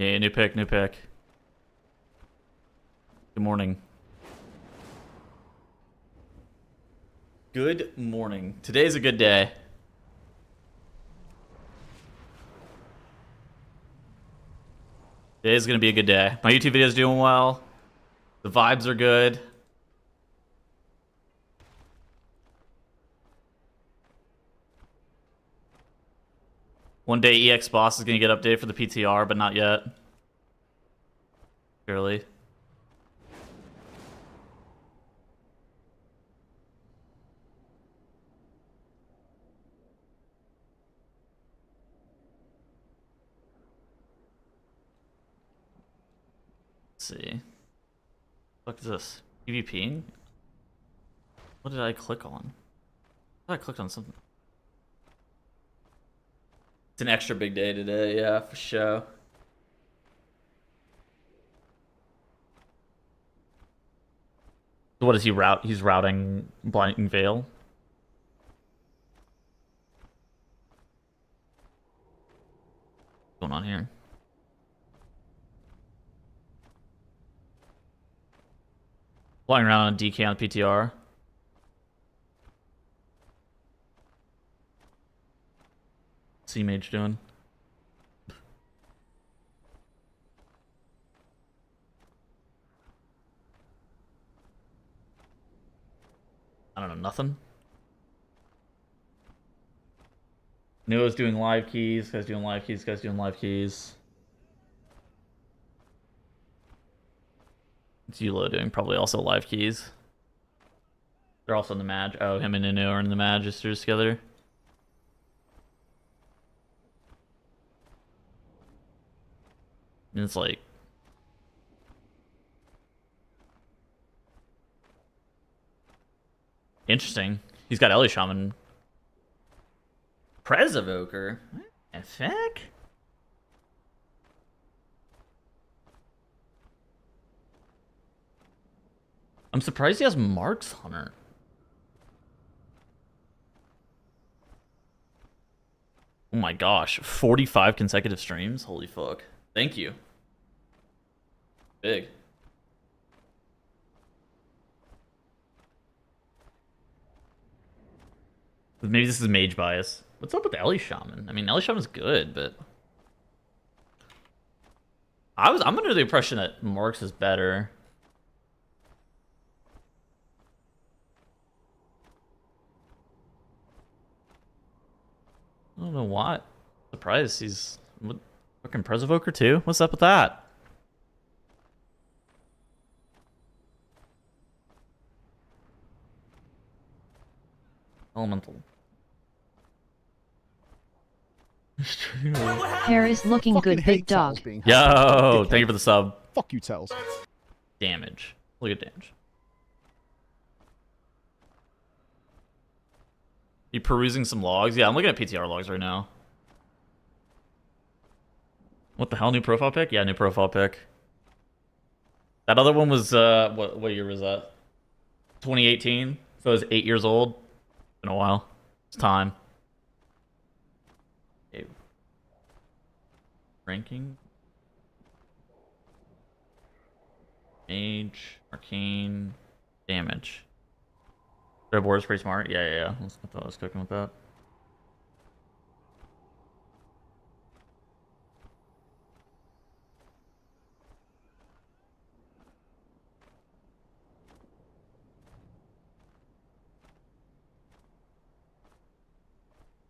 Yeah, new pick, new pick. Good morning. Good morning. Today's a good day. Today's gonna be a good day. My YouTube video's doing well. The vibes are good. One day EX Boss is gonna get updated for the PTR, but not yet. Surely. Let's see. What is this? PvPing? What did I click on? I thought I clicked on something. It's an extra big day today, yeah, for sure. So what does he route? He's routing Blinding Veil. What's going on here? Flying around on DK on the PTR. C Mage doing? I don't know, nothing. Noah's doing live keys, guys doing live keys, guys doing live keys. It's Yulo doing probably also live keys. They're also in the Magi. Oh, him and Inu are in the Magisters together. And it's like... interesting. He's got Ellie Shaman. Presevoker? What the heck? I'm surprised he has Marks Hunter. Oh my gosh, 45 consecutive streams? Holy fuck. Thank you. Big. Maybe this is mage bias. What's up with Ellie Shaman? I mean, Ellie Shaman's good, but... I'm under the impression that Marks is better. I don't know why. Surprised he's fucking Presevoker too. What's up with that? Elemental. Hair is looking Fucking good, hate big dog. Tells being Yo, dickhead. thank you for the sub. Fuck you, Tells. Damage. Look at damage. You perusing some logs? Yeah, I'm looking at PTR logs right now. What the hell? New profile pic? Yeah, new profile pic. That other one was, what year was that? 2018? So it was 8 years old. Been a while. It's time. Okay. Ranking. Mage. Arcane. Damage. Red War is pretty smart. Yeah. I thought I was cooking with that.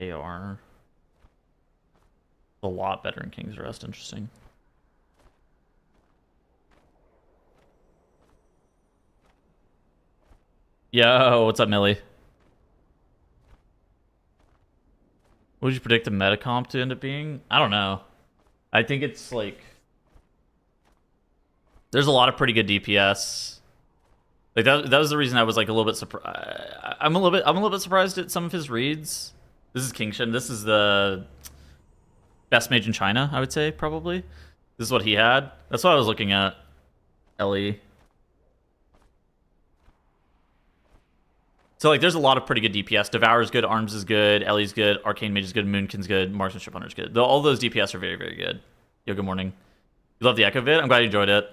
AR. A lot better in King's Rest. Interesting. Yo, what's up, Millie? What would you predict the meta comp to end up being? I don't know. I think it's like... there's a lot of pretty good DPS. Like that was the reason I was like a little bit surprised. I'm a little bit surprised at some of his reads. This is Kingshin. This is the best mage in China, I would say, probably. This is what he had. That's what I was looking at. Ellie. So, like, there's a lot of pretty good DPS. Devour's good, Arms is good, Ellie's good, Arcane Mage is good, Moonkin's good, Marksmanship Hunter's good. All those DPS are very, very good. Yo, good morning. You love the Echo vid? I'm glad you enjoyed it.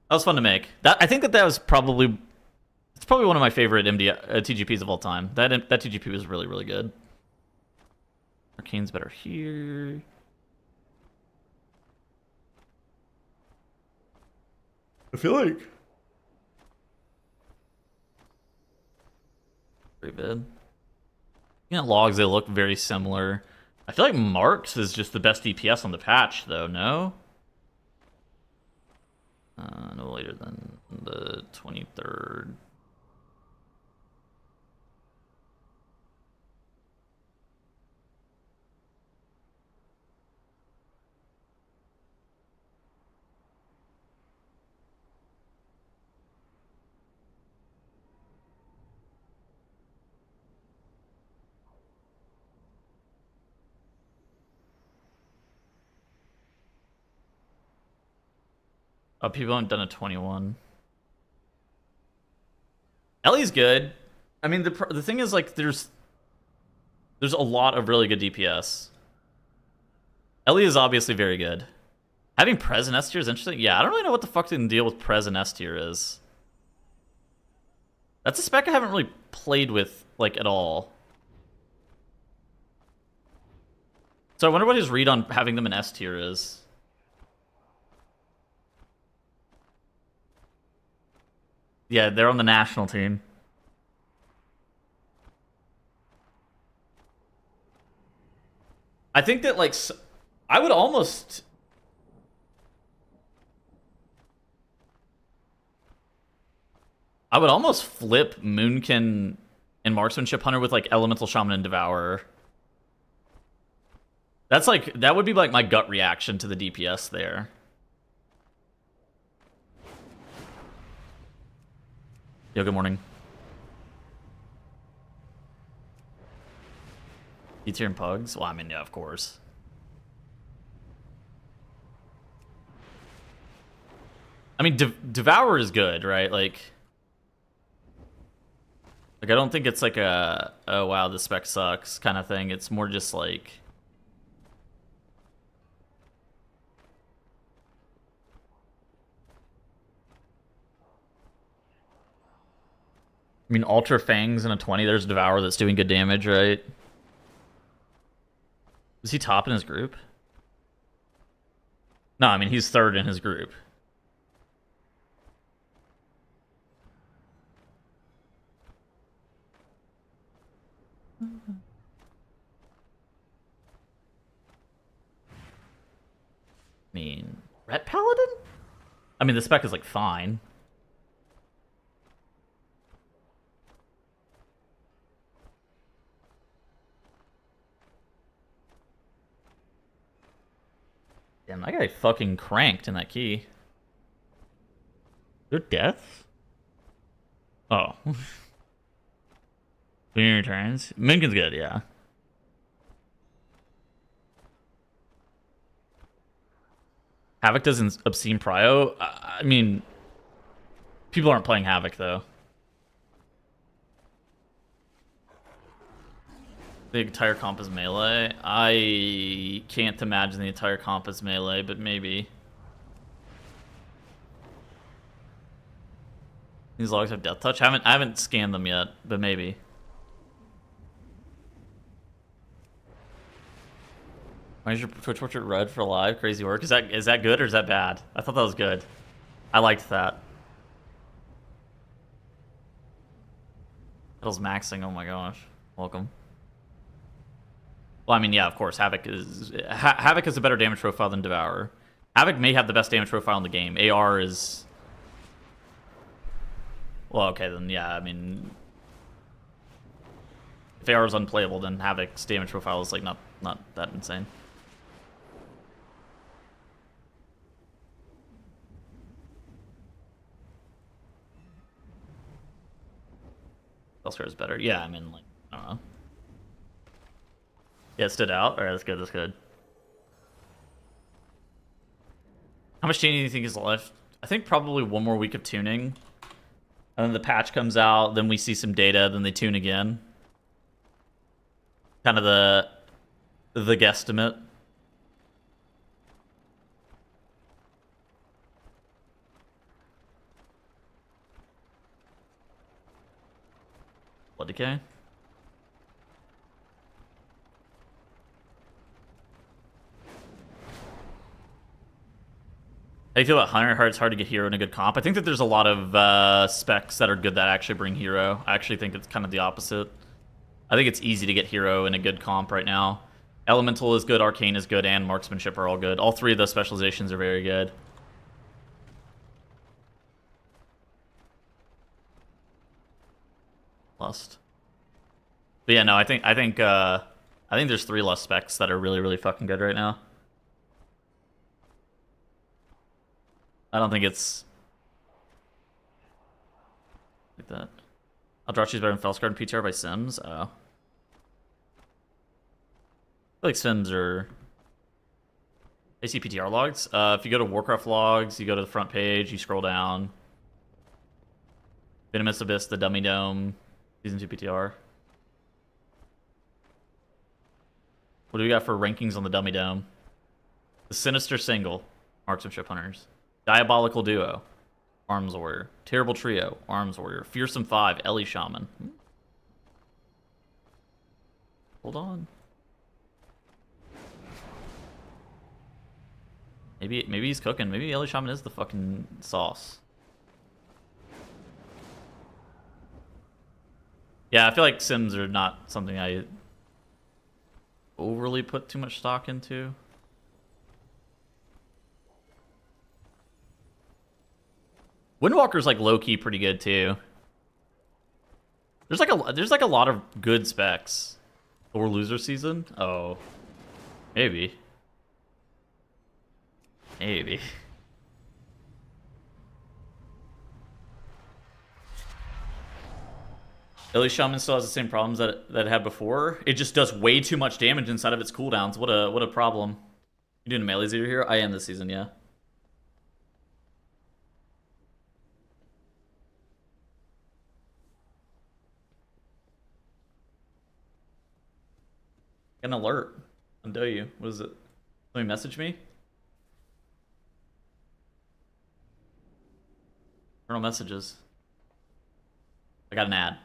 That was fun to make. I think that was probably... It's probably one of my favorite TGPs of all time. That TGP was really, really good. Arcane's better here. I feel like... Pretty bad. Looking at logs, they look very similar. I feel like Marks is just the best DPS on the patch, though, no? No later than the 23rd. Oh, people haven't done a 21. Ellie's good. I mean, the thing is, like, there's a lot of really good DPS. Ellie is obviously very good. Having Prez and S tier is interesting. Yeah, I don't really know what the fuck the deal with Prez and S tier is. That's a spec I haven't really played with, like, at all. So I wonder what his read on having them in S tier is. Yeah, they're on the national team. I think that, like, I would almost... flip Moonkin and Marksmanship Hunter with, like, Elemental Shaman and Devourer. That's, like, that would be, like, my gut reaction to the DPS there. Yo, good morning. D-tier and Pugs? Well, I mean, yeah, of course. I mean, Devour is good, right? Like, I don't think it's like a, oh, wow, the spec sucks kind of thing. It's more just like... I mean, Ultra Fangs in a 20, there's Devour that's doing good damage, right? Is he top in his group? No, I mean, he's third in his group. I mean, Ret Paladin? I mean, the spec is, like, fine. Damn, that guy fucking cranked in that key. Good death? Oh. Between returns. Minkin's good, yeah. Havoc does an obscene prio. I mean, people aren't playing Havoc though. The entire comp is melee. I can't imagine the entire comp is melee, but maybe. These logs have death touch. I haven't scanned them yet, but maybe. Why is your Twitch portrait red for live? Crazy work. Is that good or is that bad? I thought that was good. I liked that. Kettle's maxing. Oh my gosh. Welcome. Well, I mean, yeah, of course. Havoc is a better damage profile than Devourer. Havoc may have the best damage profile in the game. AR is... Well, okay, then, yeah, I mean... If AR is unplayable, then Havoc's damage profile is, like, not that insane. Elsewhere is better. Yeah, I mean, like, I don't know. Yeah, it stood out. Alright, that's good, that's good. How much tuning do you think is left? I think probably one more week of tuning. And then the patch comes out, then we see some data, then they tune again. Kind of the guesstimate. Blood Decay. How do you feel about Hunter? It's hard to get hero in a good comp. I think that there's a lot of specs that are good that actually bring hero. I actually think it's kind of the opposite. I think it's easy to get hero in a good comp right now. Elemental is good, Arcane is good, and Marksmanship are all good. All three of those specializations are very good. Lust. But yeah, no, I think there's 3 Lust specs that are really, really fucking good right now. I don't think it's like that. Eldrachi's better than Felskar and PTR by Sims. Oh. I feel like Sims are ACPTR logs. If you go to Warcraft logs, you go to the front page, you scroll down. Venomous Abyss, the Dummy Dome, Season 2 PTR. What do we got for rankings on the Dummy Dome? The Sinister Single, Marksmanship Hunters. Diabolical Duo, Arms Warrior. Terrible Trio, Arms Warrior. Fearsome 5, Ellie Shaman. Hold on. Maybe he's cooking. Maybe Ellie Shaman is the fucking sauce. Yeah, I feel like Sims are not something I overly put too much stock into. Windwalker's like low-key pretty good too. There's like a lot of good specs. Or loser season? Oh. Maybe. Maybe. Ellie Shaman still has the same problems that it had before. It just does way too much damage inside of its cooldowns. What a problem. You doing a melee zero here? I am this season, yeah. An alert. Undo you. What is it? Somebody message me? Journal messages. I got an ad.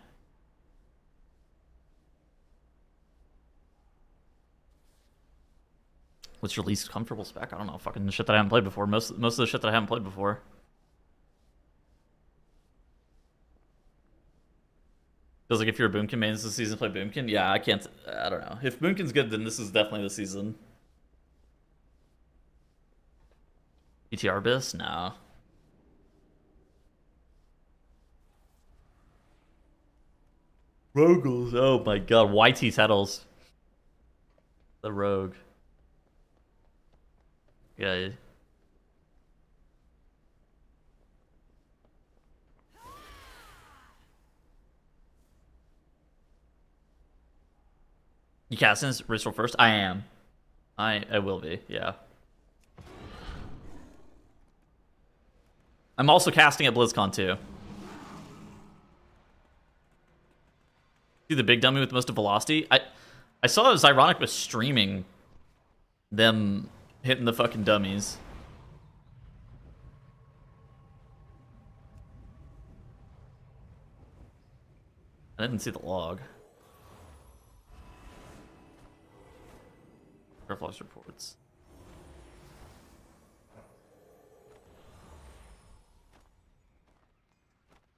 What's your least comfortable spec? I don't know. Fucking shit that I haven't played before. Most of the shit that I haven't played before. Feels like if you're a Boomkin main, this is the season to play Boomkin. Yeah, I can't. I don't know. If Boomkin's good, then this is definitely the season. ETR Abyss? No. Rogals. Oh my god. YT Tettles. The Rogue. Yeah. You casting this Ritual first? I am. I will be, yeah. I'm also casting at BlizzCon too. See the big dummy with the most velocity? I saw Zyronic was streaming them hitting the fucking dummies. I didn't see the log. Airflox reports.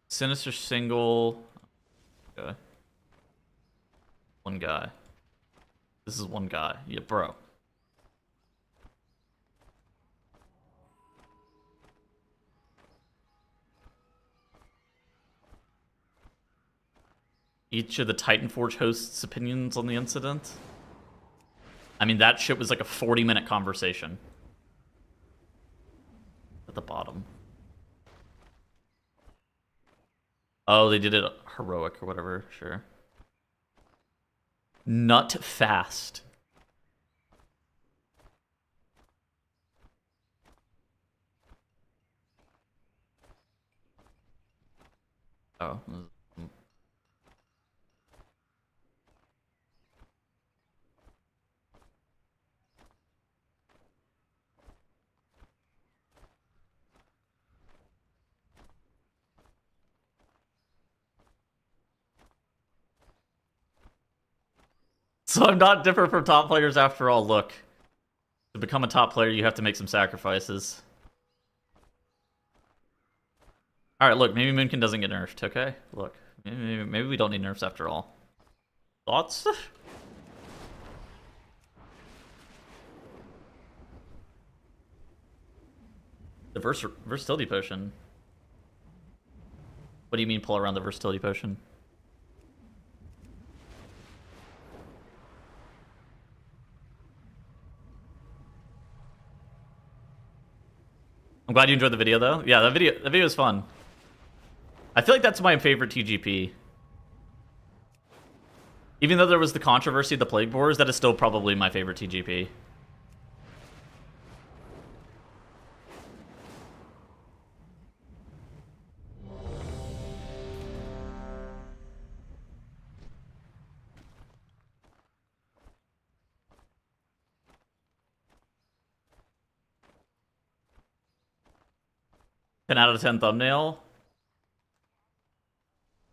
Sinister Single. Okay. One guy. This is one guy. Yeah, bro. Each of the Titanforge hosts' opinions on the incident. I mean, that shit was like a 40-minute conversation. At the bottom. Oh, they did it heroic or whatever. Sure. Nut fast. Oh. So I'm not different from top players after all. Look, to become a top player, you have to make some sacrifices. Alright, look, maybe Moonkin doesn't get nerfed, okay? Look, maybe we don't need nerfs after all. Thoughts? The versatility potion. What do you mean pull around the versatility potion? I'm glad you enjoyed the video though. Yeah, the video was fun. I feel like that's my favorite TGP. Even though there was the controversy of the Plague Boars, that is still probably my favorite TGP. Ten out of 10 thumbnail.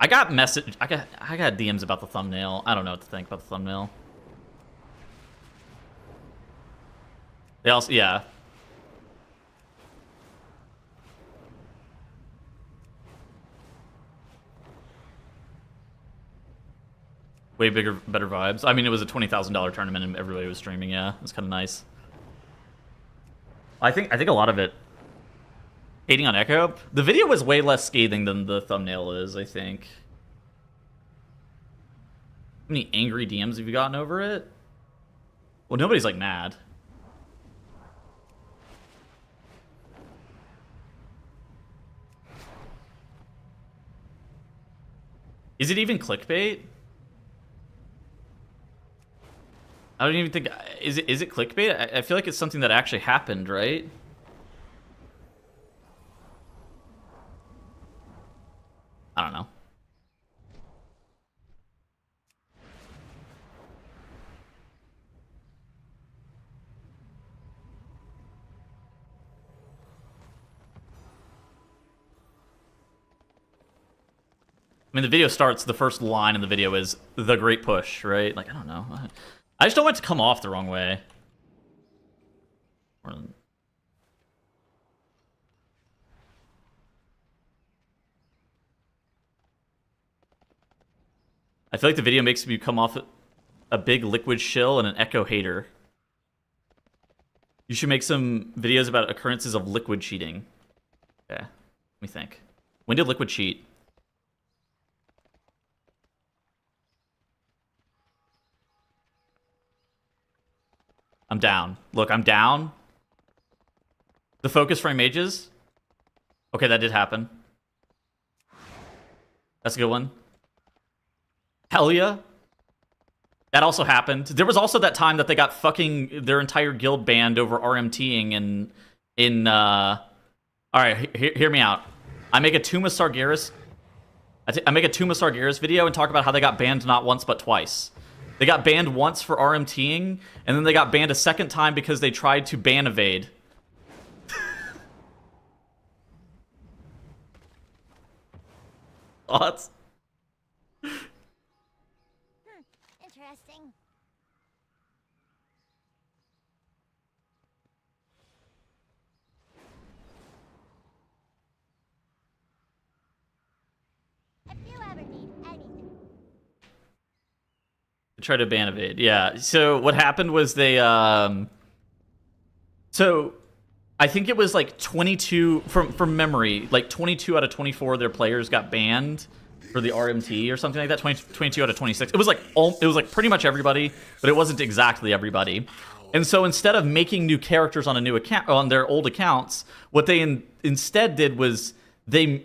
I got DMs about the thumbnail. I don't know what to think about the thumbnail. They also, yeah. Way bigger, better vibes. I mean, it was a $20,000 tournament and everybody was streaming. Yeah, it was kind of nice. I think a lot of it. Hating on Echo. The video was way less scathing than the thumbnail is, I think. How many angry DMs have you gotten over it? Well, nobody's like mad. Is it even clickbait? I don't even think... Is it clickbait? I feel like it's something that actually happened, right? I don't know. I mean, the video starts, the first line in the video is, "The Great Push," right? Like, I don't know. I just don't want it to come off the wrong way. I feel like the video makes me come off a big liquid shill and an Echo hater. You should make some videos about occurrences of liquid cheating. Okay, let me think. When did liquid cheat? I'm down. Look, I'm down. The focus frame mages. Okay, that did happen. That's a good one. Hell yeah. That also happened. There was also that time that they got fucking their entire guild banned over RMTing in Alright, hear me out. I make a Tuma Sargeras video and talk about how they got banned not once but twice. They got banned once for RMTing, and then they got banned a second time because they tried to ban evade. Thoughts? Interesting. If you ever need anything. Try to ban evade. Yeah. So what happened was they so I think it was like 22 from memory, like 22 out of 24 of their players got banned for the RMT or something like that. 22 out of 26. It was like pretty much everybody, but it wasn't exactly everybody. And so instead of making new characters on a new account on their old accounts, what they instead did was they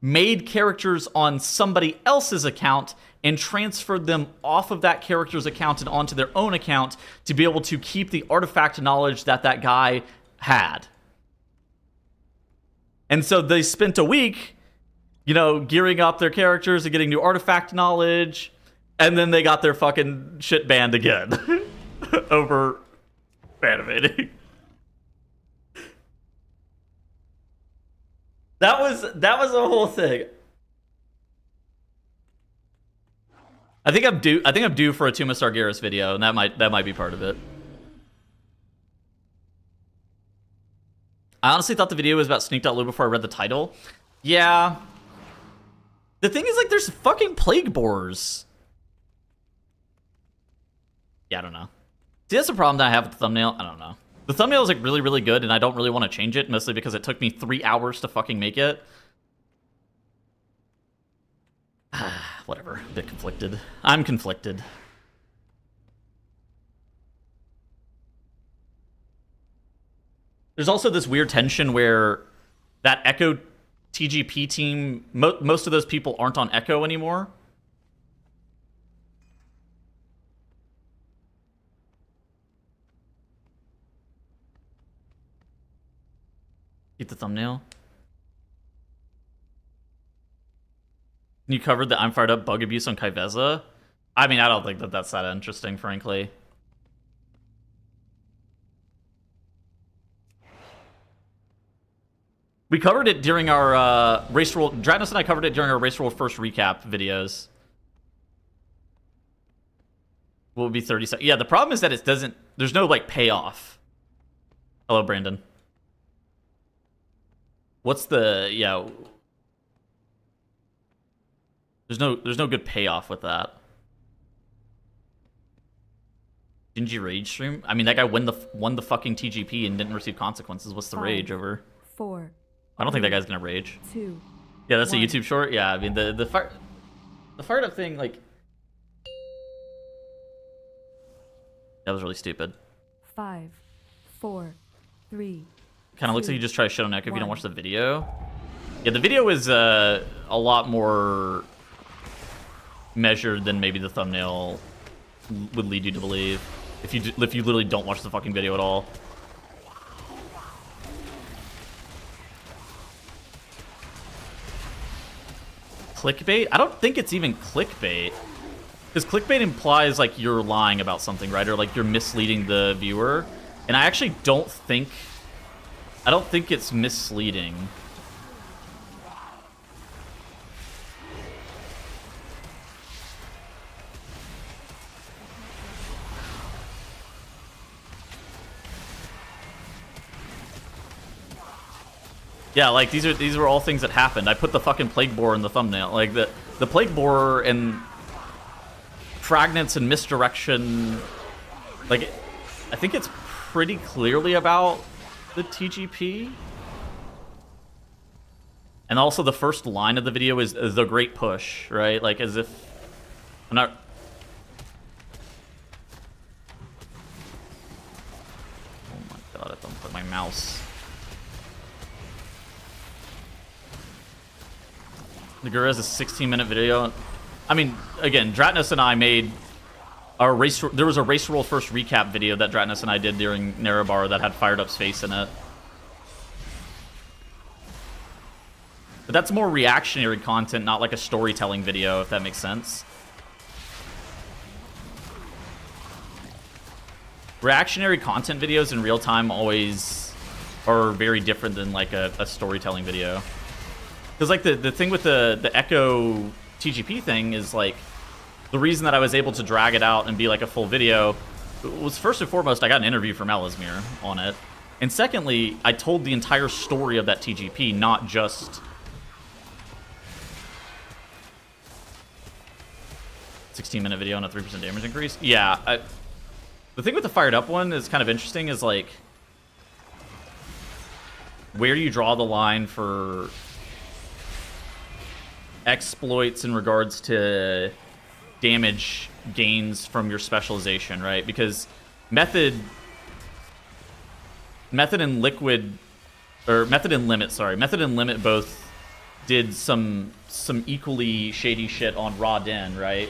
made characters on somebody else's account and transferred them off of that character's account and onto their own account to be able to keep the artifact knowledge that that guy had. And so they spent a week, you know, gearing up their characters and getting new artifact knowledge, and then they got their fucking shit banned again over animating. That was a whole thing. I think I'm due for a Tomb of Sargeras video, and that might be part of it. I honestly thought the video was about Sneak.Lu before I read the title. Yeah. The thing is, like, there's fucking plague boars. Yeah, I don't know. See, that's the problem that I have with the thumbnail. I don't know. The thumbnail is, like, really, really good, and I don't really want to change it, mostly because it took me 3 hours to fucking make it. Whatever. A bit conflicted. I'm conflicted. There's also this weird tension where that Echo TGP team, most of those people aren't on Echo anymore. Keep the thumbnail. You covered the I'm Fired Up bug abuse on Kaiveza. I mean, I don't think that that's that interesting, frankly. We covered it during our Race World. Dratnus and I covered it during our Race World first recap videos. What would be 30 seconds? Yeah, the problem is that it doesn't. There's no like payoff. Hello, Brandon. What's the There's no good payoff with that. Dingy rage stream. I mean, that guy won the fucking TGP and didn't receive consequences. What's the rage over? 4. I don't think that guy's gonna rage. 2. Yeah, that's 1. a YouTube short. Yeah, I mean the fired up thing, like, that was really stupid. 5, 4, 3. Kind of looks like you just try to shit on Echo if you don't watch the video. Yeah, the video is a lot more measured than maybe the thumbnail would lead you to believe. If you literally don't watch the fucking video at all. Clickbait? I don't think it's even clickbait. Because clickbait implies like you're lying about something, right? Or like you're misleading the viewer. And I actually don't think it's misleading. Yeah, like these were all things that happened. I put the fucking plague boar in the thumbnail. Like the plague boar and fragments and misdirection. Like, I think it's pretty clearly about the TGP. And also the first line of the video is the great push, right? Like, as if I'm not. Oh my god! I don't put my mouse. The Gura is a 16-minute video. I mean, again, Dratnus and I made our race. There was a Race World first recap video that Dratnus and I did during Narabar that had Fired Up's face in it. But that's more reactionary content, not like a storytelling video, if that makes sense. Reactionary content videos in real time always are very different than like a storytelling video. Because like the thing with the Echo TGP thing is like the reason that I was able to drag it out and be like a full video was first and foremost I got an interview from Ellesmere on it, and secondly I told the entire story of that TGP, not just 16-minute video and a 3% damage increase. Yeah, the thing with the fired up one is kind of interesting is like where do you draw the line for exploits in regards to damage gains from your specialization, right? Because Method and Liquid, or Method and Limit both did some equally shady shit on Raw Den, right?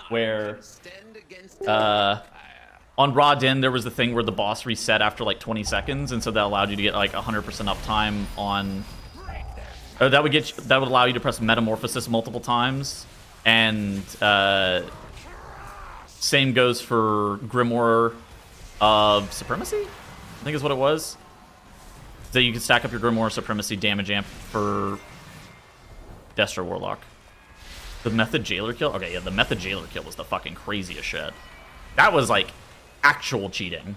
Where on Raw Den there was the thing where the boss reset after like 20 seconds, and so that allowed you to get like 100% uptime on. That would allow you to press Metamorphosis multiple times, and same goes for Grimoire of Supremacy, I think is what it was. So you can stack up your Grimoire of Supremacy damage amp for Destro Warlock. The Method Jailer kill? Okay, yeah, the Method Jailer kill was the fucking craziest shit. That was, like, actual cheating.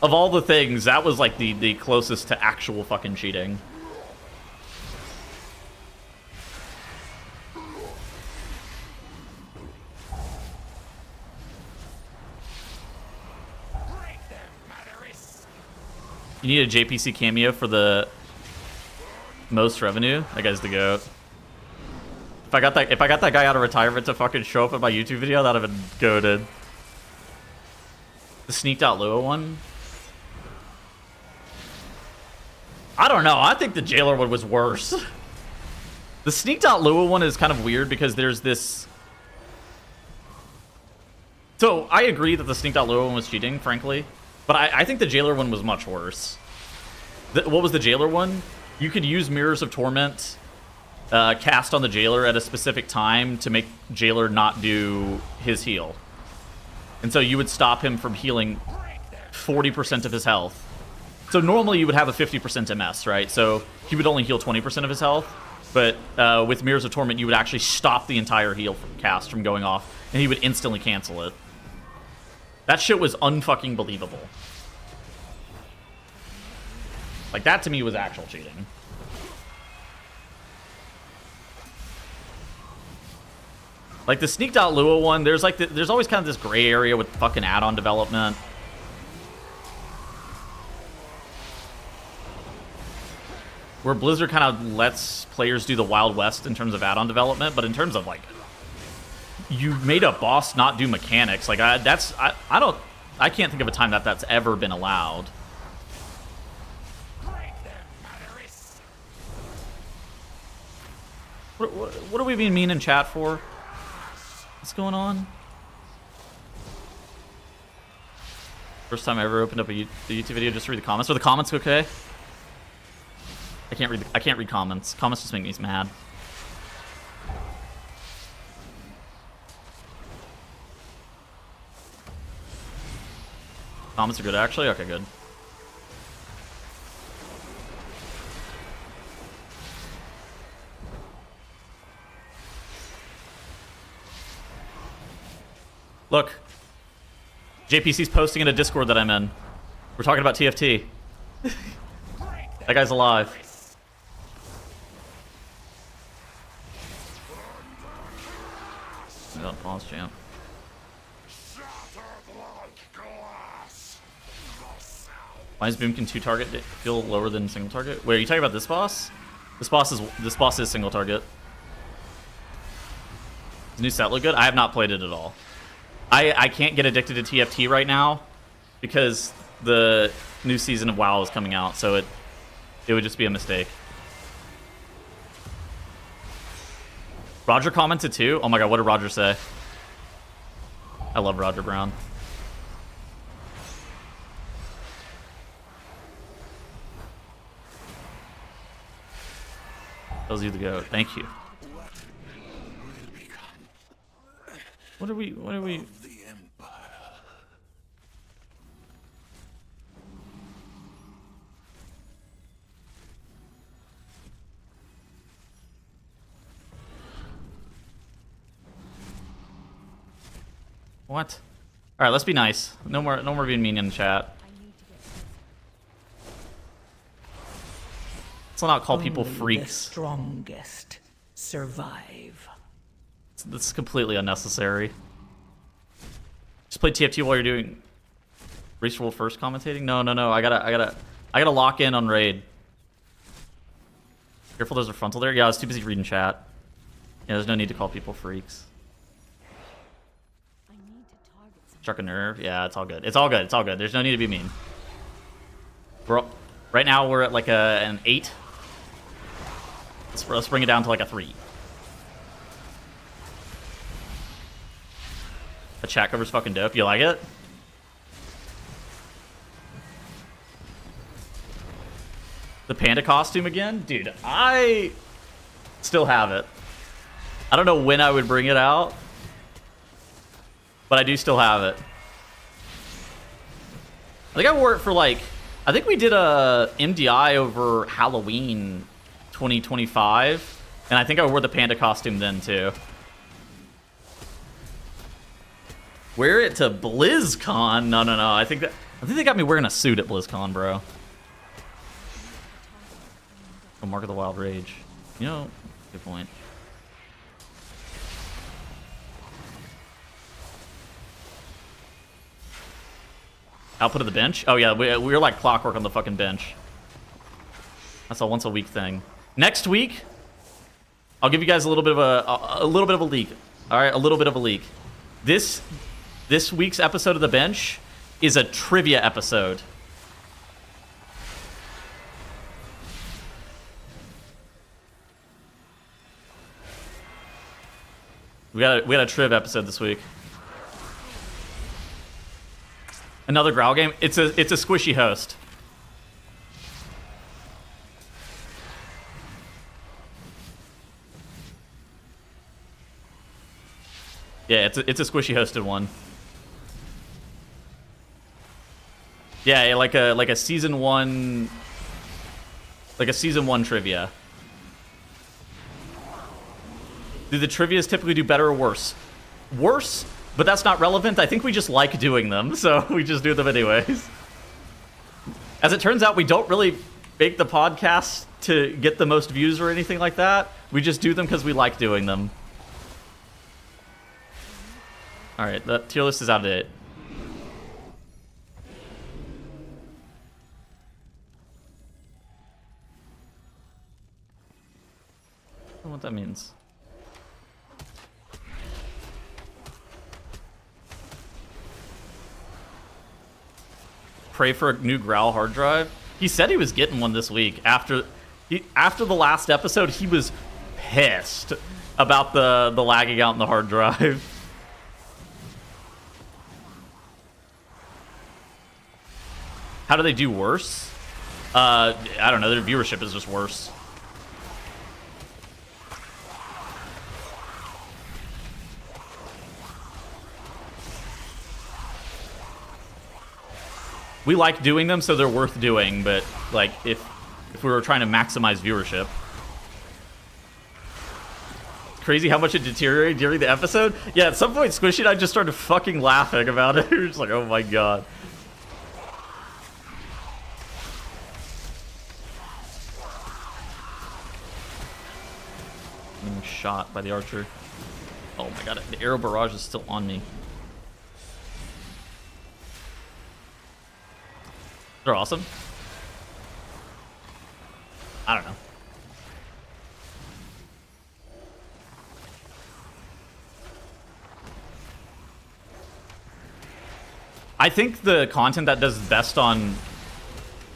Of all the things, that was, like, the closest to actual fucking cheating. You need a JPC cameo for the most revenue? That guy's the GOAT. If I got that guy out of retirement to fucking show up in my YouTube video, that'd have been goated. The sneaked out Lua one? I don't know. I think the Jailer one was worse. The sneaked out Lua one is kind of weird because there's this... So, I agree that the sneaked out Lua one was cheating, frankly. But I think the Jailer one was much worse. What was the Jailer one? You could use Mirrors of Torment cast on the Jailer at a specific time to make Jailer not do his heal. And so you would stop him from healing 40% of his health. So normally you would have a 50% MS, right? So he would only heal 20% of his health. But with Mirrors of Torment, you would actually stop the entire heal cast from going off, and he would instantly cancel it. That shit was unfucking believable. Like, that to me was actual cheating. Like, the sneaked out Lua one, there's like there's always kind of this gray area with fucking add-on development. Where Blizzard kind of lets players do the Wild West in terms of add-on development, but in terms of, like, you made a boss not do mechanics. Like, I can't think of a time that that's ever been allowed. What are we being mean in chat for? What's going on? First time I ever opened up the YouTube video just to read the comments. Are the comments okay? I can't read comments. Comments just make me mad. Comments are good, actually? Okay, good. Look. JPC's posting in a Discord that I'm in. We're talking about TFT. That guy's alive. I don't pause, champ. Why is Boomkin 2 target feel lower than single target? Wait, are you talking about this boss? This boss is single target. Does the new set look good? I have not played it at all. I can't get addicted to TFT right now because the new season of WoW is coming out, so it would just be a mistake. Roger commented too? Oh my god, what did Roger say? I love Roger Brown. Tells you to go. Thank you. What are we? What? All right, let's be nice. No more being mean in the chat. Let's not call people freaks. The strongest survive. This is completely unnecessary. Just play TFT while you're doing Race Rule first commentating? No. I gotta lock in on raid. Careful, there's a frontal there. Yeah, I was too busy reading chat. Yeah, there's no need to call people freaks. Struck a nerve. Yeah, it's all good. It's all good. There's no need to be mean. Right now we're at like an 8. Let's bring it down to like a 3. The chat cover's fucking dope. You like it? The panda costume again? Dude, I still have it. I don't know when I would bring it out, but I do still have it. I think I wore it for like, I think we did a MDI over Halloween 2025, and I think I wore the panda costume then too. Wear it to BlizzCon? No. I think they got me wearing a suit at BlizzCon, bro. Oh, Mark of the Wild Rage. You know, good point. Output of the bench? Oh yeah, we were like clockwork on the fucking bench. That's a once a week thing. Next week, I'll give you guys a little bit of a leak. All right, a little bit of a leak. This week's episode of the bench is a trivia episode. We got a triv episode this week. Another Growl game. It's a squishy host. Yeah, it's a squishy hosted one. Yeah, like a season 1, like a season 1 trivia. Do the trivias typically do better or worse? Worse, but that's not relevant. I think we just like doing them, so we just do them anyways. As it turns out, we don't really make the podcast to get the most views or anything like that. We just do them because we like doing them. Alright, the tier list is out of date. I don't know what that means. Pray for a new Growl hard drive. He said he was getting one this week. After the last episode, he was pissed about the lagging out in the hard drive. How do they do worse? I don't know. Their viewership is just worse. We like doing them, so they're worth doing, but like if we were trying to maximize viewership. Crazy how much it deteriorated during the episode? Yeah, at some point Squishy and I just started fucking laughing about it. We were just like, oh my god. I'm shot by the archer. Oh my god, the arrow barrage is still on me. They're awesome. I don't know. I think the content that does best on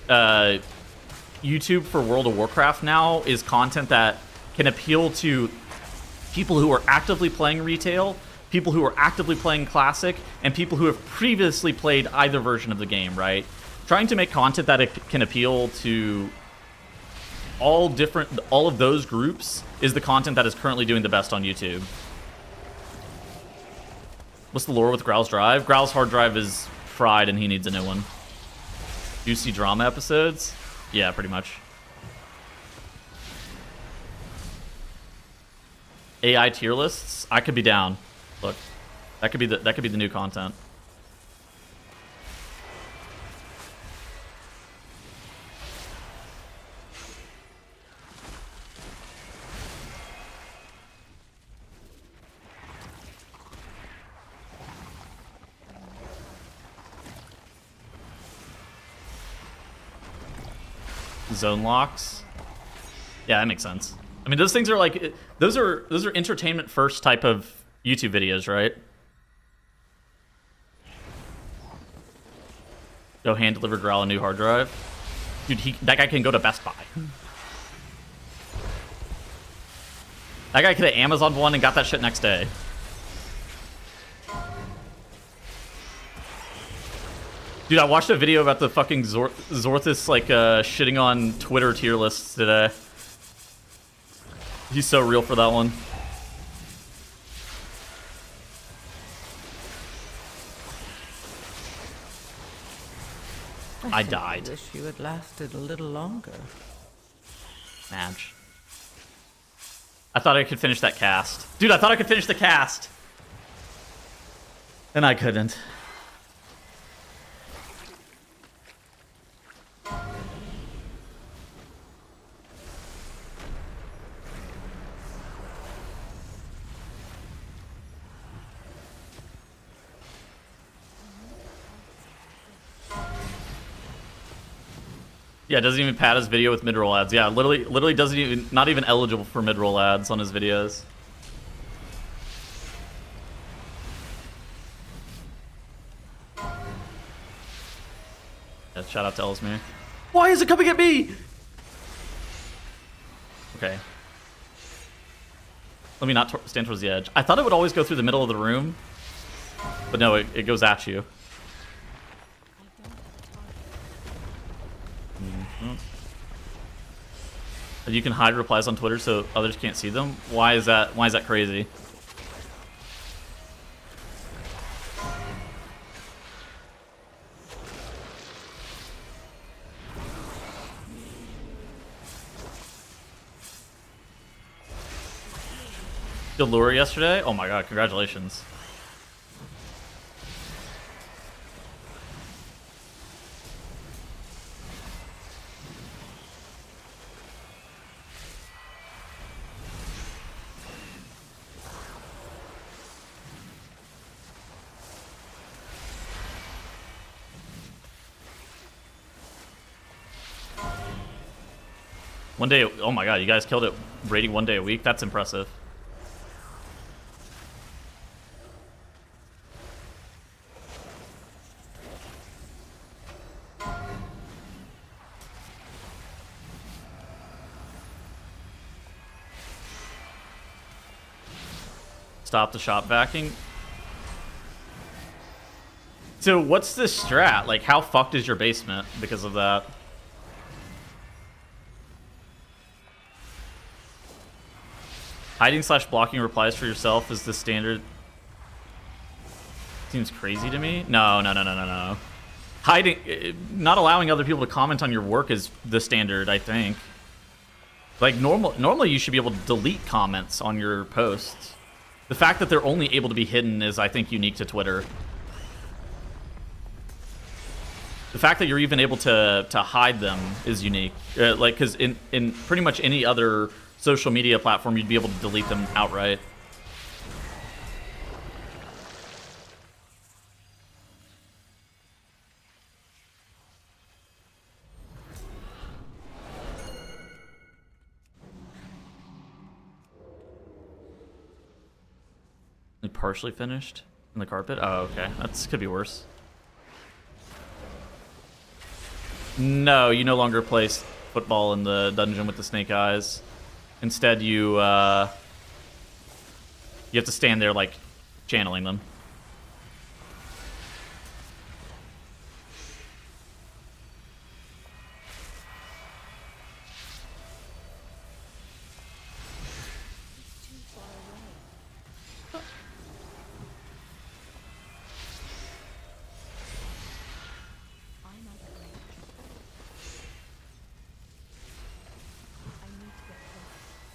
YouTube for World of Warcraft now is content that can appeal to people who are actively playing retail, people who are actively playing classic, and people who have previously played either version of the game, right? Trying to make content that it can appeal to all of those groups is the content that is currently doing the best on YouTube. What's the lore with Growl's drive? Growl's hard drive is fried and he needs a new one. Juicy drama episodes? Yeah, pretty much. AI tier lists? I could be down. Look, that could be the new content. Zone locks. Yeah, that makes sense. I mean, those things are like those are entertainment first type of YouTube videos, right? Go hand deliver Growl a new hard drive. Dude, that guy can go to Best Buy. That guy could have Amazoned one and got that shit next day. Dude, I watched a video about the fucking Zorthus, like, shitting on Twitter tier lists today. He's so real for that one. I died. I wish you had lasted a little longer. Madge. I thought I could finish that cast. Dude, I thought I could finish the cast. And I couldn't. Yeah, doesn't even pad his video with mid-roll ads. Yeah, literally doesn't even, not even eligible for mid-roll ads on his videos. Yeah, shout out to Ellesmere. Why is it coming at me? Okay. Let me not stand towards the edge. I thought it would always go through the middle of the room, but no, it goes at you. You can hide replies on Twitter so others can't see them. Why is that? Why is that crazy? Did lure yesterday? Oh my god! Congratulations. One day, oh my god, you guys killed it raiding 1 day a week? That's impressive. Stop the shop backing. So what's the strat? Like, how fucked is your basement because of that? Hiding / blocking replies for yourself is the standard. Seems crazy to me. No. Hiding, not allowing other people to comment on your work is the standard, I think. Like normally you should be able to delete comments on your posts. The fact that they're only able to be hidden is, I think, unique to Twitter. The fact that you're even able to hide them is unique. Like, because in pretty much any other social media platform, you'd be able to delete them outright. They partially finished in the carpet? Oh, okay. That could be worse. No, you no longer play football in the dungeon with the snake eyes. Instead, you have to stand there, like, channeling them.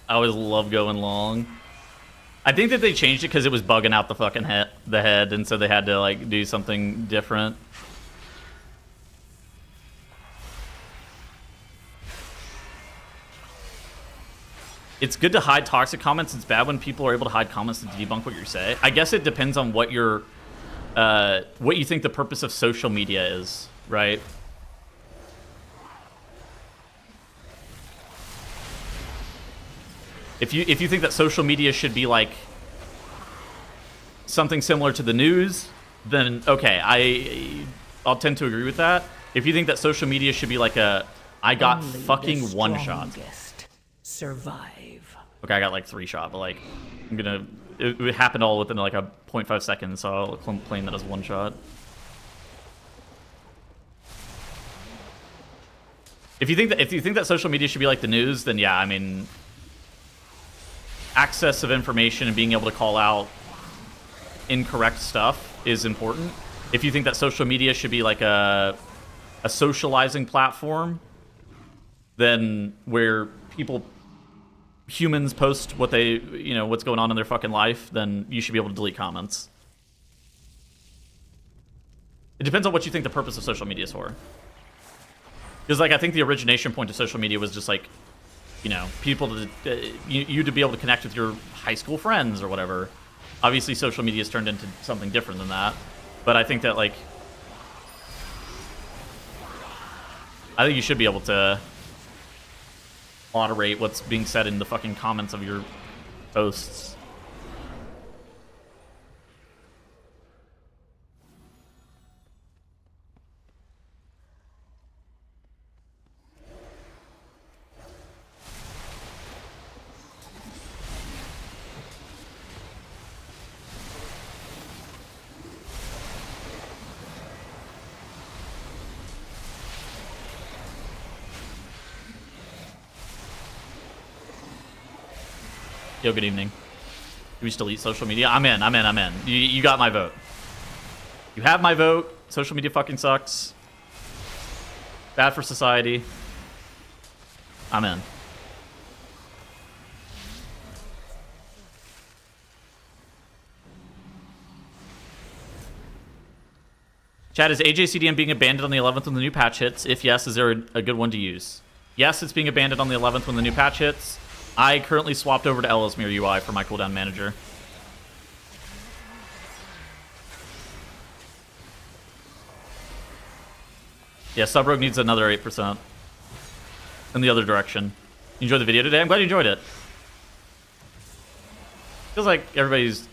I always love going long. I think that they changed it because it was bugging out the fucking head, and so they had to like do something different. It's good to hide toxic comments. It's bad when people are able to hide comments to debunk what you say. I guess it depends on what your what you think the purpose of social media is, right? If you think that social media should be like something similar to the news, then okay, I'll tend to agree with that. If you think that social media should be like a I got Only fucking the one shot. strongest survive. Okay, I got like 3 shot, but like it happened all within like a 0.5 seconds, so I'll claim that as 1 shot. If you think that social media should be like the news, then yeah, I mean, access of information and being able to call out incorrect stuff is important. If you think that social media should be like a socializing platform, then where people humans post what they, what's going on in their fucking life, then you should be able to delete comments. It depends on what you think the purpose of social media is for. Because, like, I think the origination point of social media was just, like, people to, you to be able to connect with your high school friends or whatever. Obviously, social media has turned into something different than that. But I think that, like, I think you should be able to moderate what's being said in the fucking comments of your posts. Yo, good evening. Do we just delete social media? I'm in. You got my vote. You have my vote. Social media fucking sucks. Bad for society. I'm in. Chat, is AJCDM being abandoned on the 11th when the new patch hits? If yes, is there a good one to use? Yes, it's being abandoned on the 11th when the new patch hits. I currently swapped over to Ellesmere UI for my cooldown manager. Yeah, Subrogue needs another 8% in the other direction. You enjoyed the video today? I'm glad you enjoyed it. Feels like everybody's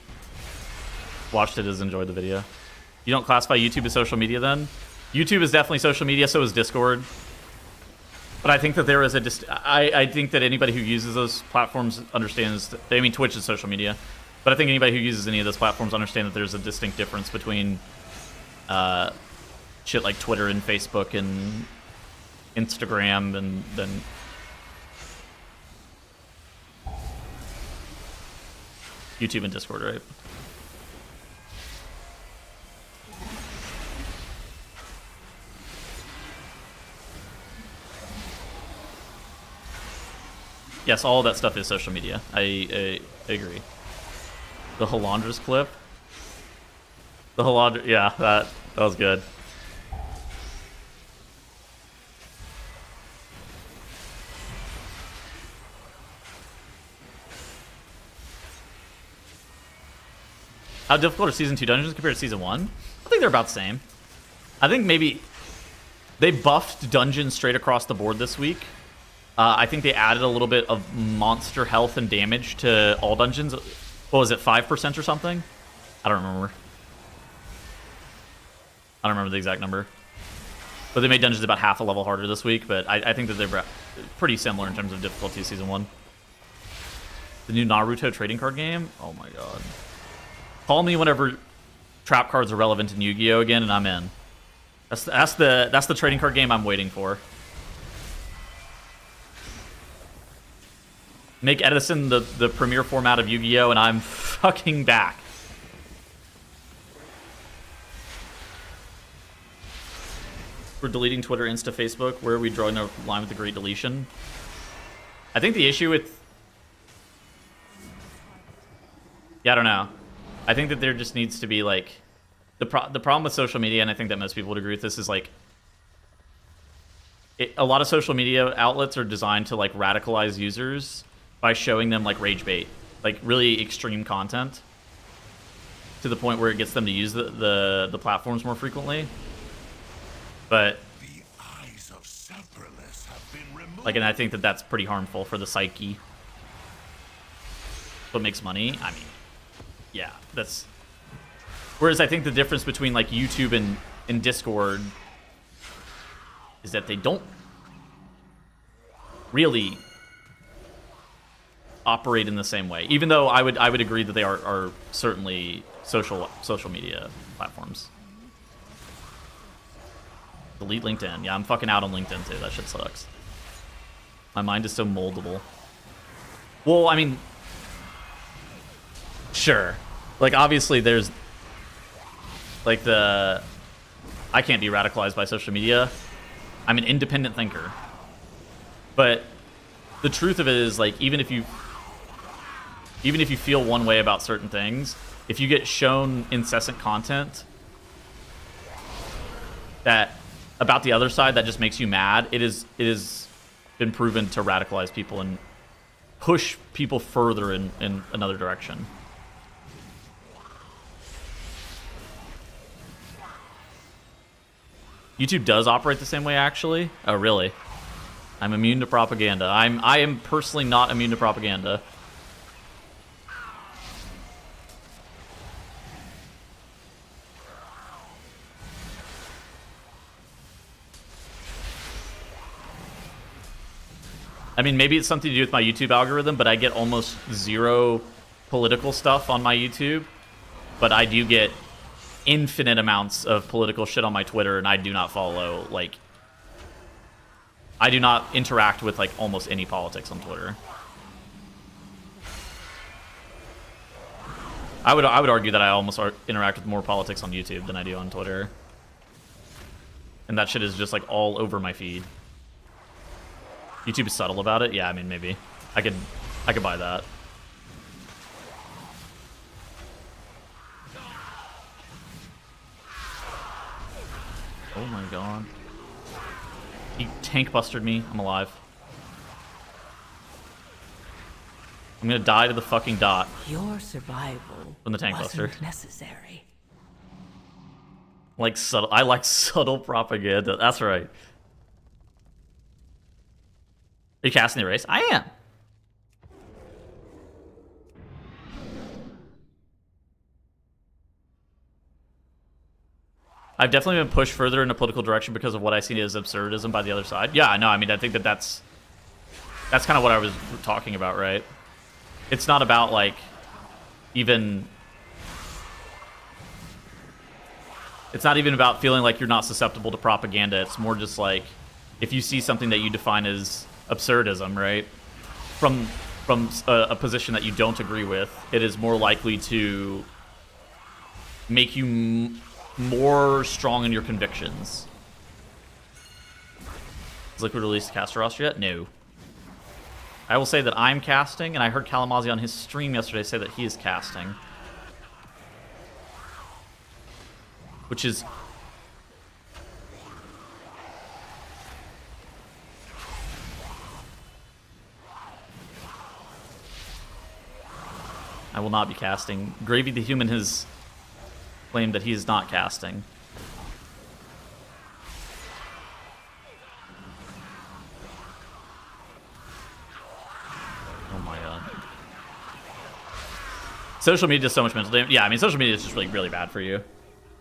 watched it has enjoyed the video. You don't classify YouTube as social media then? YouTube is definitely social media, so is Discord. But I think that there is a I think that anybody who uses those platforms understands that, I mean, Twitch is social media, but I think anybody who uses any of those platforms understand that there's a distinct difference between shit like Twitter and Facebook and Instagram and then YouTube and Discord, right? Yes, all of that stuff is social media. I agree. The Halandras clip. The Halandra, yeah, that was good. How difficult are Season 2 dungeons compared to Season 1? I think they're about the same. I think maybe they buffed dungeons straight across the board this week. I think they added a little bit of monster health and damage to all dungeons. What was it, 5% or something? I don't remember. I don't remember the exact number. But they made dungeons about half a level harder this week, but I think that they're pretty similar in terms of difficulty Season 1. The new Naruto trading card game? Oh my god. Call me whenever trap cards are relevant in Yu-Gi-Oh! Again, and I'm in. That's the trading card game I'm waiting for. Make Edison the premier format of Yu-Gi-Oh! And I'm fucking back. We're deleting Twitter, Insta, Facebook. Where are we drawing a line with the Great Deletion? I think the issue with... Yeah, I don't know. I think that there just needs to be, like... The problem with social media, and I think that most people would agree with this, is, like... A lot of social media outlets are designed to, like, radicalize users by showing them, like, rage bait. Like, really extreme content. To the point where it gets them to use the platforms more frequently. But... The eyes of Sephiroth have been removed. Like, and I think that that's pretty harmful for the psyche. What makes money? I mean... Yeah, that's... Whereas I think the difference between, like, YouTube and Discord is that they don't really operate in the same way. Even though I would agree that they are certainly social media platforms. Delete LinkedIn. Yeah, I'm fucking out on LinkedIn too. That shit sucks. My mind is so moldable. Well, I mean... Sure. Like, obviously, there's... Like, the... I can't be radicalized by social media. I'm an independent thinker. But the truth of it is, like, even if you even if you feel one way about certain things, if you get shown incessant content that about the other side that just makes you mad, it is been proven to radicalize people and push people further in another direction. YouTube does operate the same way, actually. Oh, really? I'm immune to propaganda. I am personally not immune to propaganda. I mean, maybe it's something to do with my YouTube algorithm, but I get almost zero political stuff on my YouTube. But I do get infinite amounts of political shit on my Twitter, and I do not follow, like... I do not interact with, like, almost any politics on Twitter. I would argue that I almost interact with more politics on YouTube than I do on Twitter. And that shit is just, like, all over my feed. YouTube is subtle about it? Yeah, I mean, maybe. I could buy that. Oh my god. He tank busted me. I'm alive. I'm gonna die to the fucking dot. Your survival From the tank wasn't buster. necessary. Like subtle. I like subtle propaganda. That's right. Are you casting the erase? I am. I've definitely been pushed further in a political direction because of what I see as absurdism by the other side. Yeah, I know. I mean, I think that's kind of what I was talking about, right? It's not about, like, even... It's not even about feeling like you're not susceptible to propaganda. It's more just like, if you see something that you define as absurdism, right? From a position that you don't agree with, it is more likely to make you more strong in your convictions. Is Liquid released Caster roster yet? No. I will say that I'm casting, and I heard Kalamazzi on his stream yesterday say that he is casting. Which is... I will not be casting. Gravy the Human has claimed that he is not casting. Oh my god. Social media is so much mental damage. Yeah, I mean, social media is just really, really bad for you.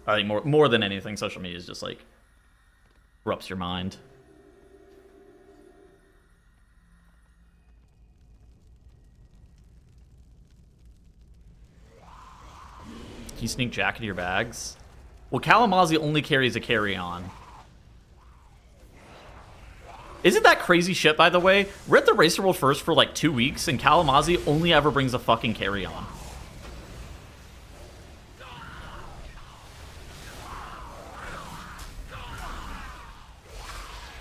I think more than anything, social media is just like corrupts your mind. Can you sneak Jack into your bags? Well, Kalamazzi only carries a carry-on. Isn't that crazy shit, by the way? We're at the Racer World First for like 2 weeks, and Kalamazzi only ever brings a fucking carry-on.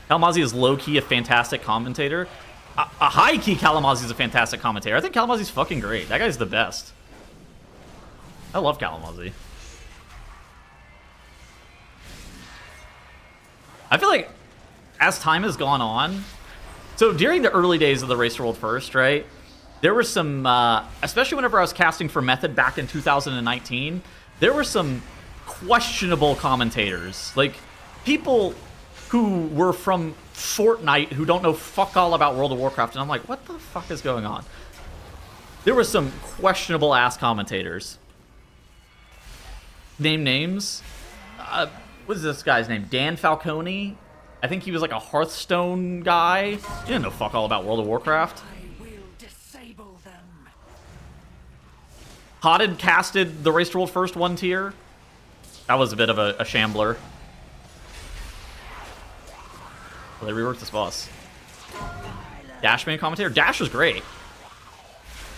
Kalamazzi is low-key a fantastic commentator. A high-key Kalamazzi is a fantastic commentator. I think Kalamazzi's fucking great. That guy's the best. I love Kalamazzi. I feel like as time has gone on, so during the early days of the Racer World First, right, there were some, especially whenever I was casting for Method back in 2019, there were some questionable commentators. Like, people who were from Fortnite who don't know fuck all about World of Warcraft, and I'm like, what the fuck is going on? There were some questionable ass commentators. Name names. What is this guy's name? Dan Falcone? I think he was like a Hearthstone guy. He didn't know fuck all about World of Warcraft. I will disable them. Hotted casted the Racer World First 1 tier. That was a bit of a shambler. Well, they reworked this boss. Dash main commentator? Dash was great.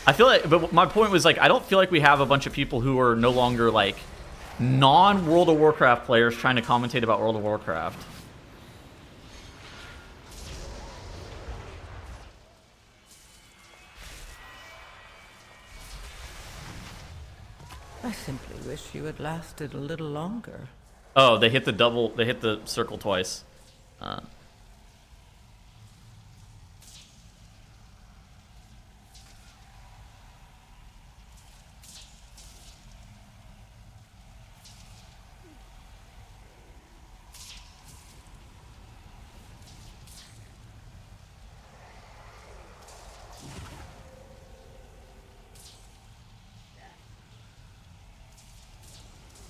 I feel like, but my point was, like, I don't feel like we have a bunch of people who are no longer, like, non-World of Warcraft players trying to commentate about World of Warcraft. I simply wish you had lasted a little longer. Oh, they hit the circle twice.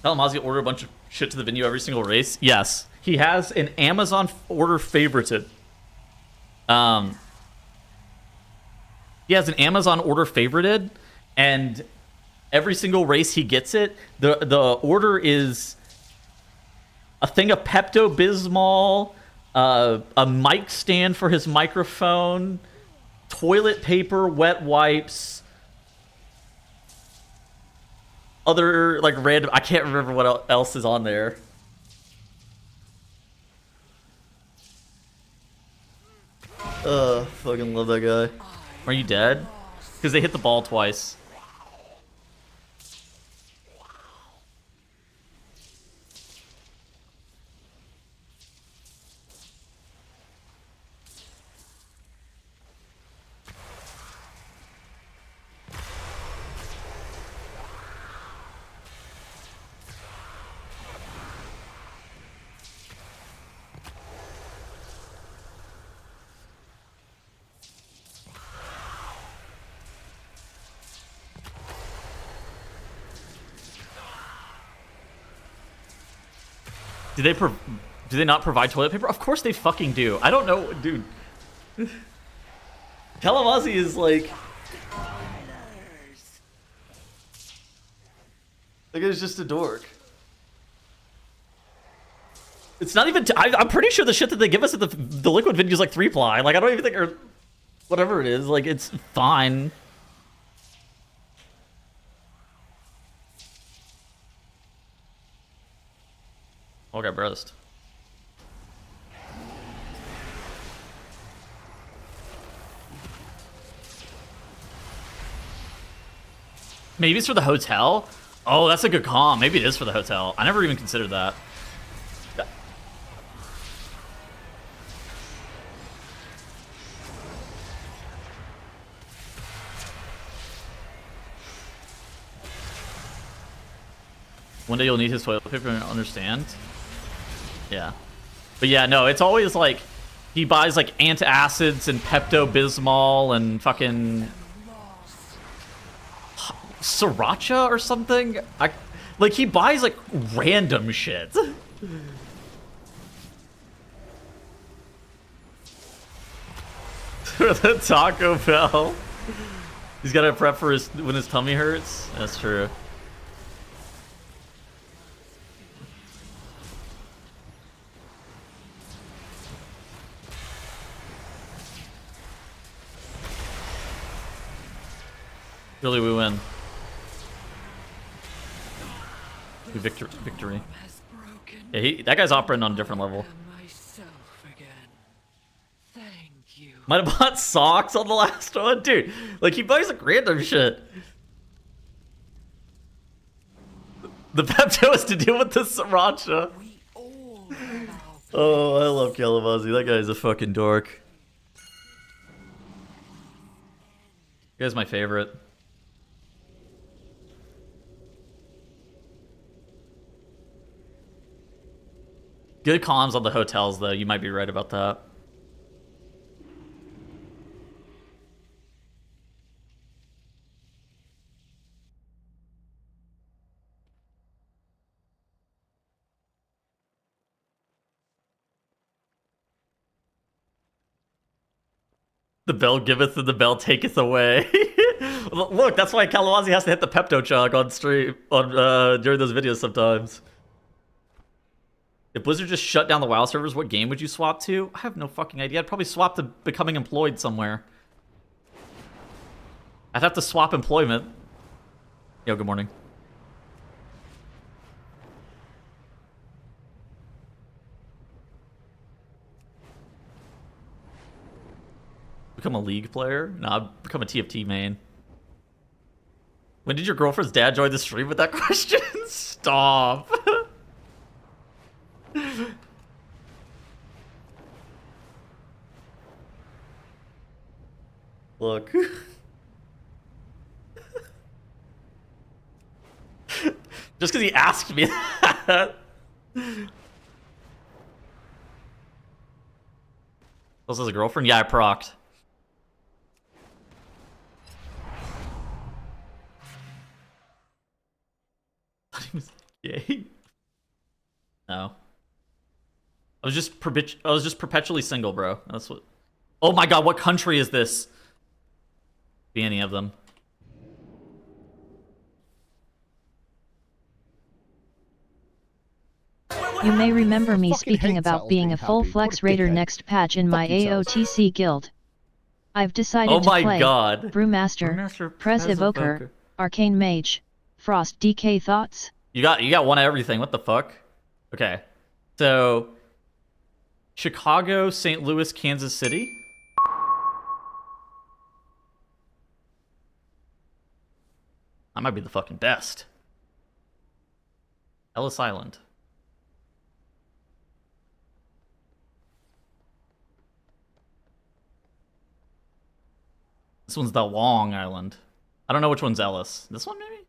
Kalamazoo order a bunch of shit to the venue every single race? Yes. He has an Amazon order favorited. He has an Amazon order favorited, and every single race he gets it, the order is a thing of Pepto-Bismol, a mic stand for his microphone, toilet paper, wet wipes, other like random. I can't remember what else is on there. Fucking love that guy. Are you dead? Because they hit the ball twice. Do they not provide toilet paper? Of course they fucking do. I don't know, dude. Kalamazoo is like... Like, it's just a dork. It's not even... I'm pretty sure the shit that they give us at the Liquid venue is like 3-ply. Like, I don't even think... Or whatever it is. Like, it's fine. Oh, got burst. Maybe it's for the hotel? Oh, that's a good call. Maybe it is for the hotel. I never even considered that. One day you'll need his toilet paper and understand. Yeah. But yeah, no, it's always like he buys like antacids and Pepto-Bismol and fucking Sriracha or something. Like he buys like random shit. For the Taco Bell. He's got to prep for when his tummy hurts. That's true. Really, we win. Victory. Yeah, that guy's operating on a different level. Might have bought socks on the last one, dude. Like he buys like random shit. The Pepto is to deal with the Sriracha. Oh, I love Kalamazoo. That guy's a fucking dork. You guy's my favorite. Good comms on the hotels, though. You might be right about that. The bell giveth and the bell taketh away. Look, that's why Kalamazoo has to hit the Pepto chug on stream during those videos sometimes. If Blizzard just shut down the WoW servers, what game would you swap to? I have no fucking idea. I'd probably swap to becoming employed somewhere. I'd have to swap employment. Yo, good morning. Become a League player? Nah, become a TFT main. When did your girlfriend's dad join the stream with that question? Stop. Look. Just because he asked me that. Also has a girlfriend? Yeah, I procced. Thought he was gay. No. I was just perpetually single, bro. That's what. Oh my god, what country is this? Be any of them. You may remember me speaking about being a full flex raider next patch in my AOTC guild. I've decided to play Brewmaster, Prez Evoker, Arcane Mage, Frost. DK thoughts? You got one of everything. What the fuck? Okay. So Chicago, St. Louis, Kansas City. That might be the fucking best. Ellis Island. This one's the Long Island. I don't know which one's Ellis. This one, maybe?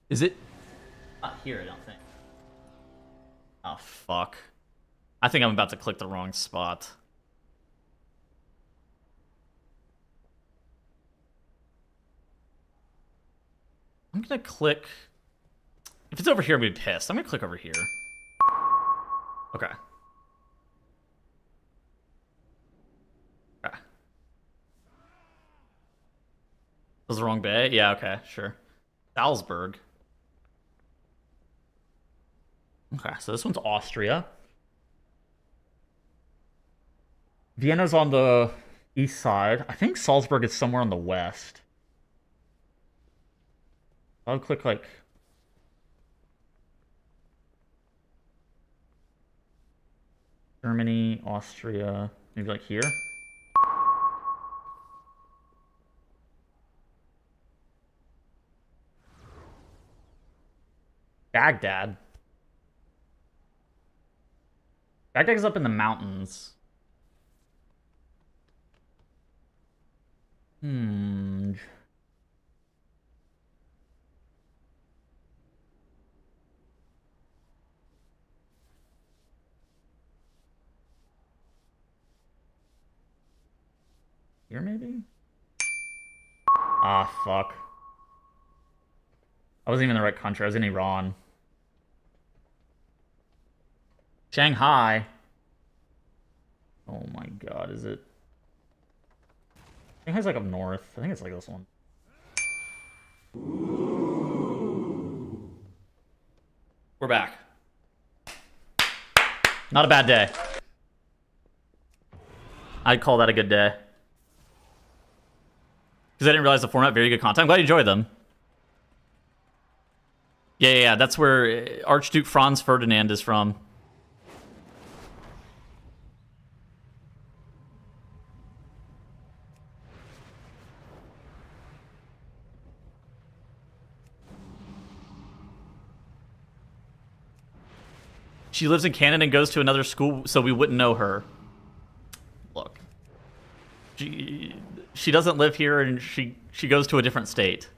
Is it? Not here, I don't think. Oh, fuck. I think I'm about to click the wrong spot. I'm gonna click... If it's over here, I'm gonna be pissed. I'm gonna click over here. Okay. Okay. Was the wrong bay? Yeah, okay, sure. Salzburg. Okay, so this one's Austria. Vienna's on the east side. I think Salzburg is somewhere on the west. I'll click like... Germany, Austria, maybe like here? Baghdad. Baghdad is up in the mountains. Here, maybe? Ah, fuck. I wasn't even in the right country. I was in Iran. Shanghai. Oh my god, is it? Shanghai's like up north. I think it's like this one. We're back. Not a bad day. I'd call that a good day. Because I didn't realize the format. Very good content. I'm glad you enjoyed them. Yeah, that's where Archduke Franz Ferdinand is from. She lives in Canada and goes to another school, so we wouldn't know her. Look. She doesn't live here, and she goes to a different state.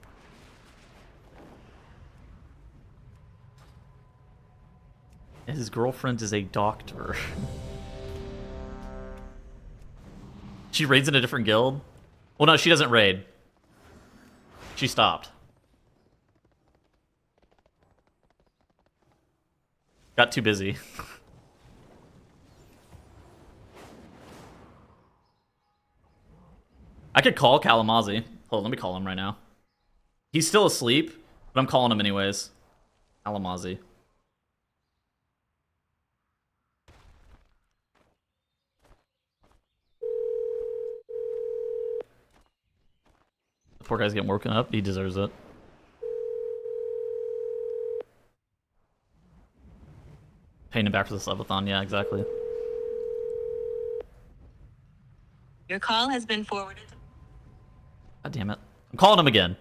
His girlfriend is a doctor. She raids in a different guild? Well, no, she doesn't raid. She stopped. Got too busy. I could call Kalamazzi. Hold on, let me call him right now. He's still asleep, but I'm calling him anyways. Kalamazzi. The poor guy's getting woken up. He deserves it. Paying him back for the subathon. Yeah, exactly. Your call has been forwarded. God damn it. I'm calling him again.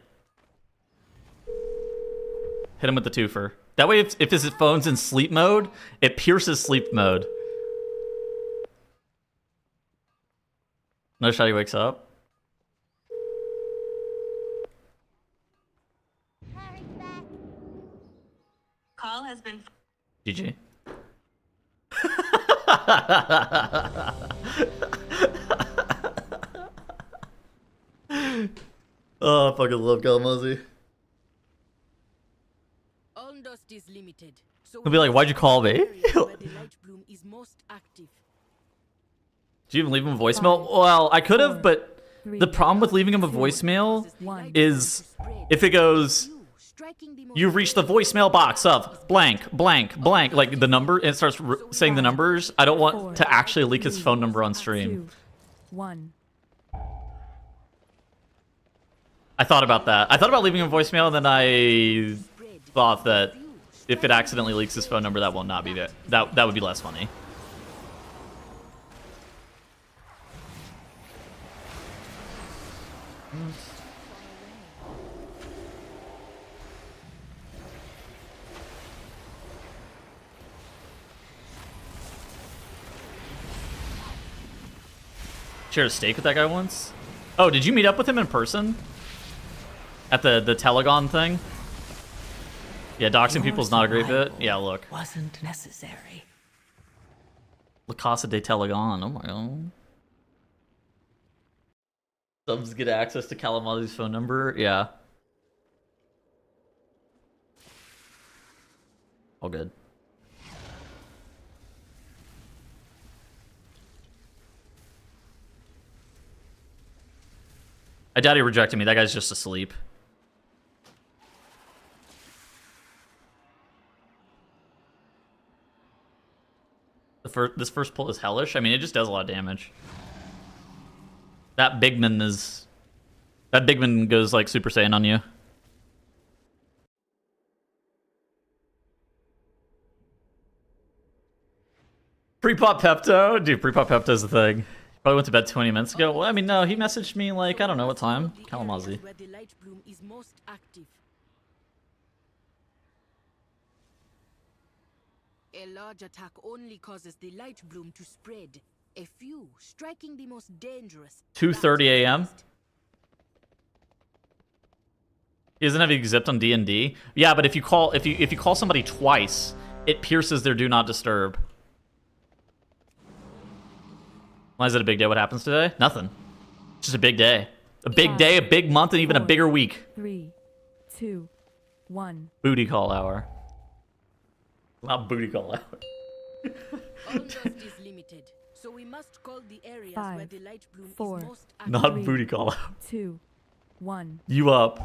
Hit him with the twofer. That way, if his phone's in sleep mode, it pierces sleep mode. No shot he wakes up. Harry's back. Call has been. GG. Oh, I fucking love Kalamazoo. Dust is limited. So He'll be like, why'd you call me? where the light bloom is most active. Did you even leave him a voicemail? Well, I could have, but the problem with leaving him a voicemail is if it goes, you've reached the voicemail box of blank, blank, blank, like the number, and it starts saying the numbers. I don't want to actually leak his phone number on stream. 2, 1. I thought about that. I thought about leaving him a voicemail, and then I thought that if it accidentally leaks his phone number, that will not be it. That would be less funny. Shared a steak with that guy once. Oh, did you meet up with him in person? At the Telegon thing? Yeah, doxing people is not a great bit. Yeah, look. Wasn't necessary. La Casa de Telegon. Oh my god. Subs get access to Kalamazoo's phone number. Yeah. All good. I doubt he rejected me. That guy's just asleep. This first pull is hellish. I mean, it just does a lot of damage. That Bigman goes like Super Saiyan on you. Pre-pop Pepto? Dude, pre-pop Pepto's the thing. Probably went to bed 20 minutes ago. Well, I mean, no, he messaged me like, I don't know what time. Kalamazoo. Where the light bloom is most active. A large attack only causes the light bloom to spread. A few striking the most dangerous. 2:30 a.m. He doesn't have Except on D&D. Yeah, but if you call somebody twice, it pierces their do not disturb. Why is it a big day? What happens today? Nothing. It's just a big day. A big day, a big month, and even a bigger week. 3, 2, 1. Booty call hour. Not booty call hour. All dust is limited, so we must call the areas where 5, the light bloom 4, is most active. Not 3, booty call hour. 2, 1. You up.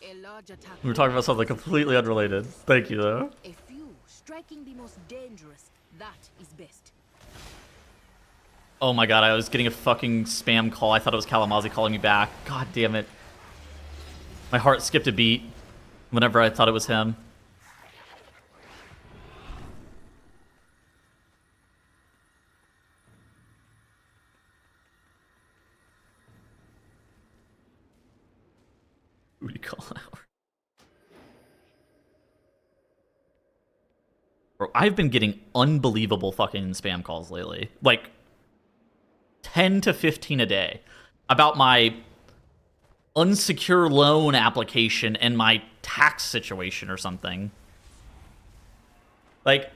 A large attack We were talking about something completely unrelated. Thank you, though. A few striking the most dangerous. That is best. Oh my god, I was getting a fucking spam call. I thought it was Kalamazoo calling me back. God damn it. My heart skipped a beat whenever I thought it was him. Booty call hour. Bro, I've been getting unbelievable fucking spam calls lately. Like, 10 to 15 a day about my unsecure loan application and my tax situation or something. Like,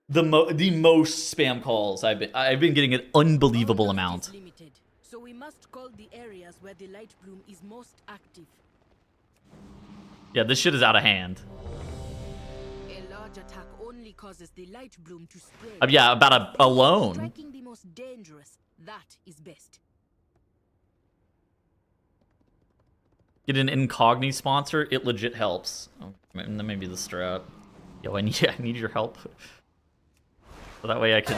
the most spam calls I've been getting an unbelievable amount. Limited, so we must call the areas where the light bloom is most active. Yeah, this shit is out of hand. A large attack only causes the light bloom to spread. Yeah, about a loan. Striking the most dangerous. That is best. Get an Incogni sponsor. It legit helps. Oh, that may be the strat. Yo, I need your help. So that way I can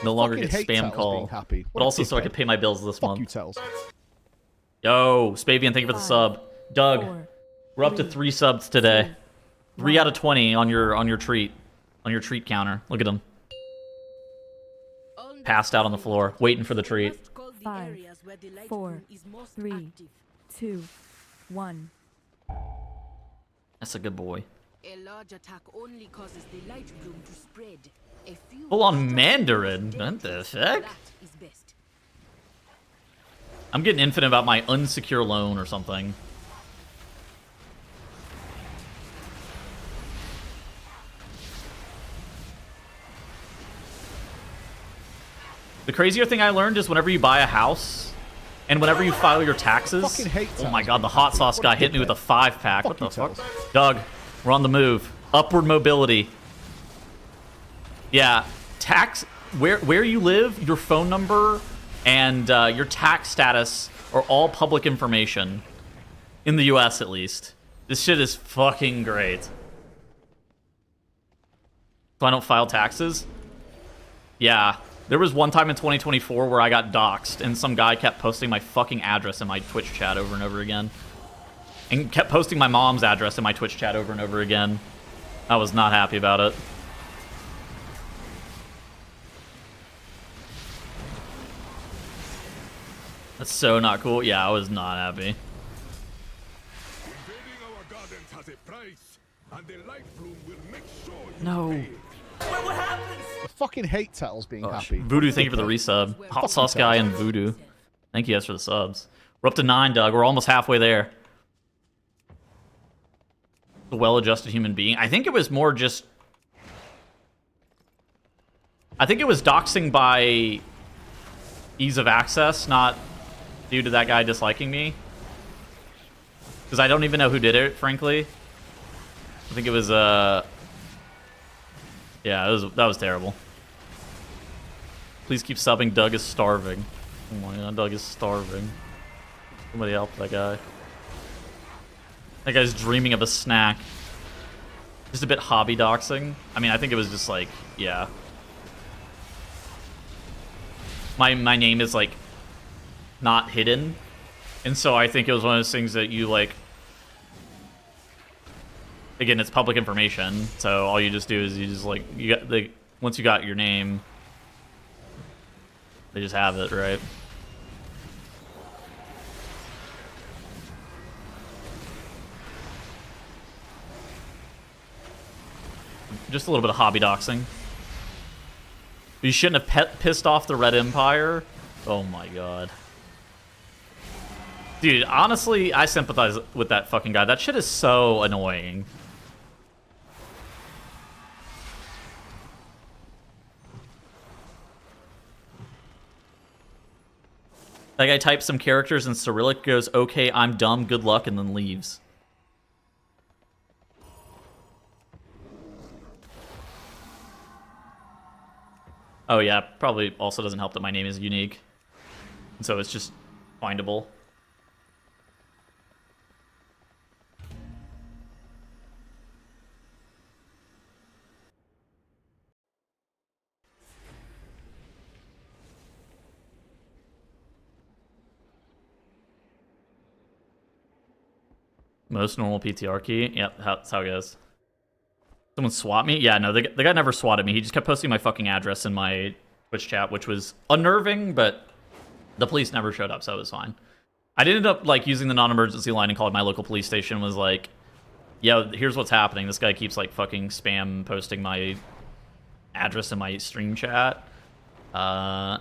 no longer get spam call. But also so I can pay my bills this month. You tells. Yo, Spavian, thank you for the sub. Doug, 4, we're up to 3 subs today. 3 out of 20 on your treat counter. Look at him. Passed out on the floor, waiting for the treat. the 5, areas where the light 4, bloom is most 3, active. 2, 1. That's a good boy. A large attack only causes the light bloom to spread. A few Full on striking Mandarin. the What most the dangerous. heck? That is best. I'm getting infinite about my unsecure loan or something. The crazier thing I learned is whenever you buy a house and whenever you file your taxes. Fucking hate Oh my tax. god, the hot sauce guy hit me with a 5-pack. What the Fuck fuck? you, Tails. Doug, we're on the move. Upward mobility. Yeah, tax. Where you live, your phone number, and your tax status are all public information. In the US, at least. This shit is fucking great. So I don't file taxes? Yeah. There was one time in 2024 where I got doxxed, and some guy kept posting my fucking address in my Twitch chat over and over again. And kept posting my mom's address in my Twitch chat over and over again. I was not happy about it. That's so not cool. Yeah, I was not happy. Invading our gardens has a price, and the light bloom will make sure you No. pay. I fucking hate Tails being happy. Voodoo, thank you for the resub. Hot Sauce Guy and Voodoo. Thank you guys for the subs. We're up to 9, Doug. We're almost halfway there. A well-adjusted human being. I think it was more just... I think it was doxing by ease of access, not due to that guy disliking me. Because I don't even know who did it, frankly. I think it was, yeah, that was terrible. Please keep subbing. Doug is starving. Oh my god, Doug is starving. Somebody help that guy. That guy's dreaming of a snack. Just a bit hobby doxing. I mean, I think it was just like, yeah. My name is like not hidden, and so I think it was one of those things that you like. Again, it's public information, so all you just do is you just like once you got your name, they just have it, right? Just a little bit of hobby doxing. You shouldn't have pissed off the Red Empire. Oh my god. Dude, honestly, I sympathize with that fucking guy. That shit is so annoying. That guy types some characters in Cyrillic, goes, okay, I'm dumb, good luck, and then leaves. Oh yeah, probably also doesn't help that my name is unique. And so it's just findable. Most normal PTR key. Yep, that's how it goes. Someone swat me? Yeah, no, the guy never swatted me. He just kept posting my fucking address in my Twitch chat, which was unnerving, but the police never showed up, so it was fine. I ended up like using the non-emergency line and called my local police station. Was like, yo, here's what's happening. This guy keeps like fucking spam posting my address in my stream chat. I'm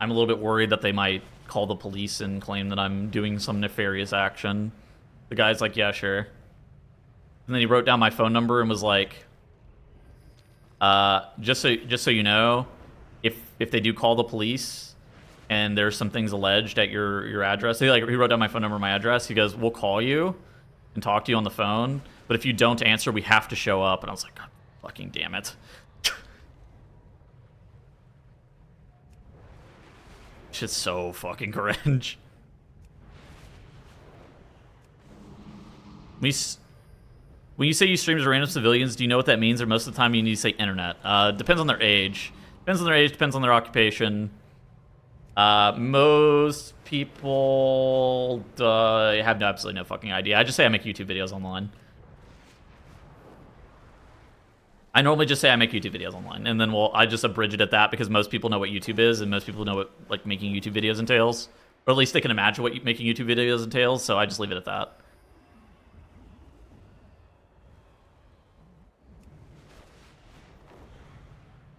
a little bit worried that they might call the police and claim that I'm doing some nefarious action. The guy's like, yeah, sure. And then he wrote down my phone number and was like, just so you know, if they do call the police and there's some things alleged at your address, he wrote down my phone number and my address. He goes, we'll call you and talk to you on the phone, but if you don't answer, we have to show up. And I was like, God fucking damn it. Shit's so fucking cringe. When you say you stream to random civilians, do you know what that means? Or most of the time you need to say internet? Depends on their age. Depends on their age, depends on their occupation. Most people have absolutely no fucking idea. I just say I make YouTube videos online. I normally just say I make YouTube videos online, and then I just abridge it at that because most people know what YouTube is, and most people know what like making YouTube videos entails, or at least they can imagine what making YouTube videos entails. So I just leave it at that.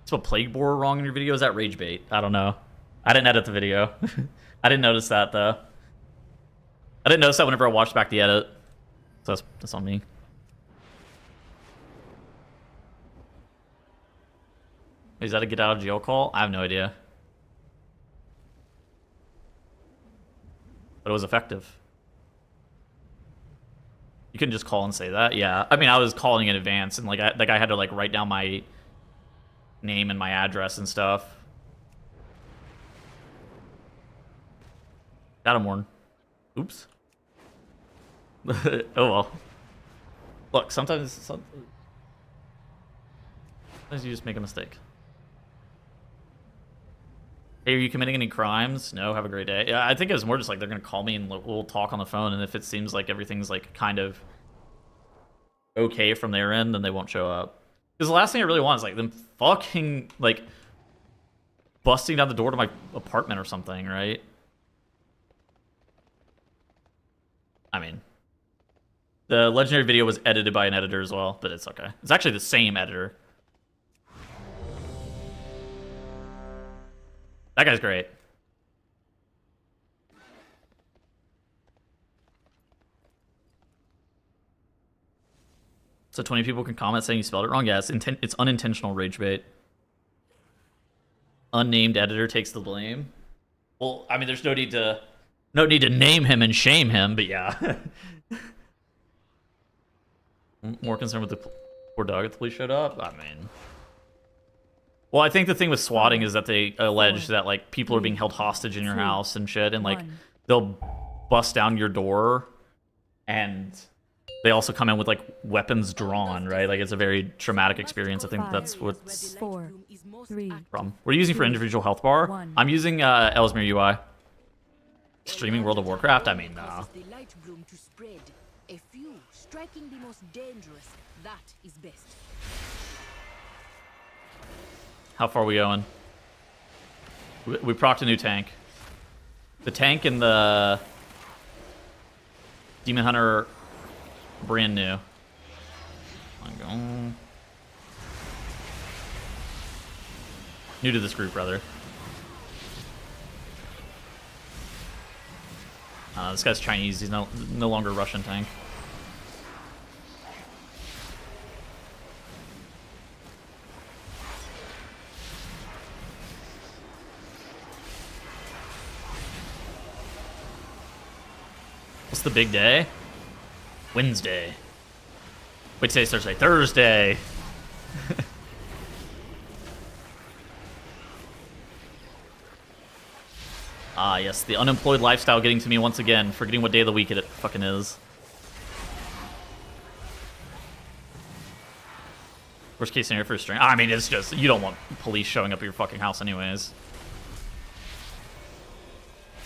So a plague boar wrong in your video? Is that rage bait? I don't know. I didn't edit the video. I didn't notice that though. I didn't notice that whenever I watched back the edit. So that's on me. Is that a get out of jail call? I have no idea. But it was effective. You can just call and say that? Yeah. I mean, I was calling in advance, and like I had to like write down my name and my address and stuff. Got him, Warren. Oops. Oh well. Look, sometimes you just make a mistake. Hey, are you committing any crimes? No, have a great day. Yeah, I think it was more just like they're gonna call me and we'll talk on the phone, and if it seems like everything's like kind of okay from their end, then they won't show up. Because the last thing I really want is like them fucking like busting down the door to my apartment or something, right? I mean, the legendary video was edited by an editor as well, but it's okay. It's actually the same editor. That guy's great. So 20 people can comment saying you spelled it wrong. Yeah, it's unintentional rage bait. Unnamed editor takes the blame. Well, I mean, there's no need to name him and shame him, but yeah. More concerned with the poor dog if the police showed up? I mean... Well, I think the thing with swatting is that they allege that, like, people are being held hostage in your house and shit, and, like, they'll bust down your door, and they also come in with, like, weapons drawn, right? Like, it's a very traumatic experience. I think that's what's the problem. What are you using for individual health bar? I'm using Ellesmere UI. Streaming World of Warcraft? I mean, no. Striking the most dangerous, that is best. How far are we going? We procced a new tank. The tank and the Demon Hunter are brand new. New to this group, brother. This guy's Chinese. He's no longer a Russian tank. What's the big day? Wednesday. Wait, today's Thursday. Thursday! Ah, yes, the unemployed lifestyle getting to me once again, forgetting what day of the week it fucking is. Worst case scenario for a string. I mean, it's just, you don't want police showing up at your fucking house anyways.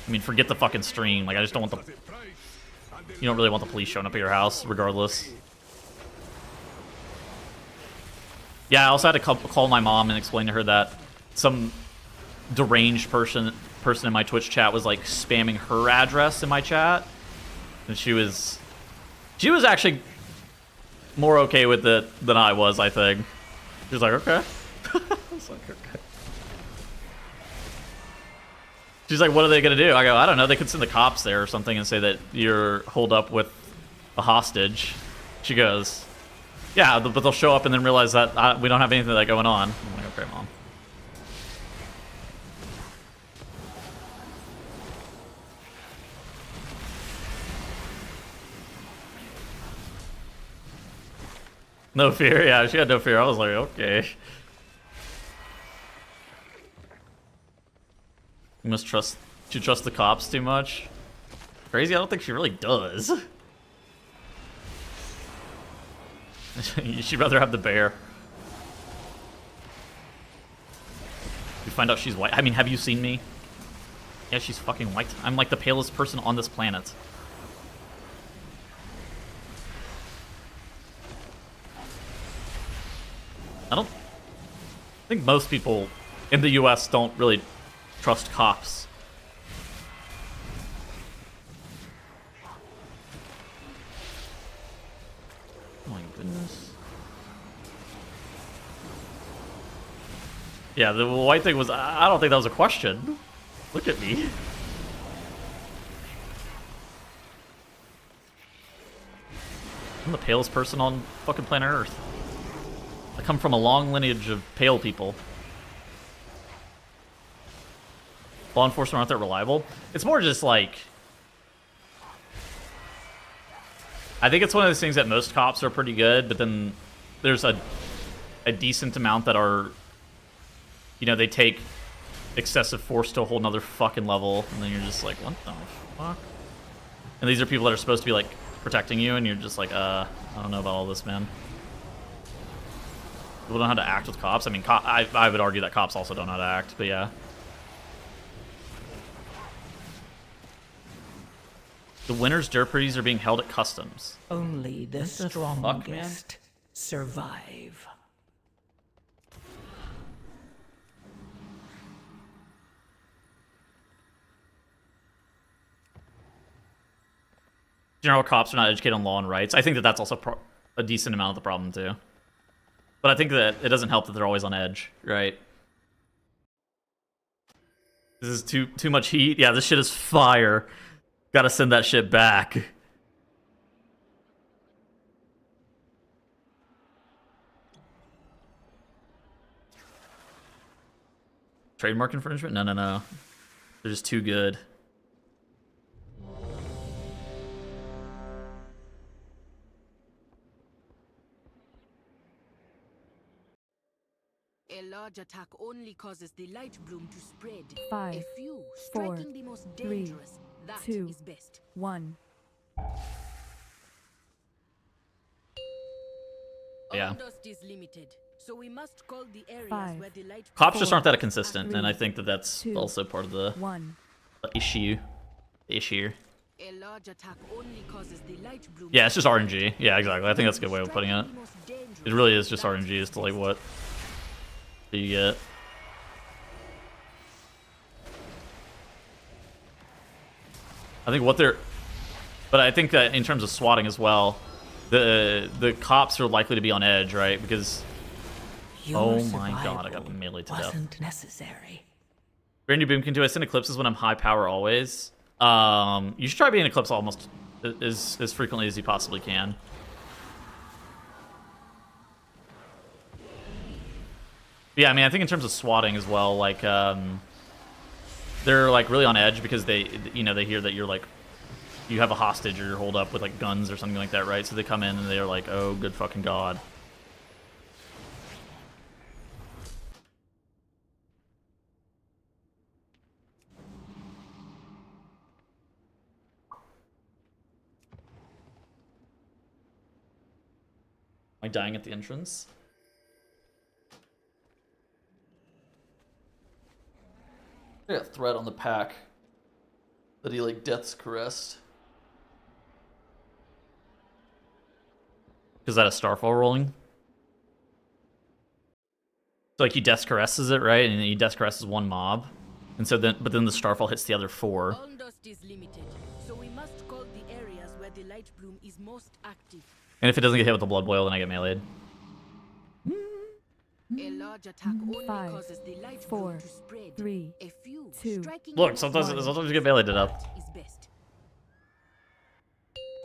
I mean, forget the fucking stream. Like, I just don't want the... You don't really want the police showing up at your house, regardless. Yeah, I also had to call my mom and explain to her that some deranged person in my Twitch chat was, like, spamming her address in my chat. And she was actually more okay with it than I was, I think. She was like, okay. I was like, okay. She's like, what are they going to do? I go, I don't know. They could send the cops there or something and say that you're holed up with a hostage. She goes, yeah, but they'll show up and then realize that we don't have anything like that going on. I'm like, okay, Mom. No fear? Yeah, she had no fear. I was like, okay. You must trust... Do you trust the cops too much? Crazy? I don't think she really does. She'd rather have the bear. You find out she's white. I mean, have you seen me? Yeah, she's fucking white. I'm like the palest person on this planet. I think most people in the US don't really trust cops. Oh my goodness. Yeah, the white thing was, I don't think that was a question. Look at me. I'm the palest person on fucking planet Earth. I come from a long lineage of pale people. Law enforcement aren't that reliable. It's more just like... I think it's one of those things that most cops are pretty good, but then there's a decent amount that are... You know, they take excessive force to a whole nother fucking level, and then you're just like, what the fuck? And these are people that are supposed to be, like, protecting you, and you're just like, I don't know about all this, man. People don't know how to act with cops. I mean, I would argue that cops also don't know how to act, but yeah. The winner's derpies are being held at customs. Only the strongest survive. General cops are not educated on law and rights. I think that that's also a decent amount of the problem, too. But I think that it doesn't help that they're always on edge, right? This is too much heat. Yeah, this shit is fire. Gotta send that shit back. Trademark infringement? No, no, no. They're just too good. A large attack only causes the light bloom to spread. 5, A few, 4, striking the most 3, dangerous. That 2, is best. 1. Yeah. Dust is limited, so we must call the areas 5, where the light Cops just 4, aren't that consistent, 3, and I think that that's 2, also part of the 1. issue. A large attack only causes the light bloom. Yeah, it's just RNG. Yeah, exactly. I think that's a good way of putting it. It really is just RNG as to like what do you get. I think what they're, but I think that in terms of swatting as well, the cops are likely to be on edge, right? Because oh my god, I got meleeed to death. Wasn't necessary. Brandy Boomkin, do I send eclipses when I'm high power always? You should try being eclipse almost as frequently as you possibly can. Yeah, I mean, I think in terms of swatting as well, like, they're, like, really on edge because they, you know, they hear that you're, like, you have a hostage or you're holed up with, like, guns or something like that, right? So they come in and they're like, oh, good fucking god. Am I dying at the entrance? I got a threat on the pack that he like death's caressed. Is that a Starfall rolling? So like he death caresses it, right? And he death caresses one mob. And so then but then the Starfall hits the other 4. All dust is limited, so we must call the areas where the light bloom is most active. And if it doesn't get hit with the blood boil, then I get meleeed. A large attack only 5, causes the light 4, bloom to spread. 3, A few, 2, striking Look, the sometimes most you get meleeed to death. that is best.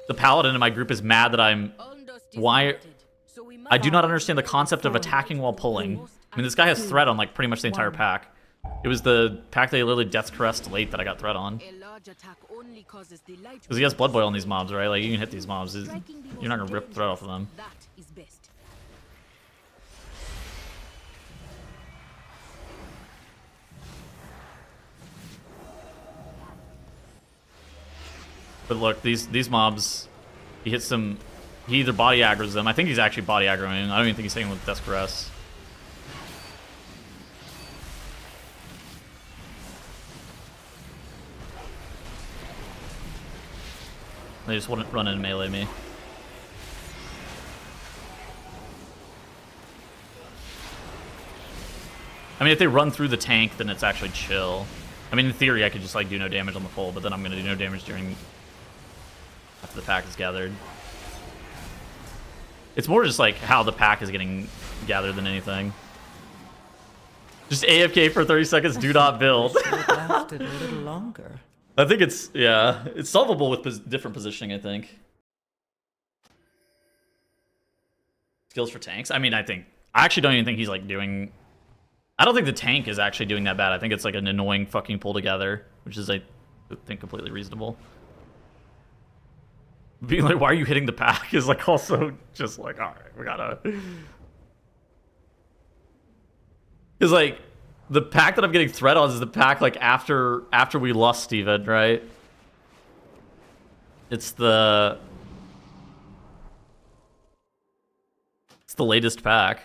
The paladin in my group is mad that I'm All dust is why limited, so we must I do not call understand the concept of attacking while pulling. I mean, this guy has threat on like pretty much the entire pack. It was the pack that he literally death caressed late that I got threat on. A large attack only causes the light Because he has blood boil on these mobs, right? Like you can hit these mobs. striking the You're not most gonna rip threat off of them. That is best. But look, these mobs, he hits them. He either body aggroes them. I think he's actually body aggroing. I don't even think he's taking with death caress. They just wouldn't run in and melee me. I mean, if they run through the tank, then it's actually chill. I mean, in theory, I could just like do no damage on the pole, but then I'm gonna do no damage after the pack is gathered. It's more just like how the pack is getting gathered than anything. Just AFK for 30 seconds, do not build. Lasted a little longer. I think it's solvable with different positioning, I think. Skills for tanks? I mean, I actually don't even think he's like doing... I don't think the tank is actually doing that bad. I think it's like an annoying fucking pull together, which is, I think, completely reasonable. Being like, why are you hitting the pack is like also just like, all right, we gotta... Because like, the pack that I'm getting threat on is the pack like after we lost Steven, right? It's the latest pack.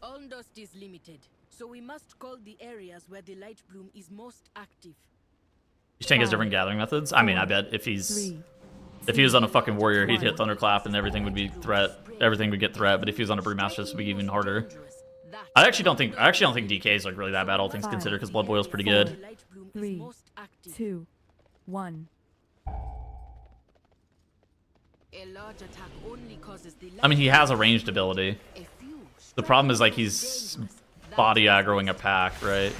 Ondust is limited, so we must call the areas where the light bloom is most active. Each tank has different gathering methods. I mean, I bet if he was on a fucking warrior, he'd hit Thunderclap and everything would be threat. Everything would get threat. But if he was on a Brewmaster, this would be even harder. I actually don't think DK is like really that bad, all things considered, because Blood Boil's pretty good. 3, 2, 1. I mean, he has a ranged ability. The problem is like he's body aggroing a pack, right?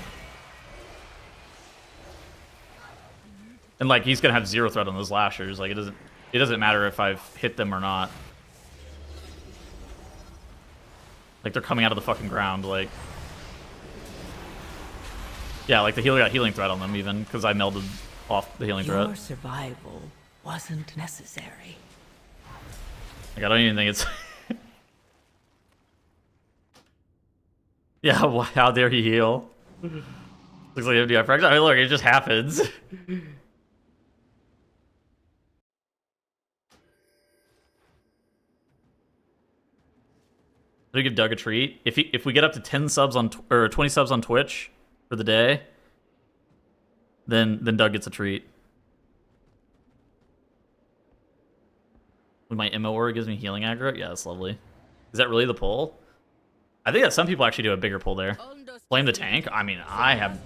And like he's gonna have 0 threat on those lashers. Like it doesn't matter if I've hit them or not. Like they're coming out of the fucking ground. Like yeah, like the healer got healing threat on them even because I melded off the healing threat. Your survival wasn't necessary. Like I don't even think it's. Yeah, well, how dare he heal? Looks like MDI fracture. I mean, look, it just happens. We give Doug a treat. If we get up to 10 subs on or 20 subs on Twitch for the day, then Doug gets a treat. When my MO aura gives me healing aggro, yeah, that's lovely. Is that really the pull? I think that some people actually do a bigger pull there. Flame the tank. I mean, I'm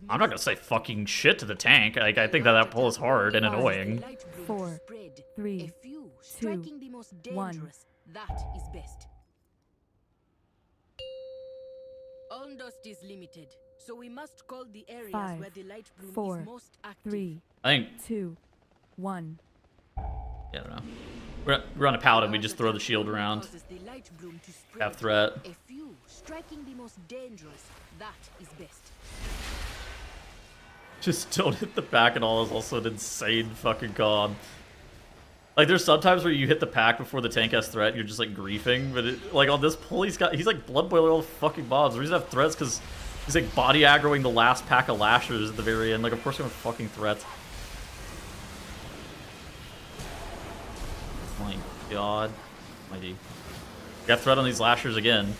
not gonna say fucking shit to the tank. Like I think that pull is hard and annoying. 4, 3, 2, 1. That is best. Ondust is limited, so we must call the areas 5, where the light bloom 4, is most active. 3, I think 2, 1. Yeah, I don't know. We're on a paladin. We just throw the shield around. Have threat. A few striking the most dangerous. That is best. Just don't hit the pack at all is also an insane fucking con. Like there's sometimes where you hit the pack before the tank has threat, and you're just like griefing. But like on this pull, he's like blood boiling all the fucking mobs. The reason I have threats because he's like body aggroing the last pack of lashers at the very end. Like of course I'm fucking threats. My god, mighty. Got threat on these lashers again.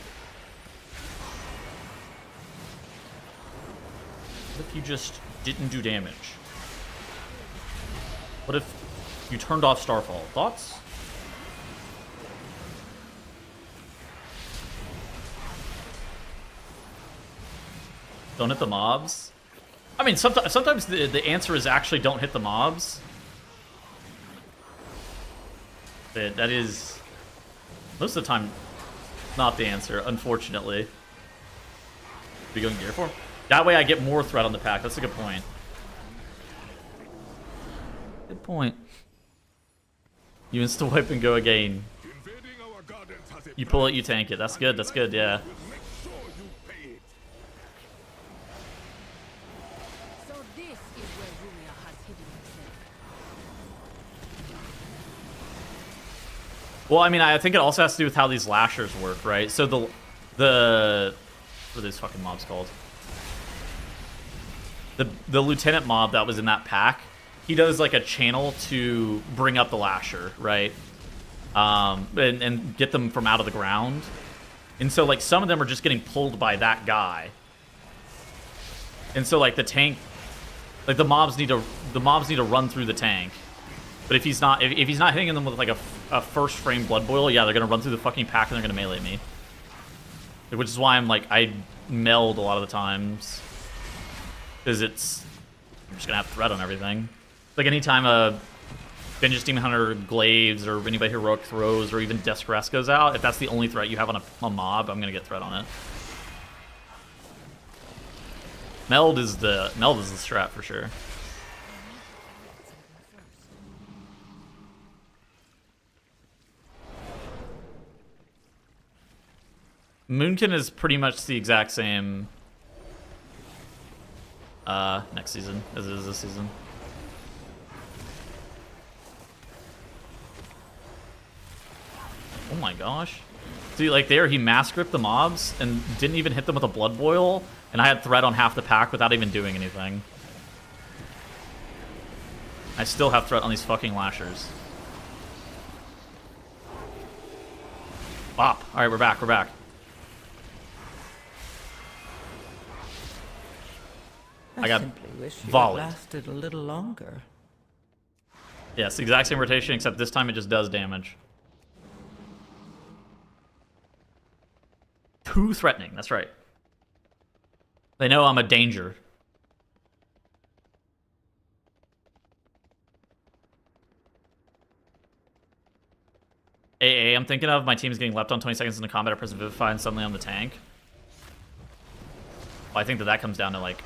What if you just didn't do damage? What if you turned off Starfall? Thoughts? Don't hit the mobs? I mean, sometimes the answer is actually don't hit the mobs. But that is, most of the time, not the answer, unfortunately. Are we going gear for? That way I get more threat on the pack. That's a good point. Good point. You insta-wipe and go again. You pull it, you tank it. That's good, yeah. So this is where Rumia has hidden himself. Well, I mean, I think it also has to do with how these lashers work, right? So the what are these fucking mobs called? The lieutenant mob that was in that pack, he does like a channel to bring up the lasher, right? And get them from out of the ground. And so like some of them are just getting pulled by that guy. And so like the tank, like the mobs need to run through the tank. But if he's not hitting them with like a first frame Blood Boil, yeah, they're gonna run through the fucking pack and they're gonna melee me. Which is why I'm like, I meld a lot of the times. Because I'm just gonna have threat on everything. Like anytime a Vengeance Demon Hunter glaives or anybody heroic throws or even Desperess goes out, if that's the only threat you have on a mob, I'm gonna get threat on it. Meld is the strat for sure. Moonkin is pretty much the exact same next season as it is this season. Oh my gosh. See, like there, he mass gripped the mobs and didn't even hit them with a Blood Boil, and I had threat on half the pack without even doing anything. I still have threat on these fucking lashers. Bop. Alright, we're back, we're back. I got simply wish you volleyed. Lasted a little longer. Yes, exact same rotation, except this time it just does damage. Too threatening, that's right. They know I'm a danger. AA, I'm thinking of my team's getting left on 20 seconds into combat, I press Vivify and suddenly I'm the tank. Well, I think that comes down to like...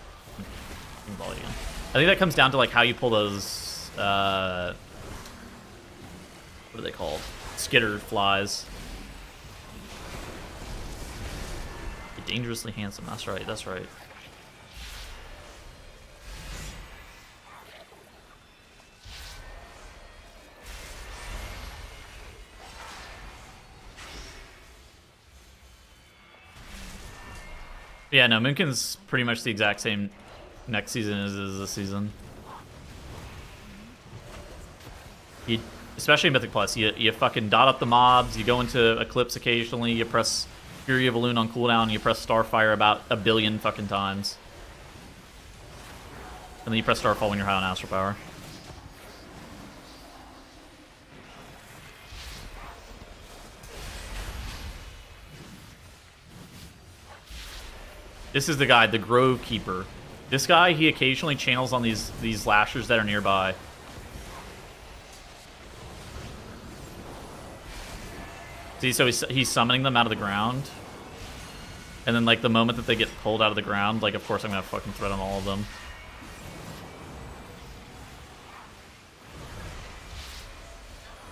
I think that comes down to like how you pull those, what are they called? Skitter flies. Dangerously handsome, that's right, that's right. Yeah, no, Moonkin's pretty much the exact same next season as is this season. Especially in Mythic Plus, you fucking dot up the mobs, you go into Eclipse occasionally, you press Fury of Elune on cooldown, you press Starfire about a billion fucking times. And then you press Starfall when you're high on Astral Power. This is the guy, the Grove Keeper. This guy, he occasionally channels on these lashers that are nearby. See, so he's summoning them out of the ground. And then, like, the moment that they get pulled out of the ground, like, of course I'm gonna have fucking threat on all of them.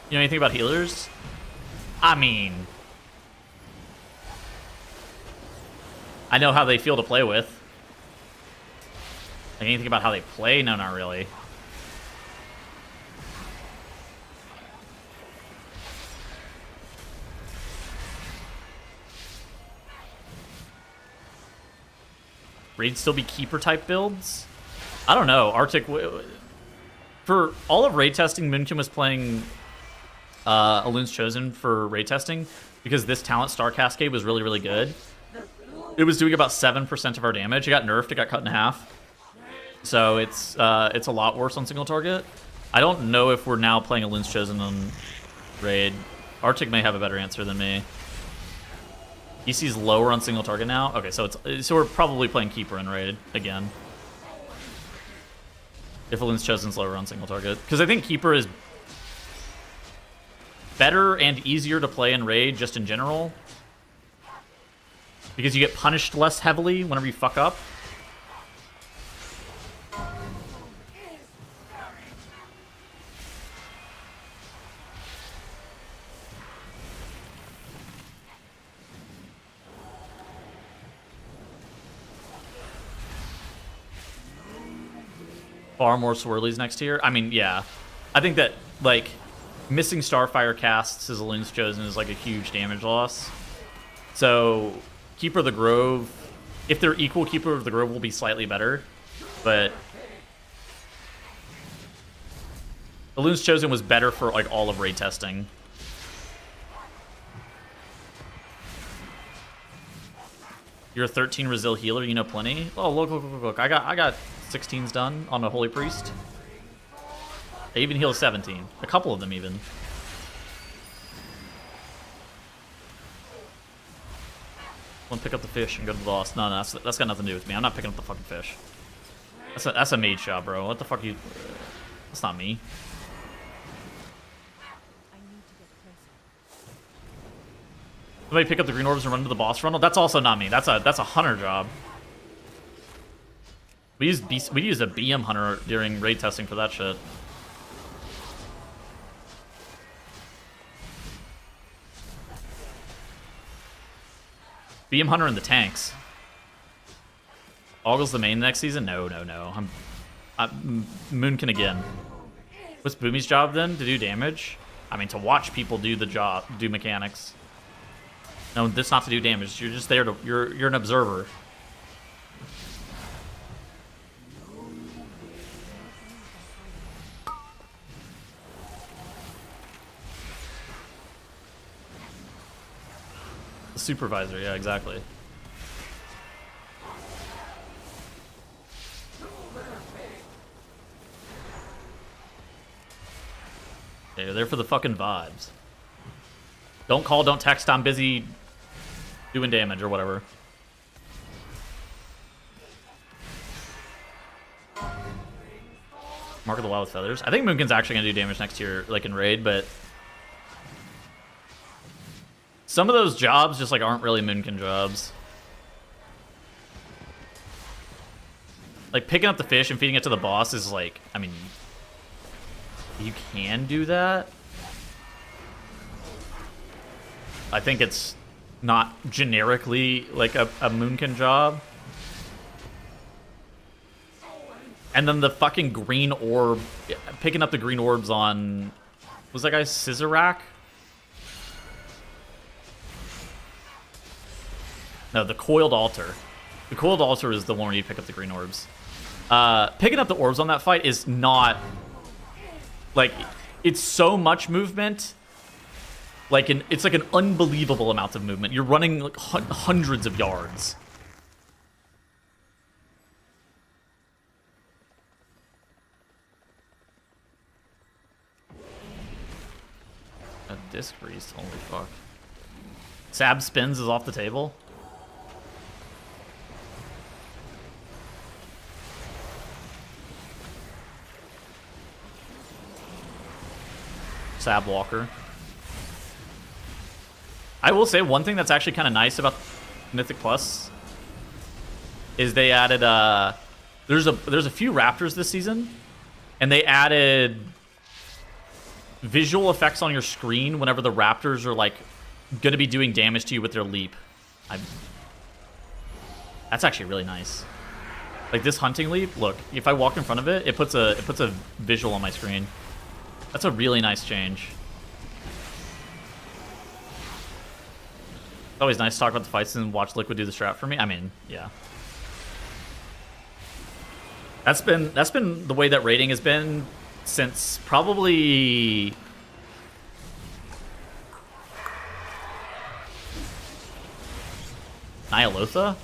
You know anything about healers? I mean... I know how they feel to play with. Like, anything about how they play? No, not really. Raid still be keeper type builds? I don't know. Arctic, for all of raid testing, Moonkin was playing Elune's Chosen for raid testing because this talent Star Cascade was really, really good. It was doing about 7% of our damage. It got nerfed. It got cut in half. So it's a lot worse on single target. I don't know if we're now playing Elune's Chosen on raid. Arctic may have a better answer than me. EC's lower on single target now. Okay, so we're probably playing Keeper in raid again. If Elune's Chosen's lower on single target, because I think Keeper is better and easier to play in raid just in general. Because you get punished less heavily whenever you fuck up. Far more swirlies next tier. I mean, yeah. I think that, like, missing Starfire casts as Elune's Chosen is, like, a huge damage loss. So... Keeper of the Grove, if they're equal, Keeper of the Grove will be slightly better, but Elune's Chosen was better for like all of raid testing. You're a 13 Resil healer, you know plenty. Oh, look, I got 16s done on a Holy Priest. They even heal 17. A couple of them even. Want to pick up the fish and go to the boss. No, that's got nothing to do with me. I'm not picking up the fucking fish. That's a mage shot, bro. What the fuck are you... That's not me. Somebody pick up the green orbs and run to the boss frontal? That's also not me. That's a hunter job. We used a BM hunter during raid testing for that shit. BM hunter in the tanks. Oggle's the main next season? No. I'm Moonkin again. What's Boomy's job then? To do damage? I mean, to watch people do the job, do mechanics. No, this not to do damage. You're just there to. You're an observer. The supervisor, yeah, exactly. Yeah, you're there for the fucking vibes. Don't call, don't text, I'm busy doing damage or whatever. Mark of the Wild with Feathers. I think Moonkin's actually going to do damage next year, like in Raid, but... Some of those jobs just like aren't really Moonkin jobs. Like picking up the fish and feeding it to the boss is like, I mean... You can do that. I think it's not generically like a Moonkin job. And then the fucking green orb, picking up the green orbs on, was that guy Scissorak? No, the coiled altar. The coiled altar is the one where you pick up the green orbs. Picking up the orbs on that fight is not, like, it's so much movement. Like it's like an unbelievable amount of movement. You're running like hundreds of yards. A disc priest, holy fuck. Sab spins is off the table. Sab Walker. I will say one thing that's actually kind of nice about Mythic Plus is they added there's a few raptors this season, and they added visual effects on your screen whenever the raptors are like gonna be doing damage to you with their leap. That's actually really nice. Like this hunting leap, look, if I walk in front of it, it puts a visual on my screen. That's a really nice change. It's always nice to talk about the fights and watch Liquid do the strat for me. I mean, yeah. That's been the way that raiding has been since probably Nyalotha.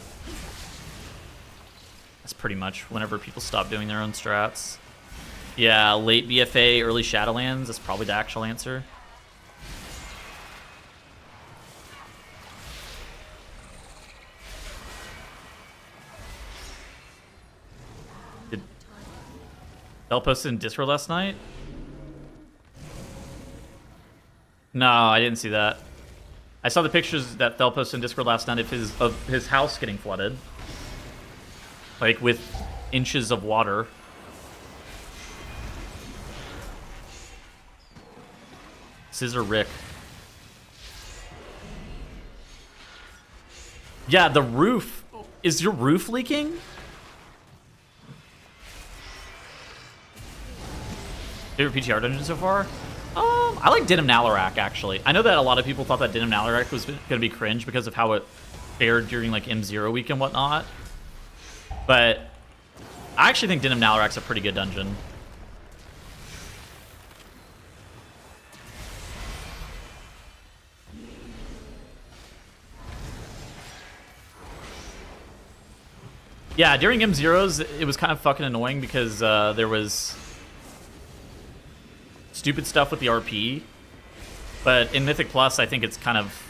That's pretty much whenever people stop doing their own strats. Yeah, late BFA, early Shadowlands. That's probably the actual answer. Did Bell posted in Discord last night? No, I didn't see that. I saw the pictures that Thel posted in Discord last night of his house getting flooded, like with inches of water. Scissor Rick. Yeah, the roof. Is your roof leaking? Favorite PTR dungeon so far? I like Dinim Nalarak, actually. I know that a lot of people thought that Dinim Nalarak was going to be cringe because of how it fared during like M0 week and whatnot. But I actually think Dinim Nalarak's a pretty good dungeon. Yeah, during M0s, it was kind of fucking annoying because there was stupid stuff with the RP. But in Mythic Plus, I think it's kind of...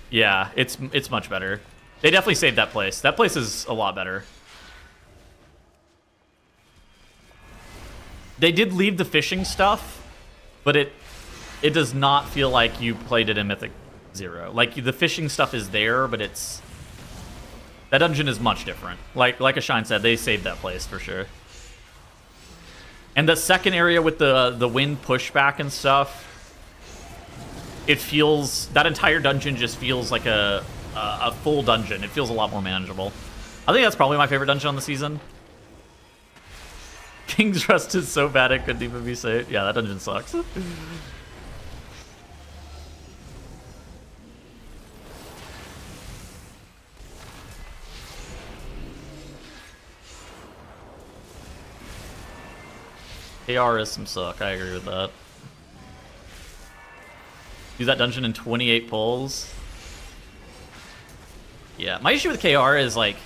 Yeah, it's much better. They definitely saved that place. That place is a lot better. They did leave the fishing stuff, but it does not feel like you played it in Mythic 0. Like, the fishing stuff is there, but it's... That dungeon is much different. Like Ashine said, they saved that place for sure. And the second area with the wind pushback and stuff, it feels... That entire dungeon just feels like a full dungeon. It feels a lot more manageable. I think that's probably my favorite dungeon on the season. King's Rest is so bad it couldn't even be saved. Yeah, that dungeon sucks. KR is some suck, I agree with that. Do that dungeon in 28 pulls. Yeah, my issue with KR is like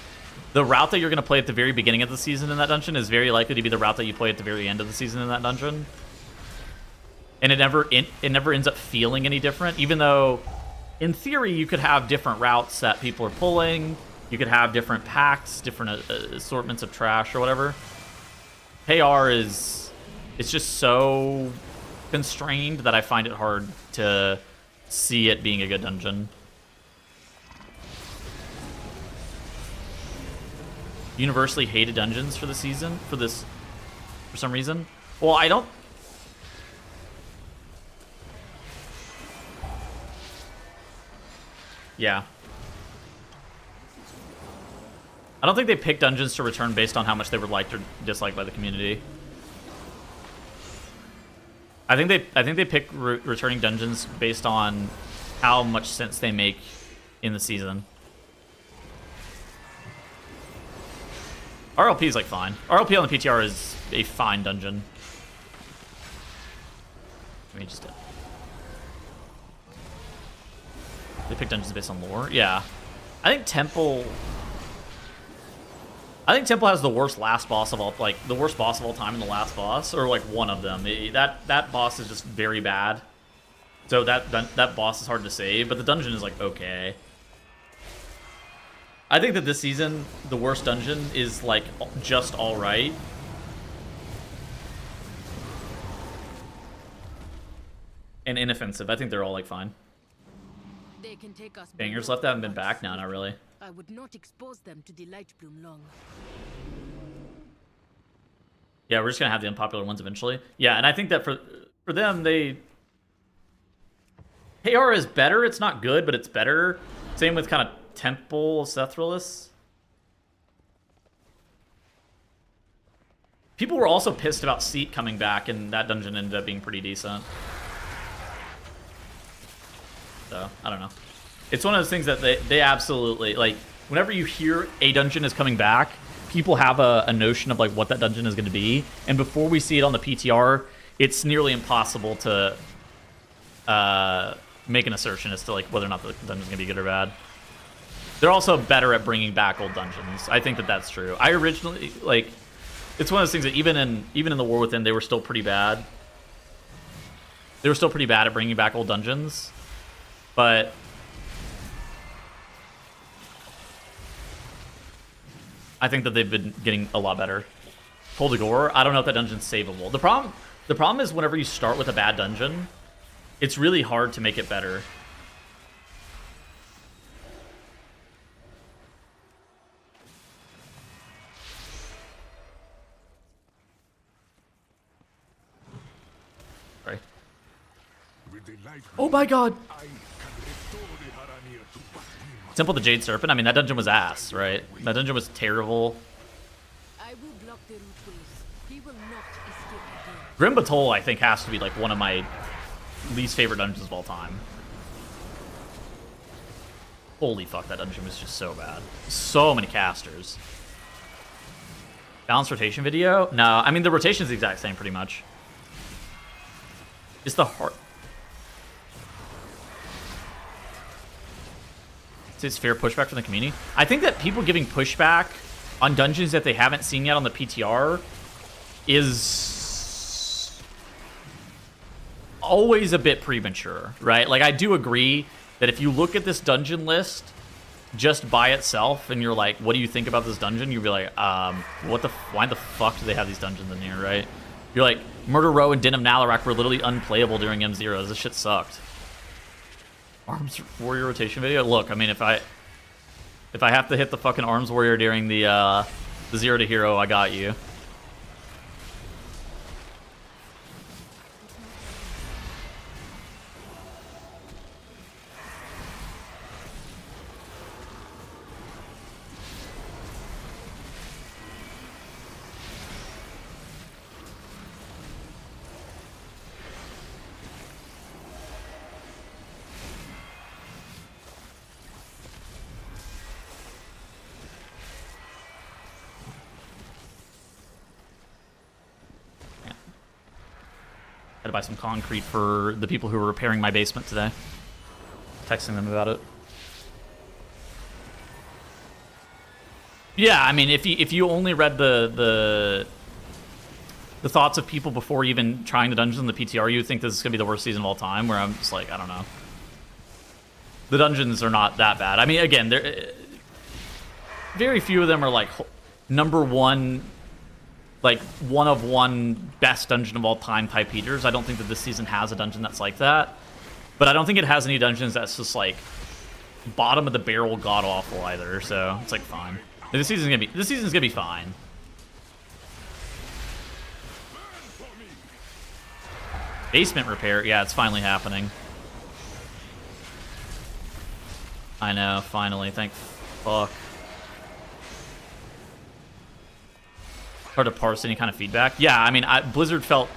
the route that you're going to play at the very beginning of the season in that dungeon is very likely to be the route that you play at the very end of the season in that dungeon. And it never ends up feeling any different, even though in theory you could have different routes that people are pulling. You could have different packs, different assortments of trash or whatever. KR is... It's just so constrained that I find it hard to see it being a good dungeon. Universally hated dungeons for the season, for some reason. Well, I don't... Yeah. I don't think they pick dungeons to return based on how much they were liked or disliked by the community. I think they pick returning dungeons based on how much sense they make in the season. RLP is like fine. RLP on the PTR is a fine dungeon. Let me just... They pick dungeons based on lore? Yeah. I think Temple has the worst last boss of all, like, the worst boss of all time in the last boss, or like one of them. That boss is just very bad. So that boss is hard to save, but the dungeon is like okay. I think that this season, the worst dungeon is like just alright. And inoffensive. I think they're all like fine. They can take us Bangers left haven't been back now, not really. I would not expose them to the light bloom long. Yeah, we're just gonna have the unpopular ones eventually. Yeah, and I think that for them, KR is better. It's not good, but it's better. Same with kind of Temple Sethralis. People were also pissed about Seat coming back, and that dungeon ended up being pretty decent. So, I don't know. It's one of those things that they absolutely, like, whenever you hear a dungeon is coming back, people have a notion of, like, what that dungeon is going to be. And before we see it on the PTR, it's nearly impossible to make an assertion as to, like, whether or not the dungeon is going to be good or bad. They're also better at bringing back old dungeons. I think that that's true. I originally, like, it's one of those things that even in the War Within, they were still pretty bad. They were still pretty bad at bringing back old dungeons. But I think that they've been getting a lot better. Col de Gore, I don't know if that dungeon's savable. The problem is whenever you start with a bad dungeon, it's really hard to make it better. Sorry. Oh my god! Temple the Jade Serpent, I mean, that dungeon was ass, right? That dungeon was terrible. I will block the rootways. He will not escape again. Grim Batol, I think, has to be like one of my least favorite dungeons of all time. Holy fuck, that dungeon was just so bad. So many casters. Balanced rotation video? No, I mean, the rotation is the exact same, pretty much. It's the heart. It's fair pushback from the community. I think that people giving pushback on dungeons that they haven't seen yet on the PTR is always a bit premature, right? Like, I do agree that if you look at this dungeon list just by itself and you're like, what do you think about this dungeon? You'll be like, why the fuck do they have these dungeons in here, right? You're like, Murder Row and Den of Nalarak were literally unplayable during M0s. This shit sucked. Arms Warrior rotation video? Look, I mean, if I have to hit the fucking Arms Warrior during the 0 to hero, I got you. Had to buy some concrete for the people who were repairing my basement today. Texting them about it. Yeah, I mean, if you only read the thoughts of people before even trying the dungeons in the PTR, you would think this is gonna be the worst season of all time. Where I'm just like, I don't know. The dungeons are not that bad. I mean, again, very few of them are like #1. Like, one of one best dungeon of all time type heaters. I don't think that this season has a dungeon that's like that. But I don't think it has any dungeons that's just like bottom of the barrel god awful either. So it's like fine. This season's gonna be fine. Basement repair, yeah, it's finally happening. I know, finally, thank fuck. Hard to parse any kind of feedback. Yeah, I mean, Blizzard felt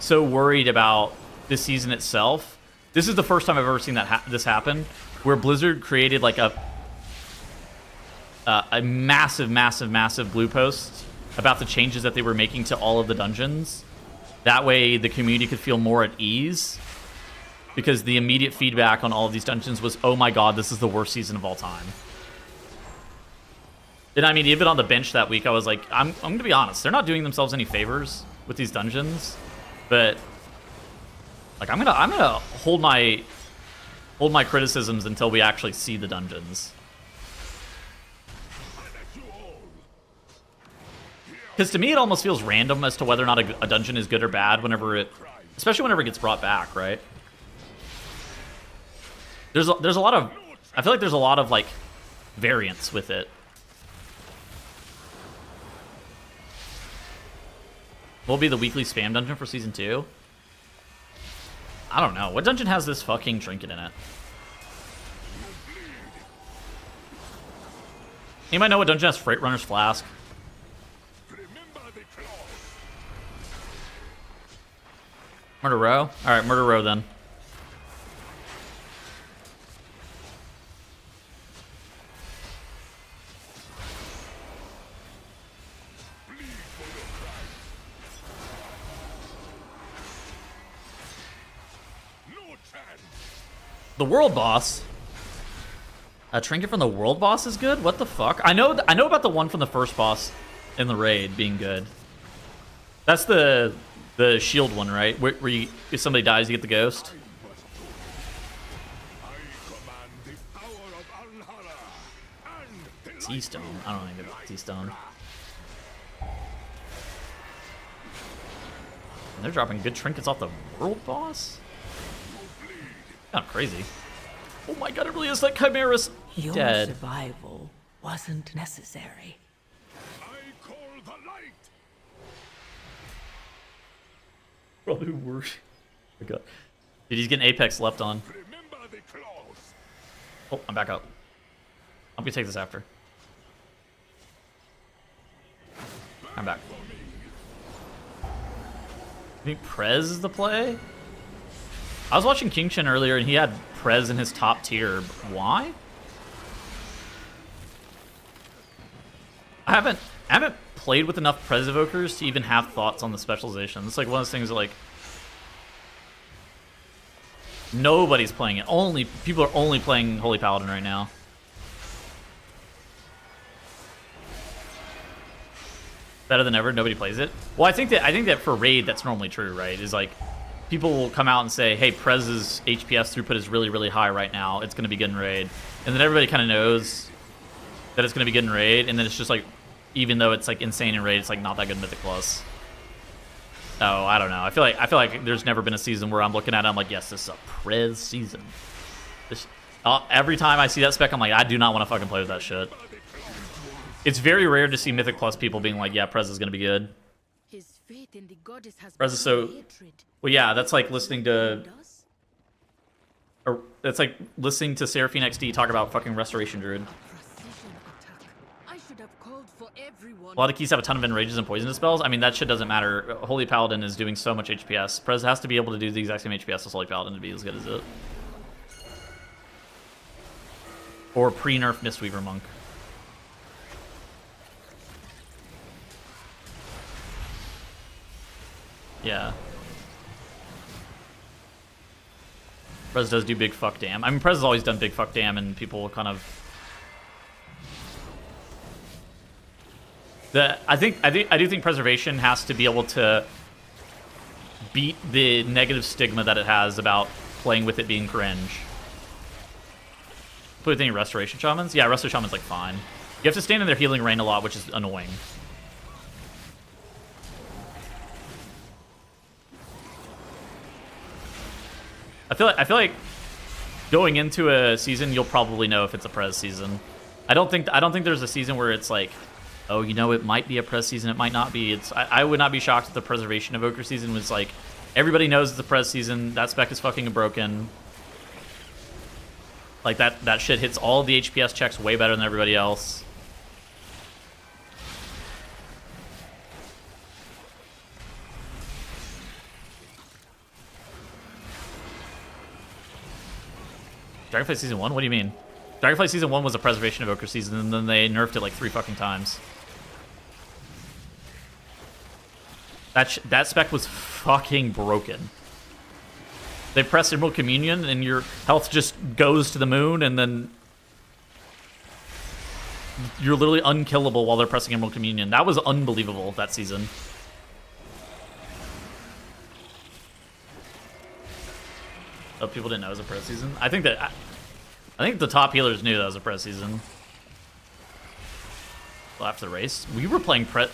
so worried about this season itself. This is the first time I've ever seen that this happen, where Blizzard created like a massive blue post about the changes that they were making to all of the dungeons. That way, the community could feel more at ease, because the immediate feedback on all of these dungeons was, "Oh my god, this is the worst season of all time." And I mean, even on the bench that week, I was like, I'm gonna be honest, they're not doing themselves any favors with these dungeons, but like I'm gonna hold my criticisms until we actually see the dungeons. Because to me, it almost feels random as to whether or not a dungeon is good or bad especially whenever it gets brought back, right? There's a lot of, I feel like there's a lot of like variance with it. What will be the weekly spam dungeon for Season 2? I don't know. What dungeon has this fucking trinket in it? Anybody know what dungeon has Freight Runner's Flask? Murder Row? Alright, Murder Row then. The world boss. A trinket from the world boss is good? What the fuck? I know about the one from the first boss in the raid being good. That's the shield one, right? Where you, if somebody dies, you get the ghost. T-Stone. I don't know anything about T-Stone. They're dropping good trinkets off the world boss? Kind of crazy. Oh my god, it really is like Chimera's Your dead. survival wasn't necessary. I call the light. Probably worse. Oh my god. Dude, he's getting Apex left on. Remember the claws. Oh, I'm back up. I'm gonna take this after. I'm back. You think Prez is the play? I was watching King Chen earlier and he had Prez in his top tier. Why? I haven't played with enough Prez evokers to even have thoughts on the specialization. It's like one of those things that like nobody's playing it. People are only playing Holy Paladin right now. Better than ever, nobody plays it. Well, I think that for raid that's normally true, right? Is like people will come out and say, hey, Prez's HPS throughput is really, really high right now. It's going to be good in raid. And then everybody kind of knows that it's going to be good in raid. And then it's just like, even though it's like insane in raid, it's like not that good in Mythic Plus. Oh, I don't know. I feel like there's never been a season where I'm looking at it, I'm like, yes, this is a Prez season. Every time I see that spec, I'm like, I do not want to fucking play with that shit. It's very rare to see Mythic Plus people being like, yeah, Prez is going to be good. Prez is so... Well, yeah, that's like listening to... Or that's like listening to Seraphine XD talk about fucking Restoration Druid. A lot of keys have a ton of enrages and poisonous spells. I mean, that shit doesn't matter. Holy Paladin is doing so much HPS. Prez has to be able to do the exact same HPS as Holy Paladin to be as good as it. Or pre-nerf Mistweaver Monk. Yeah. Prez does do big fuck damn. I mean, Prez has always done big fuck damn, and people kind of... I do think Preservation has to be able to beat the negative stigma that it has about playing with it being cringe. Play with any Restoration Shamans? Yeah, Restoration Shaman's like fine. You have to stand in their healing rain a lot, which is annoying. I feel like going into a season, you'll probably know if it's a Prez season. I don't think there's a season where it's like, oh, you know, it might be a Prez season, it might not be. I would not be shocked if the Preservation Evoker season was like, everybody knows it's a Prez season, that spec is fucking broken. Like, that shit hits all of the HPS checks way better than everybody else. Dragonflight Season 1? What do you mean? Dragonflight Season 1 was a Preservation Evoker season, and then they nerfed it like 3 fucking times. That spec was fucking broken. They press Emerald Communion, and your health just goes to the moon, and then you're literally unkillable while they're pressing Emerald Communion. That was unbelievable, that season. Oh, people didn't know it was a Prez season? I think the top healers knew that was a Prez season. Well, after the race, we were playing Prez.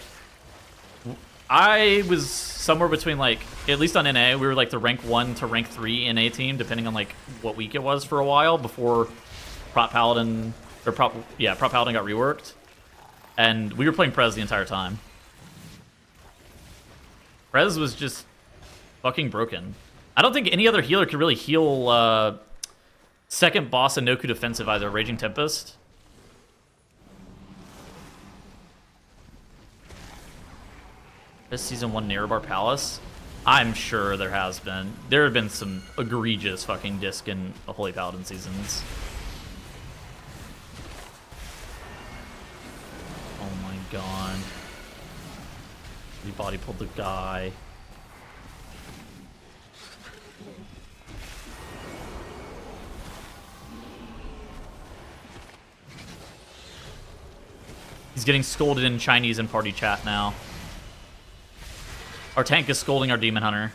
I was somewhere between, like, at least on NA, we were like the rank 1 to rank 3 NA team, depending on like what week it was for a while before Prot Paladin Prot Paladin got reworked, and we were playing Prez the entire time. Prez was just fucking broken. I don't think any other healer could really heal second boss and Noku defensive either. Raging Tempest. This season 1 Nerebar Palace. I'm sure there has been. There have been some egregious fucking disc in Holy Paladin seasons. Oh my god. He body pulled the guy. He's getting scolded in Chinese in party chat now. Our tank is scolding our Demon Hunter.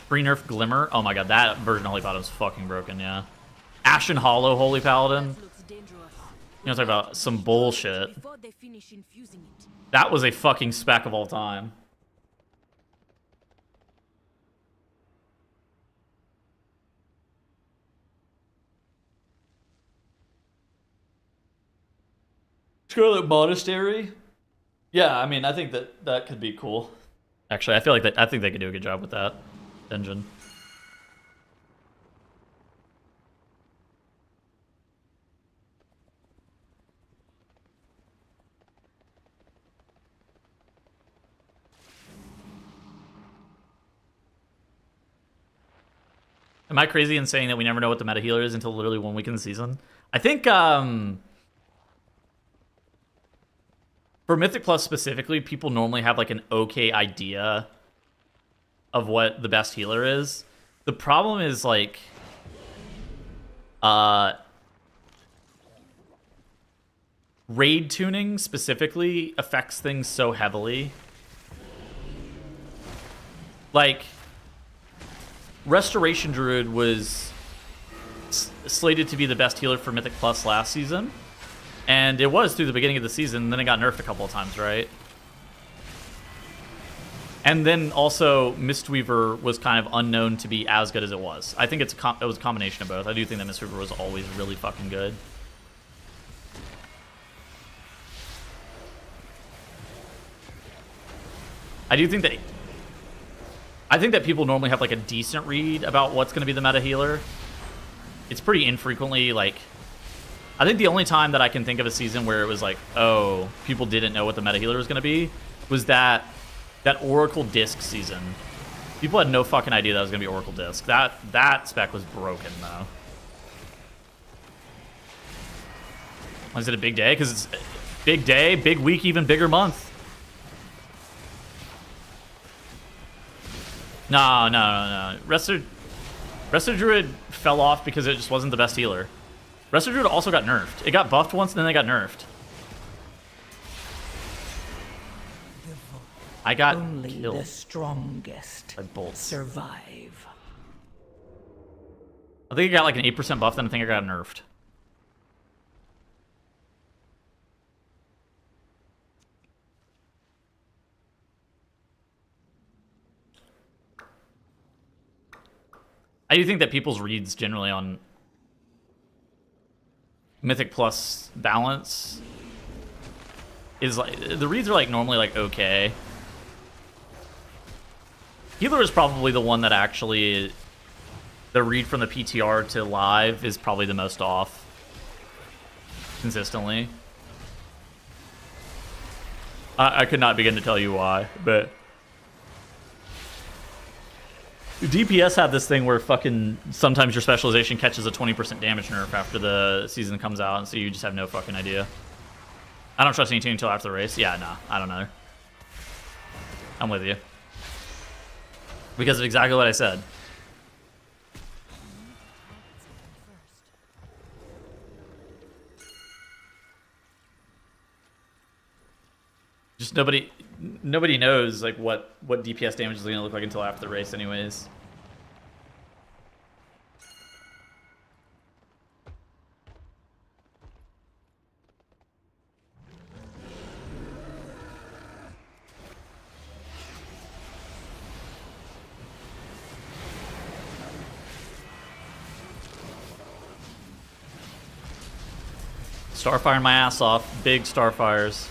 Free nerf Glimmer. Oh my god, that version of Holy Paladin is fucking broken, yeah. Ashen Hollow Holy Paladin. You know, talk about some bullshit. That was a fucking spec of all time. Scarlet Monastery? Yeah, I mean, I think that could be cool. Actually, I think they could do a good job with that engine. Am I crazy in saying that we never know what the meta healer is until literally 1 week in the season? I think, for Mythic Plus specifically, people normally have like an okay idea of what the best healer is. The problem is like, raid tuning specifically affects things so heavily. Like, Restoration Druid was slated to be the best healer for Mythic Plus last season, and it was through the beginning of the season. Then it got nerfed a couple of times, right? And then also Mistweaver was kind of unknown to be as good as it was. I think it was a combination of both. I do think that Mistweaver was always really fucking good. I think that people normally have like a decent read about what's going to be the meta healer. It's pretty infrequently like, I think the only time that I can think of a season where it was like, oh, people didn't know what the meta healer was going to be was that Oracle Disc season. People had no fucking idea that was going to be Oracle Disc. That spec was broken though. Was it a big day? Because it's big day, big week, even bigger month. No. Resto Druid fell off because it just wasn't the best healer. Resto Druid also got nerfed. It got buffed once and then they got nerfed. I got Only killed. The strongest by bolts. Survive. I think I got like an 8% buff, then I think I got nerfed. I do think that people's reads generally on Mythic Plus balance is like, the reads are like normally like okay. Healer is probably the one that actually, the read from the PTR to live is probably the most off consistently. I could not begin to tell you why, but DPS had this thing where fucking sometimes your specialization catches a 20% damage nerf after the season comes out, and so you just have no fucking idea. I don't trust any tuning until after the race. Yeah, no, I don't know. I'm with you. Because of exactly what I said. Just nobody knows like what DPS damage is going to look like until after the race anyways. Starfiring my ass off. Big Starfires.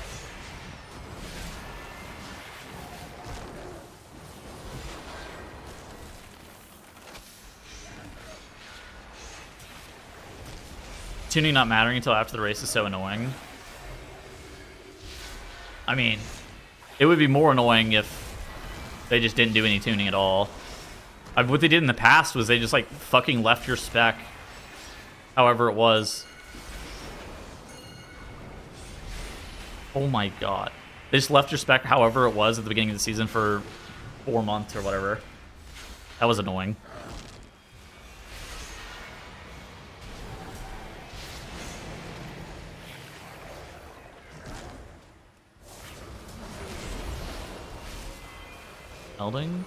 Tuning not mattering until after the race is so annoying. I mean, it would be more annoying if they just didn't do any tuning at all. What they did in the past was they just like fucking left your spec however it was. Oh my god. They just left your spec however it was at the beginning of the season for 4 months or whatever. That was annoying. Elding?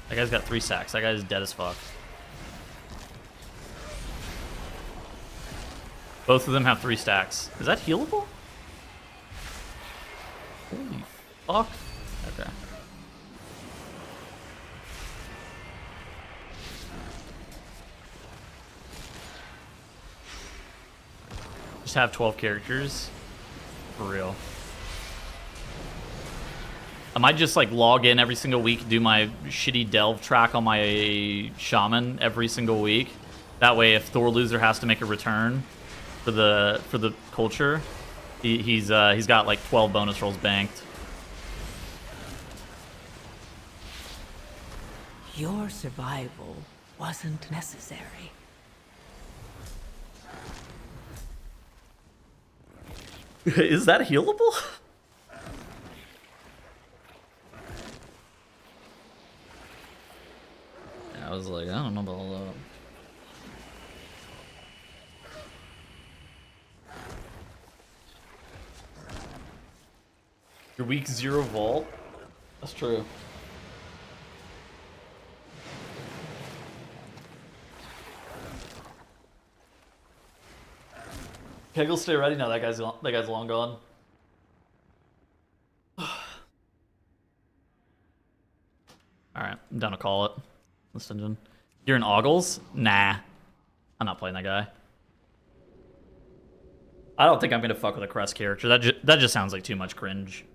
That guy's got 3 stacks. That guy's dead as fuck. Both of them have 3 stacks. Is that healable? Holy fuck. Okay. Just have 12 characters? For real. I might just like log in every single week, do my shitty delve track on my shaman every single week. That way, if Thor Loser has to make a return for the culture, he's got like 12 bonus rolls banked. Your survival wasn't necessary. Is that healable? I was like, I don't know about all that. Your week 0 vault? That's true. Kegel, stay ready. No, that guy's long gone. All right, I'm down to call it. This dungeon. You're in Ogles? Nah, I'm not playing that guy. I don't think I'm gonna fuck with a Crest character. That just sounds like too much cringe.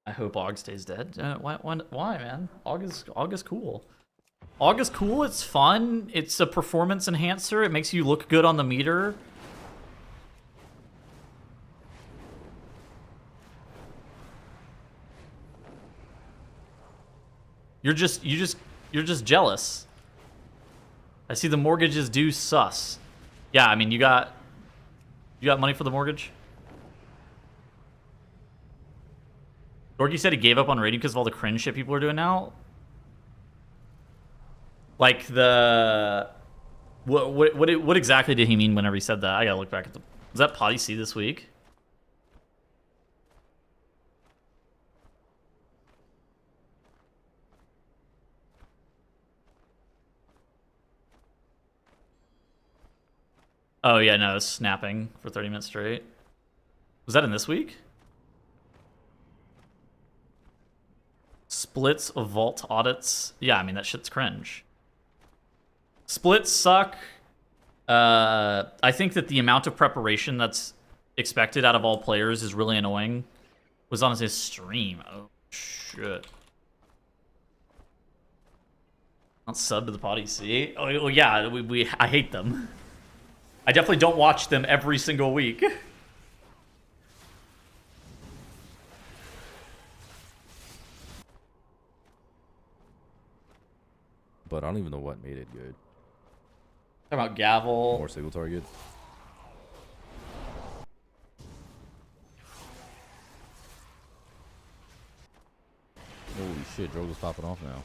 I hope Og stays dead. Why, man? Og is cool. Og is cool. It's fun. It's a performance enhancer. It makes you look good on the meter. You're just jealous. I see the mortgage is due sus. Yeah, I mean you got money for the mortgage? Dorky said he gave up on raiding because of all the cringe shit people are doing now. Like the what exactly did he mean whenever he said that? I gotta look back at the. Was that Potty C this week? Oh yeah, no, snapping for 30 minutes straight. Was that in this week? Splits of vault audits. Yeah, I mean that shit's cringe. Splits suck. I think that the amount of preparation that's expected out of all players is really annoying. Was on his stream. Oh shit. I'll sub to the Potty C. Oh well, yeah, I hate them. I definitely don't watch them every single week. But I don't even know what made it good. Talking about Gavel. More single target. Holy shit, Drogo's popping off now.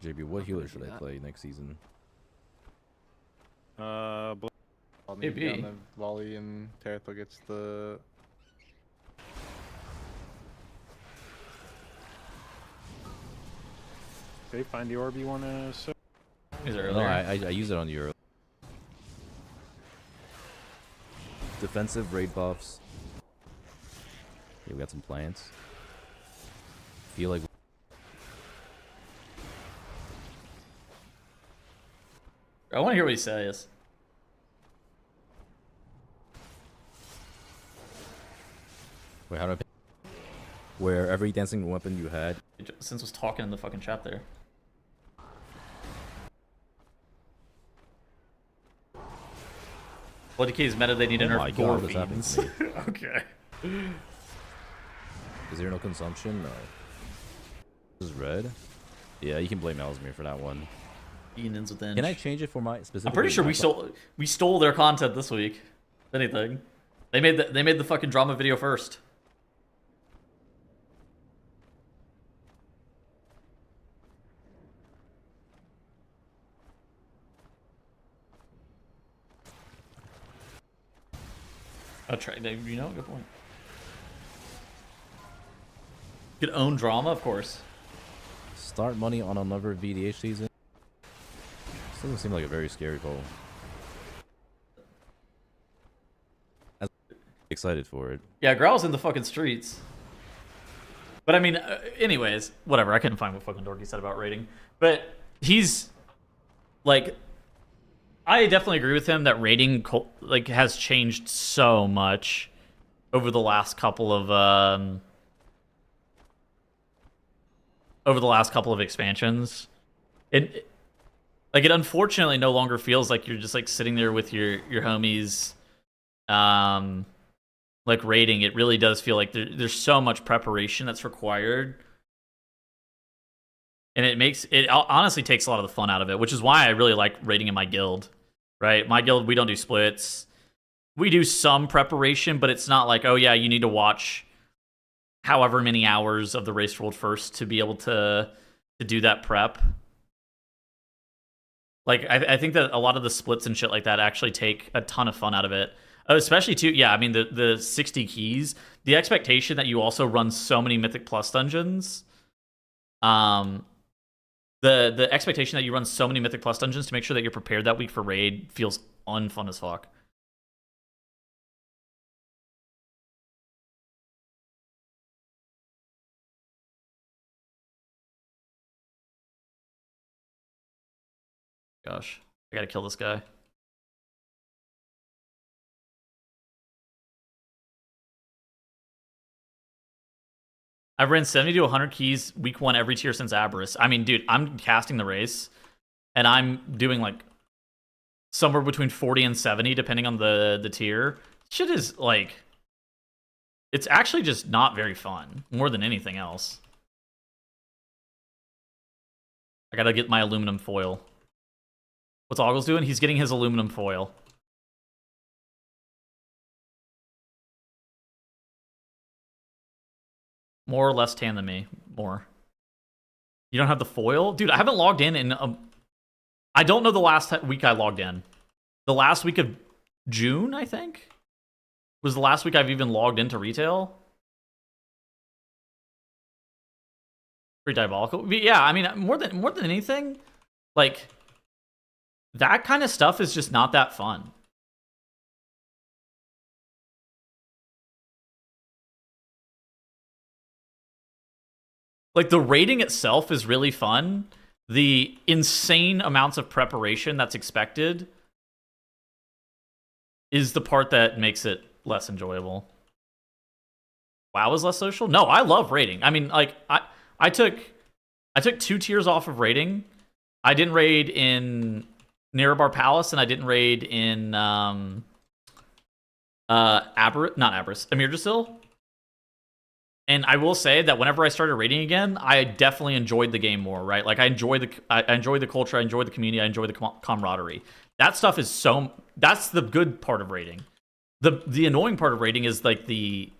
JB, what healer should I play next season? Maybe. Down the volley and Tearthel gets the. Okay, find the orb you want to. Is it earlier? No, I use it on you earlier. Defensive raid buffs. Okay, we got some plants. Feel like. I want to hear what he says. Wait, how do I pick? Where every dancing weapon you had. Since was talking in the fucking chat there. Bloody Key's meta, they need to nerf gore fiends. Okay. Is there no consumption? No. This is red? Yeah, you can blame Ellesmere for that one. Eanins with Inch. Can I change it for my specific? I'm pretty sure we stole their content this week. If anything. They made the fucking drama video first. I'll try, you know, good point. Could own drama, of course. Start money on another VDH season. This doesn't seem like a very scary poll. I'm excited for it. Yeah, Growl's in the fucking streets. But I mean, anyways, whatever. I couldn't find what fucking Dorky said about rating. But he's like, I definitely agree with him that rating like has changed so much over the last couple of expansions. Like, it unfortunately no longer feels like you're just like sitting there with your homies, like raiding. It really does feel like there's so much preparation that's required, and it honestly takes a lot of the fun out of it, which is why I really like raiding in my guild. Right, my guild, we don't do splits. We do some preparation, but it's not like, oh yeah, you need to watch however many hours of the Race World first to be able to do that prep. Like, I think that a lot of the splits and shit like that actually take a ton of fun out of it. Especially, too, yeah, I mean, the 60 keys, the expectation that you also run so many Mythic Plus dungeons, the expectation that you run so many Mythic Plus dungeons to make sure that you're prepared that week for raid feels unfun as fuck. Gosh, I gotta kill this guy. I've ran 70 to 100 keys week 1 every tier since Aberrus. I mean, dude, I'm casting the race, and I'm doing like somewhere between 40 and 70 depending on the tier. Shit is like, it's actually just not very fun more than anything else. I gotta get my aluminum foil. What's Oggles doing? He's getting his aluminum foil. More or less tan than me? More. You don't have the foil? Dude, I haven't logged in I don't know the last week I logged in. The last week of June, I think, was the last week I've even logged into retail. Pretty diabolical. But yeah, I mean, more than anything, like, that kind of stuff is just not that fun. Like, the raiding itself is really fun. The insane amounts of preparation that's expected is the part that makes it less enjoyable. WoW is less social? No, I love raiding. I mean, like, I took 2 tiers off of raiding. I didn't raid in Nerebar Palace, and I didn't raid in not Aberrus, Amirdrasil. And I will say that whenever I started raiding again, I definitely enjoyed the game more, right? Like, I enjoy the culture, I enjoy the community, I enjoy the camaraderie. That stuff is that's the good part of raiding. The annoying part of raiding is like the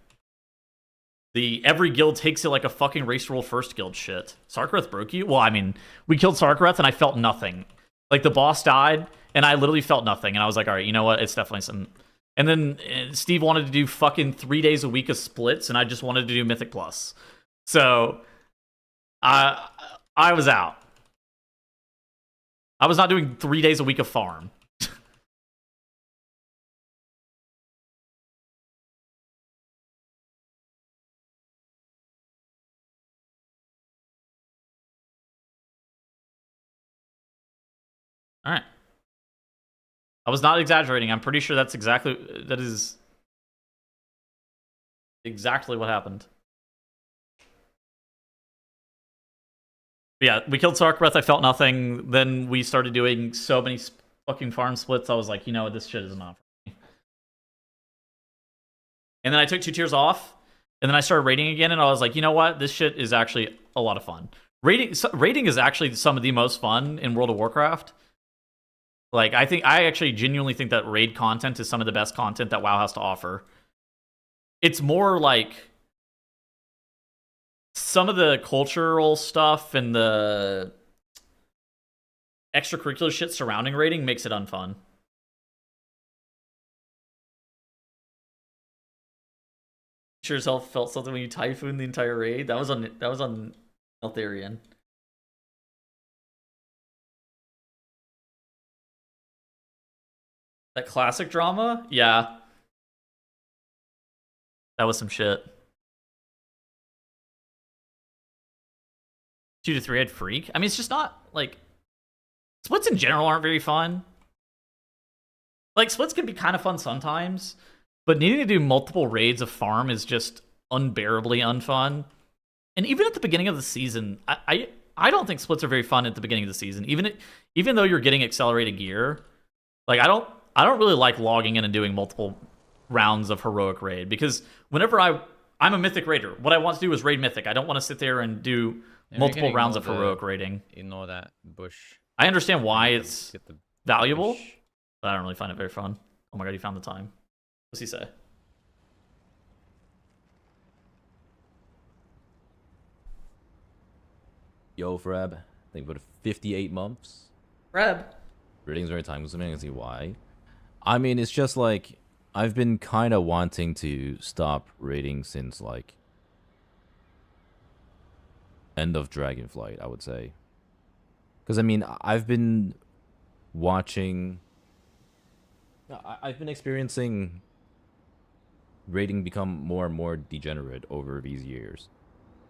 every guild takes it like a fucking Race World first guild shit. Sarkareth broke you? Well, I mean, we killed Sarkareth and I felt nothing. Like, the boss died and I literally felt nothing, and I was like, all right, you know what? It's definitely some. And then Steve wanted to do fucking 3 days a week of splits, and I just wanted to do Mythic Plus. So I was out. I was not doing 3 days a week of farm. All right. I was not exaggerating. I'm pretty sure that is exactly what happened. But yeah, we killed Sarkareth. I felt nothing. Then we started doing so many fucking farm splits. I was like, you know what, this shit is not for me. And then I took 2 tiers off, and then I started raiding again, and I was like, you know what, this shit is actually a lot of fun. Raiding is actually some of the most fun in World of Warcraft. Like, I actually genuinely think that raid content is some of the best content that WoW has to offer. It's more like some of the cultural stuff and the extracurricular shit surrounding raiding makes it unfun. Sure as hell felt something when you typhooned the entire raid. That was on Eltharion. That classic drama? Yeah. That was some shit. 2 to 3 had Freak. I mean, it's just not, like... Splits in general aren't very fun. Like, splits can be kind of fun sometimes, but needing to do multiple raids of farm is just unbearably unfun. And even at the beginning of the season, I I don't think splits are very fun at the beginning of the season. Even though you're getting accelerated gear, like I don't really like logging in and doing multiple rounds of heroic raid, because whenever I'm a mythic raider, what I want to do is raid mythic. I don't want to sit there and do multiple rounds of heroic raiding. Ignore that bush. I understand why it's valuable, but I don't really find it very fun. Oh my god, he found the time. What's he say? Yo, Freb. I think about 58 months. Freb. Rating's very time consuming. I can see why. I mean, it's just like I've been kind of wanting to stop rating since like end of Dragonflight, I would say. Because I mean, I've been watching. I've been experiencing rating become more and more degenerate over these years.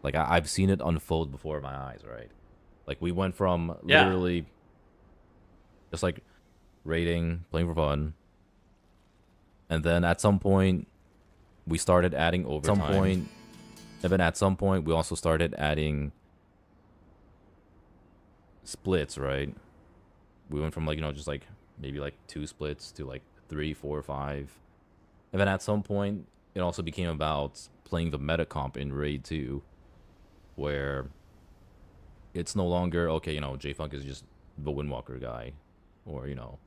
Like I've seen it unfold before my eyes, right? Like we went from literally just like raiding, playing for fun, and then at some point we started adding overtime. And then at some point we also started adding splits, right? We went from like, you know, just like maybe like 2 splits to like 3, 4, 5. And then at some point it also became about playing the meta comp in Raid 2, where it's no longer, okay, you know, J-Funk is just the Windwalker guy, or, you know,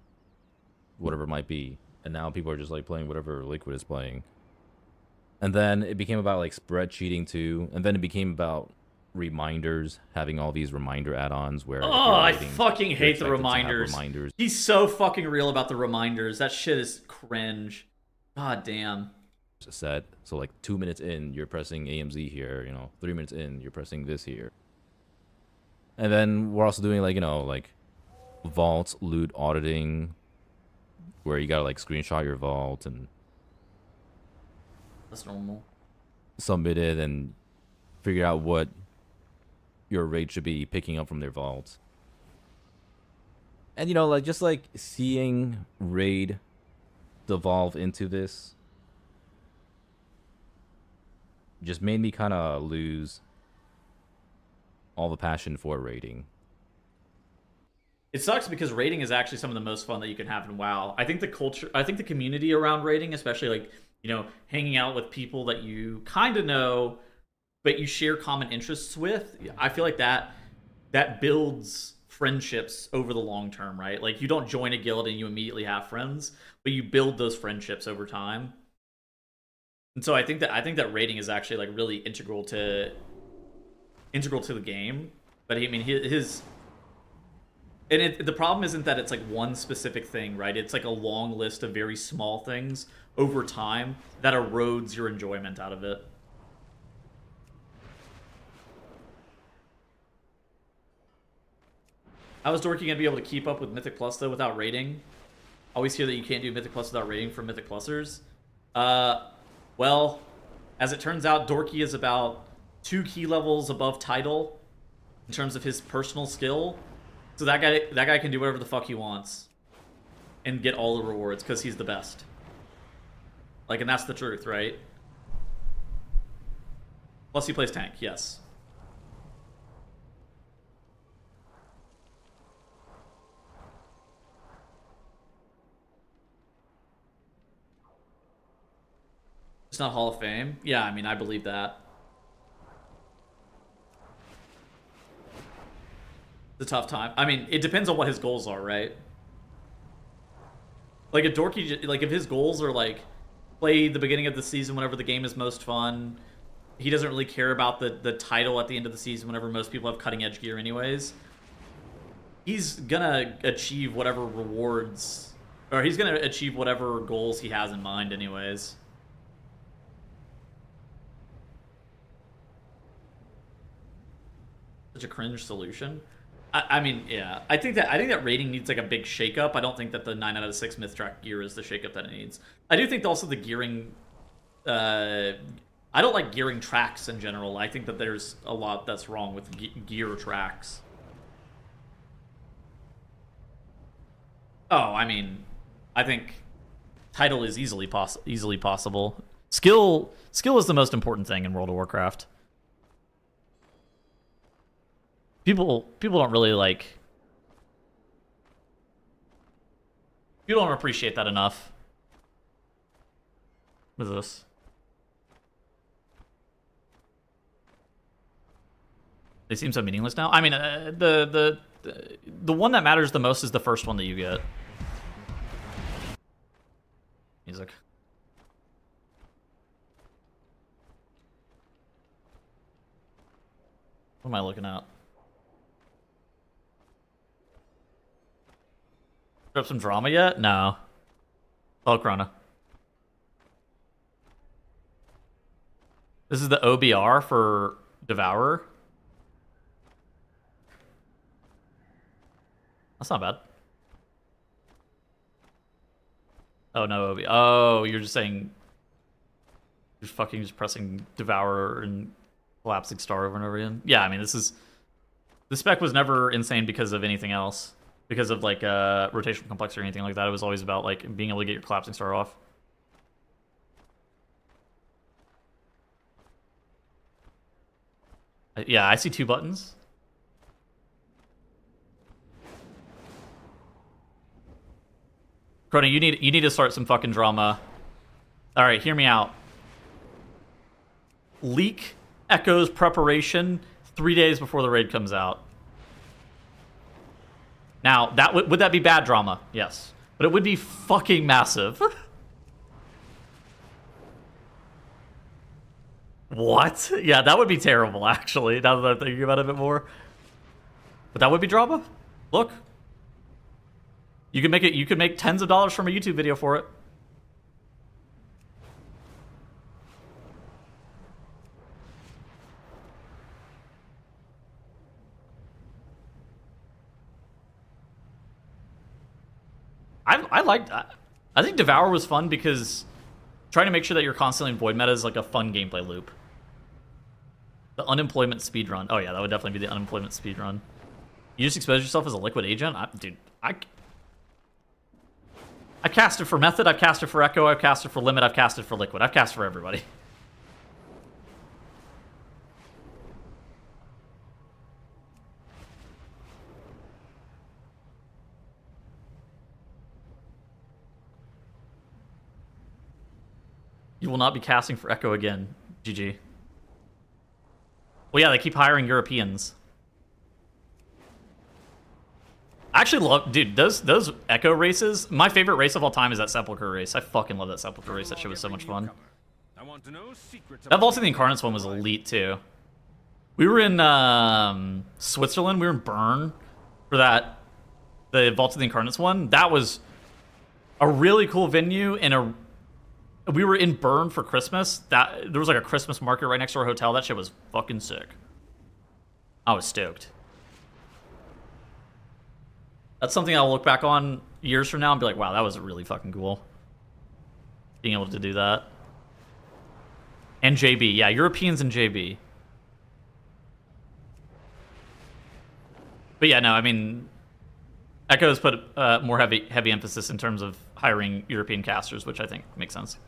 whatever it might be. And now people are just like playing whatever Liquid is playing. And then it became about like spread cheating too. And then it became about reminders, having all these reminder add-ons where... Oh, I fucking hate the reminders. He's so fucking real about the reminders. That shit is cringe. God damn. Set. So like 2 minutes in, you're pressing AMZ here, you know, 3 minutes in, you're pressing this here. And then we're also doing like, you know, like vault loot auditing, where you gotta like screenshot your vault and that's normal. Submit it and figure out what your raid should be picking up from their vault. And you know, like just like seeing raid devolve into this just made me kind of lose all the passion for raiding. It sucks because raiding is actually some of the most fun that you can have in WoW. I think the culture, I think the community around raiding, especially like, you know, hanging out with people that you kind of know, but you share common interests with, I feel like that builds friendships over the long term, right? Like you don't join a guild and you immediately have friends, but you build those friendships over time. And so I think that raiding is actually like really integral to the game. But I mean, the problem isn't that it's like one specific thing, right? It's like a long list of very small things over time that erodes your enjoyment out of it. How is Dorky gonna be able to keep up with Mythic Plus though without raiding? Always hear that you can't do Mythic Plus without raiding for Mythic Plusers. Well, as it turns out, Dorky is about 2 key levels above Tidal in terms of his personal skill. So that guy can do whatever the fuck he wants and get all the rewards because he's the best. Like, and that's the truth, right? Plus he plays tank, yes. It's not Hall of Fame? Yeah, I mean, I believe that. It's a tough time. I mean, it depends on what his goals are, right? Like, if Dorky, like, if his goals are, like, play the beginning of the season whenever the game is most fun, he doesn't really care about the title at the end of the season whenever most people have cutting-edge gear anyways, he's gonna achieve whatever rewards, or he's gonna achieve whatever goals he has in mind anyways. Such a cringe solution. I mean, yeah. I think that rating needs like a big shakeup. I don't think that the 9 out of 6 myth track gear is the shakeup that it needs. I do think also the gearing. I don't like gearing tracks in general. I think that there's a lot that's wrong with gear tracks. Oh, I mean, I think title is easily possible. Skill is the most important thing in World of Warcraft. People don't really like. People don't appreciate that enough. What is this? They seem so meaningless now. I mean, the one that matters the most is the first one that you get. Music. What am I looking at? Up some drama yet? No. Oh, Chrono. This is the OBR for Devourer. That's not bad. Oh no, OB. Oh, you're just saying you're fucking just pressing Devourer and collapsing Star over and over again. Yeah, I mean the spec was never insane because of anything else. Because of like rotational complexity or anything like that. It was always about like being able to get your collapsing star off. Yeah, I see 2 buttons. Crony, you need to start some fucking drama. All right, hear me out. Leak Echo's preparation 3 days before the raid comes out. Now, that would that be bad drama? Yes. But it would be fucking massive. What? Yeah, that would be terrible, actually, now that I'm thinking about it a bit more. But that would be drama? Look. You could make tens of dollars from a YouTube video for it. I think Devour was fun because trying to make sure that you're constantly in void meta is like a fun gameplay loop. The unemployment speedrun. Oh yeah, that would definitely be the unemployment speedrun. You just expose yourself as a liquid agent? Dude, I casted for Method, I've casted for Echo, I've casted for Limit, I've casted for Liquid. I've cast for everybody. You will not be casting for Echo again. GG. Well, yeah, they keep hiring Europeans. I actually love... Dude, those Echo races... My favorite race of all time is that Sepulchre race. I fucking love that Sepulchre race. That shit was so much fun. That Vault of the Incarnates one was elite, too. We were in Switzerland. We were in Bern for that... The Vault of the Incarnates one. That was a really cool venue and a... We were in Bern for Christmas. There was like a Christmas market right next to our hotel. That shit was fucking sick. I was stoked. That's something I'll look back on years from now and be like, wow, that was really fucking cool. Being able to do that. And JB. Yeah, Europeans and JB. But yeah, no, I mean... Echo has put more heavy emphasis in terms of hiring European casters, which I think makes sense.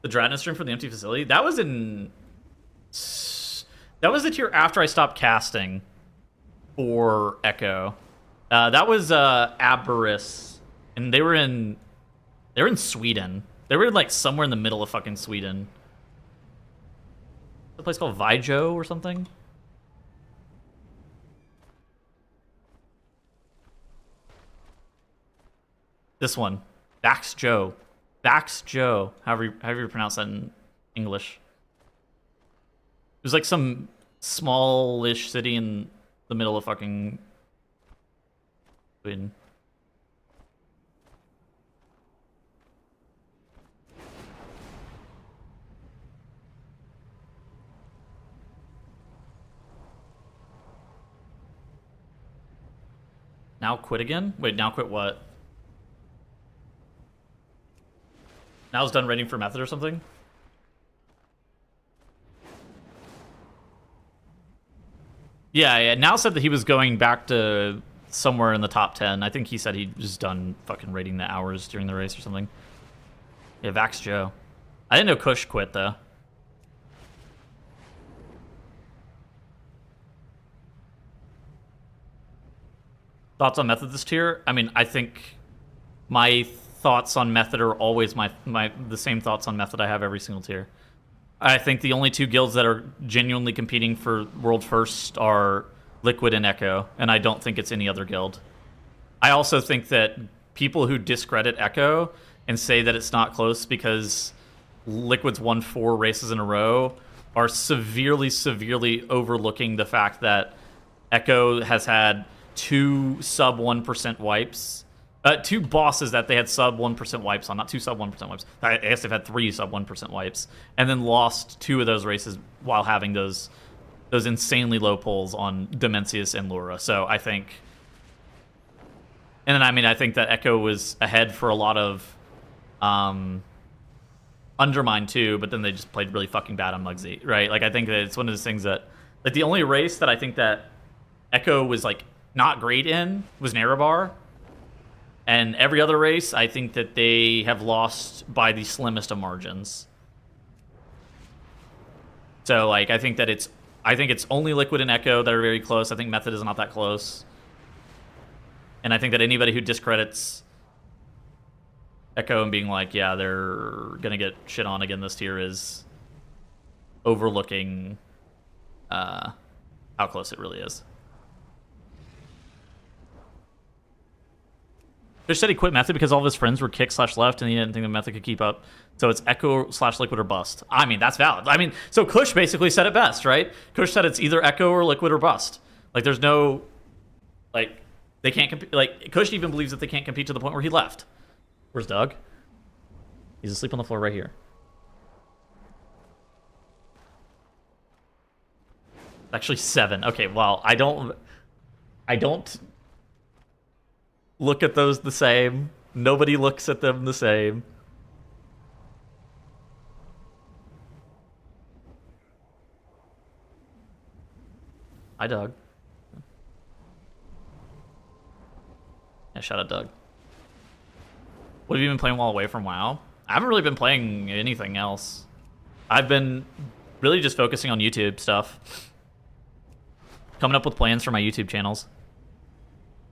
The Dratna stream for the empty facility? That was in... That was the tier after I stopped casting for Echo. That was Aberys. And they were in Sweden. They were like somewhere in the middle of fucking Sweden. A place called Vijo or something? This one. Bax Joe. Bax Joe. However you pronounce that in English. It was like some smallish city in the middle of fucking Sweden. Now quit again? Wait, now quit what? Now it's done raiding for Method or something? Yeah, now said that he was going back to somewhere in the top 10. I think he said he was done fucking rating the hours during the race or something. Yeah, Vax Joe. I didn't know Kush quit, though. Thoughts on Method this tier? I mean, I think my thoughts on Method are always the same thoughts on Method I have every single tier. I think the only two guilds that are genuinely competing for world first are Liquid and Echo, and I don't think it's any other guild. I also think that people who discredit Echo and say that it's not close because Liquid's won 4 races in a row are severely, severely overlooking the fact that Echo has had 2 sub 1% wipes. 2 bosses that they had sub 1% wipes on, not 2 sub 1% wipes. I guess they've had 3 sub 1% wipes, and then lost 2 of those races while having those insanely low pulls on Dimensius and Lura. So I think, and then I mean I think that Echo was ahead for a lot of Undermine too, but then they just played really fucking bad on Muggsy, right? Like I think that it's one of those things that, like, the only race that I think that Echo was like not great in was Nerebar. And every other race, I think that they have lost by the slimmest of margins. So, like, I think it's only Liquid and Echo that are very close. I think Method is not that close. And I think that anybody who discredits Echo and being like, yeah, they're gonna get shit on again this tier is overlooking how close it really is. Fish said he quit Method because all of his friends were kick/left and he didn't think the Method could keep up. So it's Echo/Liquid or bust. I mean, that's valid. I mean, so Kush basically said it best, right? Kush said it's either Echo or Liquid or bust. Like, there's no, like, they can't compete. Like, Kush even believes that they can't compete to the point where he left. Where's Doug? He's asleep on the floor right here. Actually 7. Okay, well, I don't look at those the same. Nobody looks at them the same. Hi, Doug. Yeah, shout out, Doug. What have you been playing while away from WoW? I haven't really been playing anything else. I've been really just focusing on YouTube stuff. Coming up with plans for my YouTube channels.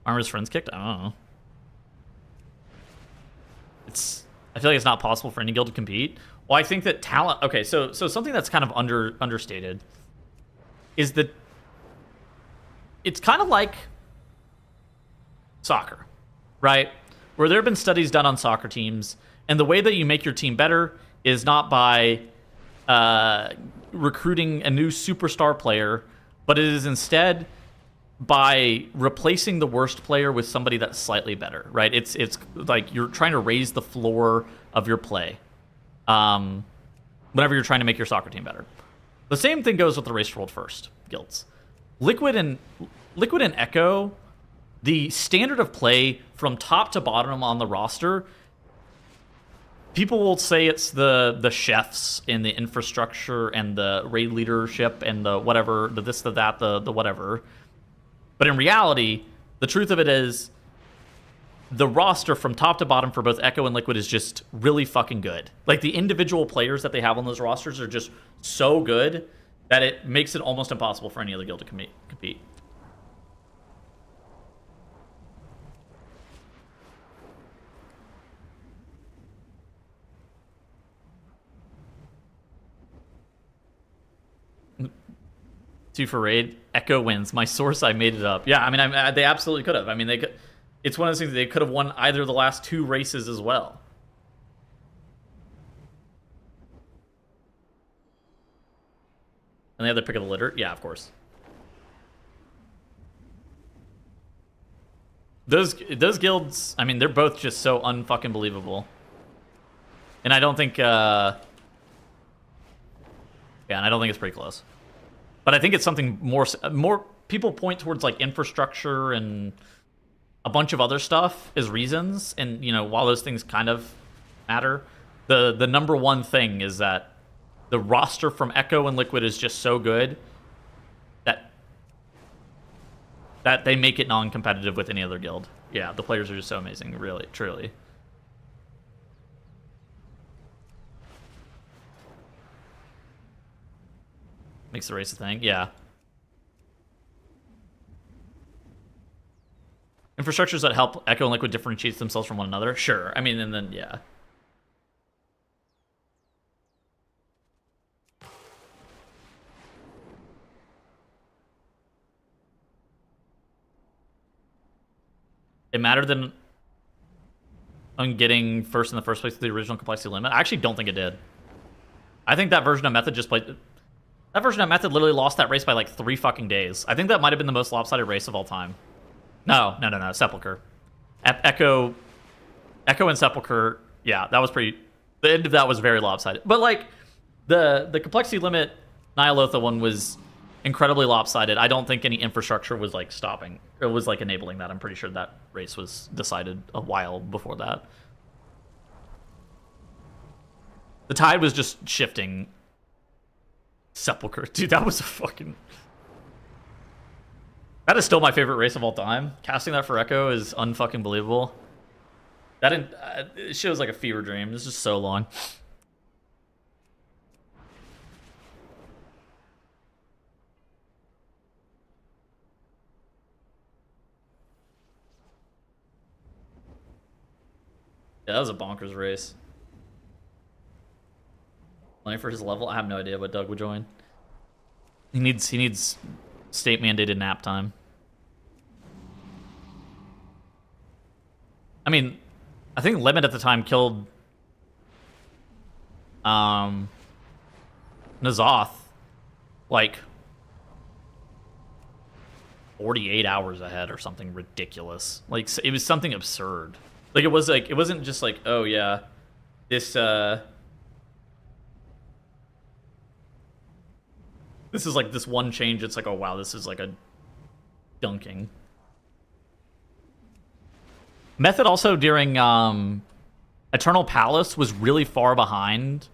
Armor's friends kicked? I don't know. I feel like it's not possible for any guild to compete. Well, I think that talent... Okay, so something that's kind of understated is that it's kind of like soccer, right? Where there have been studies done on soccer teams, and the way that you make your team better is not by recruiting a new superstar player, but it is instead by replacing the worst player with somebody that's slightly better, right? It's like you're trying to raise the floor of your play whenever you're trying to make your soccer team better. The same thing goes with the Race to World First guilds. Liquid and Echo, the standard of play from top to bottom on the roster, people will say it's the chefs and the infrastructure and the raid leadership and the whatever, the this, the that, the whatever. But in reality, the truth of it is the roster from top to bottom for both Echo and Liquid is just really fucking good. Like, the individual players that they have on those rosters are just so good that it makes it almost impossible for any other guild to compete. Two for raid. Echo wins. My source, I made it up. Yeah, I mean, they absolutely could have. I mean, they could. It's one of those things they could have won either of the last 2 races as well. And they have the pick of the litter. Yeah, of course. Those guilds, I mean, they're both just so unfucking believable. And I don't think, yeah, and I don't think it's pretty close. But I think it's something more people point towards, like, infrastructure and a bunch of other stuff as reasons. And, you know, while those things kind of matter, the number one thing is that the roster from Echo and Liquid is just so good that that they make it non-competitive with any other guild. Yeah, the players are just so amazing, really, truly. Makes the race a thing, yeah. Infrastructures that help Echo and Liquid differentiate themselves from one another? Sure. I mean, and then, yeah. It mattered then on getting first in the first place with the original complexity limit? I actually don't think it did. I think that version of Method just played... That version of Method literally lost that race by like 3 fucking days. I think that might have been the most lopsided race of all time. No. Sepulcher. Echo and Sepulcher, yeah, that was pretty... The end of that was very lopsided. But like, the complexity limit Nyalotha one was incredibly lopsided. I don't think any infrastructure was like stopping. It was like enabling that. I'm pretty sure that race was decided a while before that. The tide was just shifting. Sepulcher. Dude, that was a fucking... That is still my favorite race of all time. Casting that for Echo is unfucking believable. That it shows like a fever dream. This is so long. Yeah, that was a bonkers race. Only for his level, I have no idea what Doug would join. He needs state mandated nap time. I mean, I think Limit at the time killed N'Zoth like 48 hours ahead or something ridiculous. Like, it was something absurd. Like, it wasn't just like, oh yeah, this is like this one change. It's like, oh wow, this is like a dunking. Method also during Eternal Palace was really far behind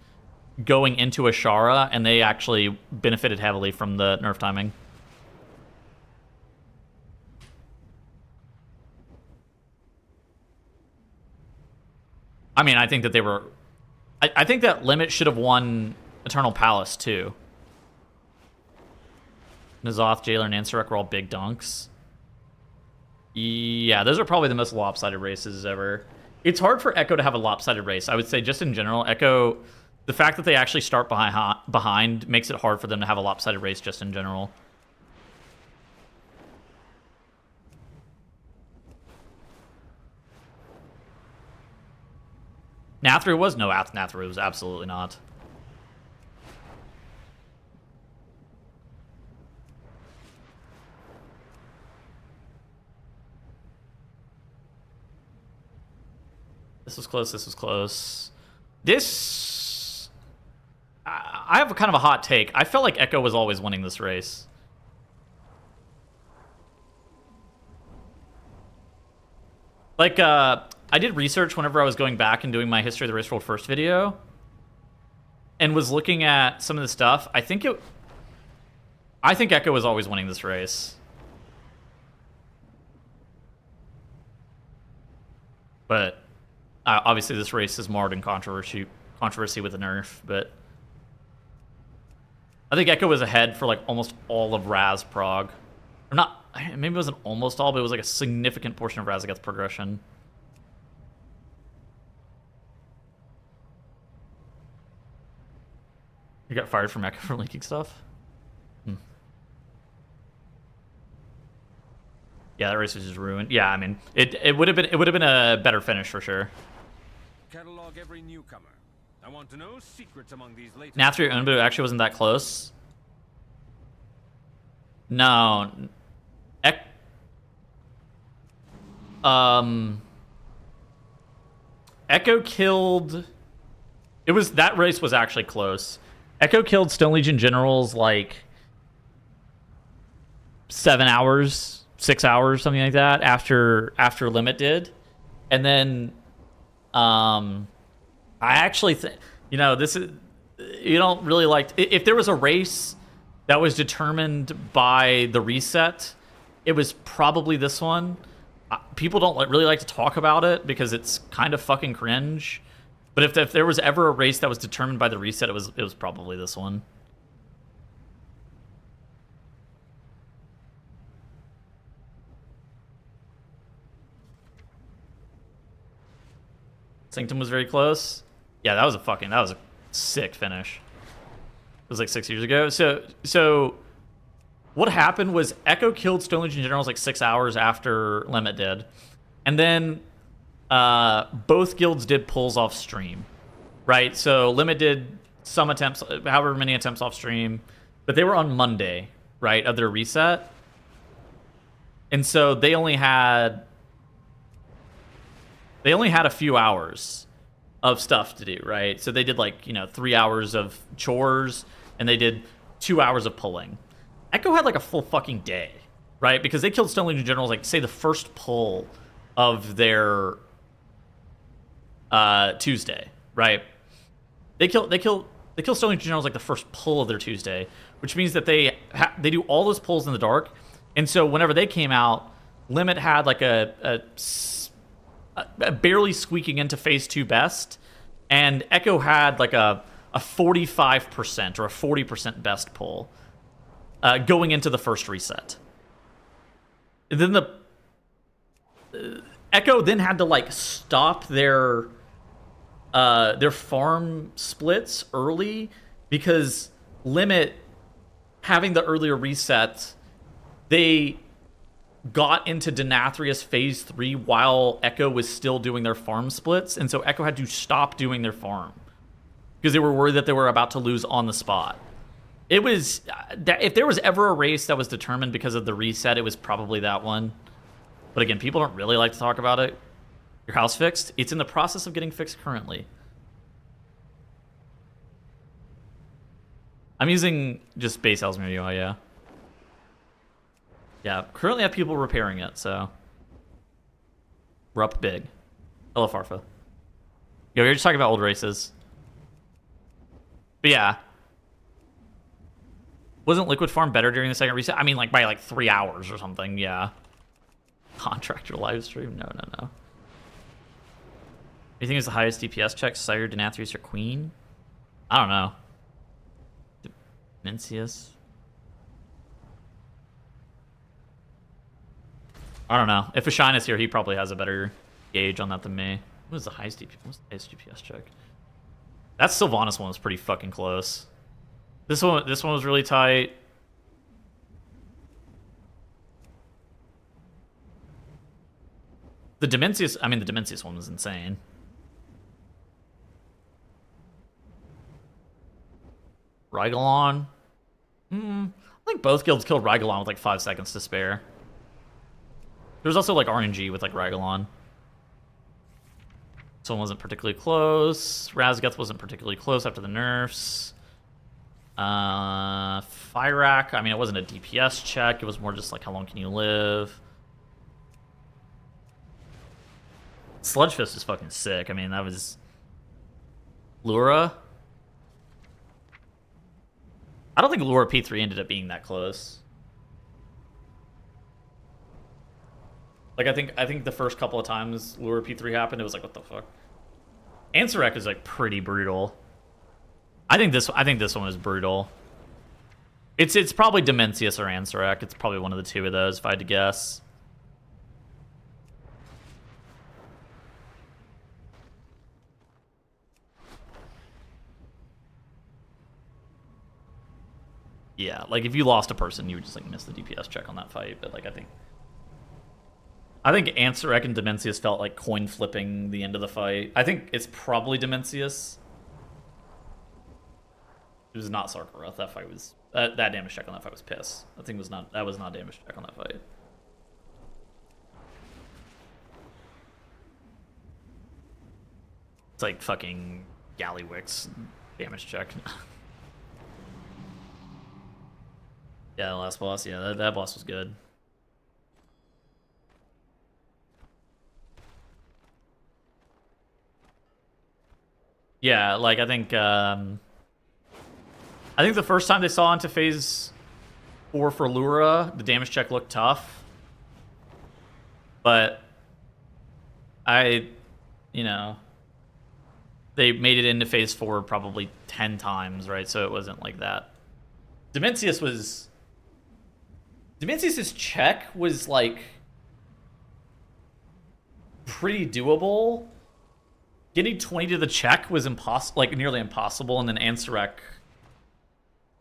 going into Ashara, and they actually benefited heavily from the nerf timing. I mean, I think that they were... I think that Limit should have won Eternal Palace, too. N'Zoth, Jailer, and Ansarek were all big dunks. Yeah, those are probably the most lopsided races ever. It's hard for Echo to have a lopsided race. I would say just in general, Echo... The fact that they actually start behind makes it hard for them to have a lopsided race just in general. Nathru was? No, Nathru was absolutely not. This was close, this was close. This... I have a kind of a hot take. I felt like Echo was always winning this race. Like, I did research whenever I was going back and doing my History of the Race World First video, and was looking at some of the stuff. I think Echo was always winning this race. But obviously this race is marred in controversy with the nerf, but I think Echo was ahead for like almost all of Raz Prog. Or not, maybe it wasn't almost all, but it was like a significant portion of Razageth's progression. You got fired from Echo for leaking stuff? Yeah, that race was just ruined. Yeah, I mean, it would have been a better finish for sure. Catalog every newcomer. I want to know secrets among these latest... Nathru Unbu actually wasn't that close. No. Echo killed... That race was actually close. Echo killed Stone Legion Generals like 7 hours, 6 hours, something like that, after Limit did. And then I actually think, you know, this is, you don't really like, if there was a race that was determined by the reset, it was probably this one. People don't really like to talk about it because it's kind of fucking cringe. But if there was ever a race that was determined by the reset, it was probably this one. Sanctum was very close. Yeah, that was a sick finish. It was like 6 years ago. So what happened was Echo killed Stone Legion Generals like 6 hours after Limit did. And then both guilds did pulls off stream. Right? So Limit did some attempts, however many attempts off stream, but they were on Monday, right, of their reset. And so they only had a few hours of stuff to do, right? So they did like, 3 hours of chores and they did 2 hours of pulling. Echo had like a full fucking day, right? Because they killed Stone Legion Generals, like say the first pull of their Tuesday, right? They kill Stone Legion Generals like the first pull of their Tuesday, which means that they do all those pulls in the dark. And so whenever they came out, Limit had like a barely squeaking into phase 2 best, and Echo had like a 45% or a 40% best pull going into the first reset. And then Echo then had to like stop their farm splits early because Limit, having the earlier reset, they got into Denathrius phase 3 while Echo was still doing their farm splits, and so Echo had to stop doing their farm because they were worried that they were about to lose on the spot. It was if there was ever a race that was determined because of the reset, it was probably that one. But again, people don't really like to talk about it. Your house fixed? It's in the process of getting fixed currently. I'm using just base Ellesmere UI, yeah. Yeah, currently have people repairing it, so we're up big. Hello, Farfa. Yo, we were just talking about old races. But yeah. Wasn't Liquid Farm better during the second reset? I mean, like by like 3 hours or something, yeah. Contractor live stream? No. You think it's the highest DPS check? Sire, Denathrius, or Queen? I don't know. Mencius? I don't know. If Ashain is here, he probably has a better gauge on that than me. What was the highest DPS? What's the highest DPS check? That Sylvanas one was pretty fucking close. This one was really tight. The Demencius one was insane. Rygalon. I think both guilds killed Rygalon with like 5 seconds to spare. There's also like RNG with like Rygalon. This one wasn't particularly close. Razgeth wasn't particularly close after the nerfs. Fyrakk, I mean, it wasn't a DPS check. It was more just like how long can you live. Sludgefist is fucking sick. I mean, that was Lura. I don't think Lura P3 ended up being that close. Like, I think the first couple of times Lure P3 happened, it was like, what the fuck? Ansarek is like pretty brutal. I think this one is brutal. It's probably Demencius or Ansarek. It's probably one of the two of those, if I had to guess. Yeah, like if you lost a person, you would just like miss the DPS check on that fight. But like I think Ansarek and Demencius felt like coin flipping the end of the fight. I think it's probably Demencius. It was not Sarkaroth. That fight was that damage check on that fight was piss. That was not damage check on that fight. It's like fucking Gallywix damage check. Yeah, the last boss. Yeah, that boss was good. Yeah, like I think the first time they saw into phase 4 for Lura, the damage check looked tough. But you know, they made it into phase 4 probably 10 times, right? So it wasn't like that. Dimensius's check was like pretty doable. Getting 20 to the check was impossible, like nearly impossible, and then Ansarek.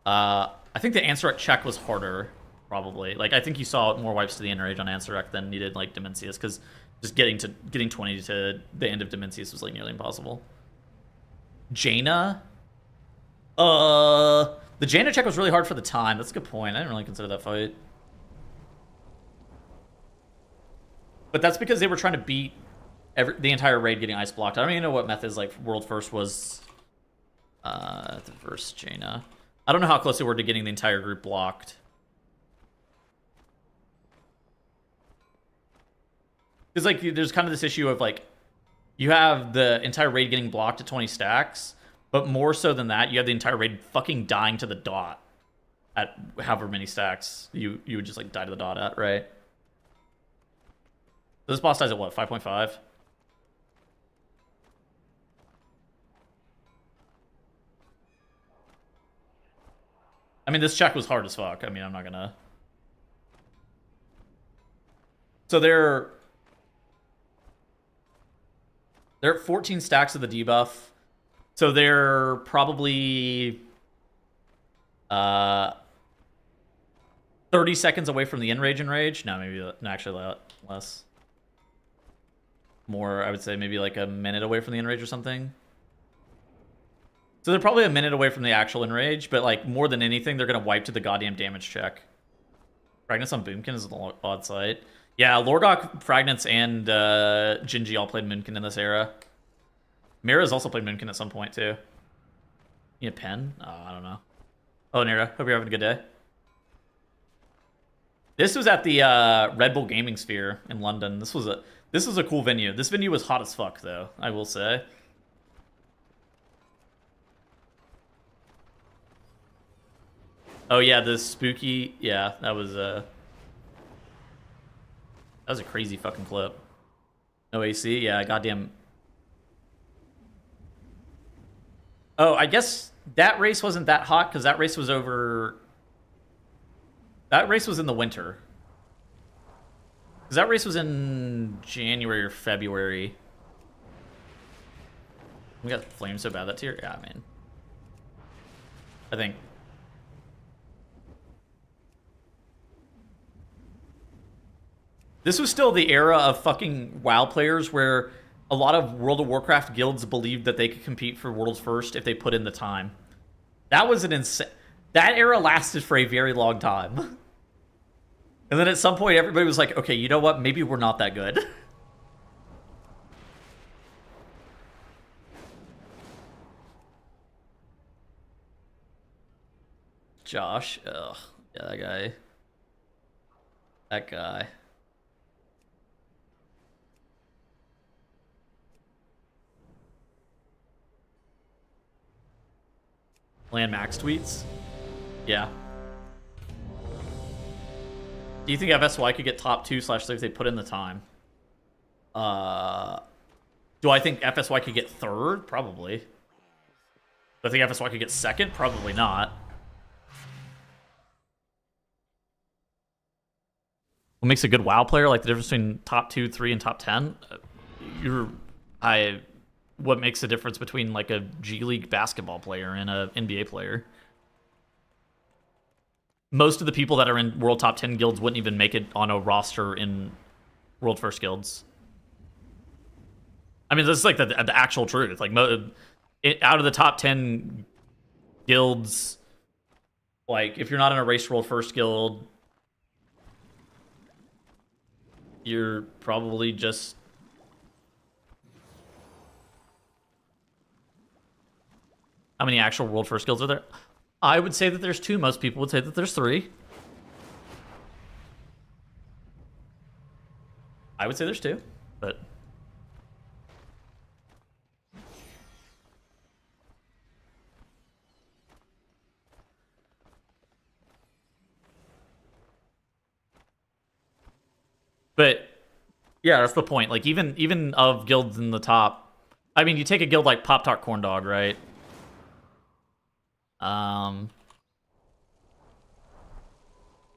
I think the Ansarek check was harder, probably. Like I think you saw more wipes to the Enrage on Ansarek than needed like Dimensius, because just getting 20 to the end of Dimensius was like nearly impossible. Jaina. The Jaina check was really hard for the time. That's a good point. I didn't really consider that fight. But that's because they were trying to beat the entire raid getting ice blocked. I don't even know what Method's like world first was the first Jaina. I don't know how close they were to getting the entire group blocked. Because like there's kind of this issue of like you have the entire raid getting blocked at 20 stacks, but more so than that, you have the entire raid fucking dying to the dot at however many stacks you would just like die to the dot at, right? This boss dies at what, 5.5? I mean, this check was hard as fuck. I mean, I'm not gonna... So they're at 14 stacks of the debuff. So they're probably 30 seconds away from the Enrage Enrage. No, maybe no, actually a lot less. More, I would say maybe like a minute away from the Enrage or something. So they're probably a minute away from the actual Enrage, but like more than anything, they're gonna wipe to the goddamn damage check. Fragments on Boomkin is an odd sight. Yeah, Lorgok, Fragments, and Jinji all played Moonkin in this era. Mira's also played Moonkin at some point too. You need a pen? Oh, I don't know. Oh, Nira, hope you're having a good day. This was at the Red Bull Gaming Sphere in London. This was a cool venue. This venue was hot as fuck, though, I will say. Oh yeah, the spooky. Yeah, that was a crazy fucking clip. No AC. Yeah, goddamn. Oh, I guess that race wasn't that hot because that race was over. That race was in the winter. Because that race was in January or February. We got flamed so bad that tier? Yeah, man. I think. This was still the era of fucking WoW players where a lot of World of Warcraft guilds believed that they could compete for Worlds First if they put in the time. That was an insane... That era lasted for a very long time. And then at some point, everybody was like, okay, you know what? Maybe we're not that good. Josh. Ugh. Yeah, that guy. That guy. Land max tweets? Yeah. Do you think FSY could get top 2/3 if they put in the time? Do I think FSY could get third? Probably. Do I think FSY could get second? Probably not. What makes a good WoW player? Like the difference between top 2, 3, and top 10? What makes the difference between like a G League basketball player and a NBA player? Most of the people that are in World Top 10 guilds wouldn't even make it on a roster in World First guilds. I mean, this is like the actual truth. Like, out of the top 10 guilds, like, if you're not in a Race World First guild, you're probably just... How many actual World First guilds are there? I would say that there's 2. Most people would say that there's 3. I would say there's 2, but... But Yeah, that's the point. Like, even of guilds in the top... I mean, you take a guild like Pop Tart Corn Dog, right?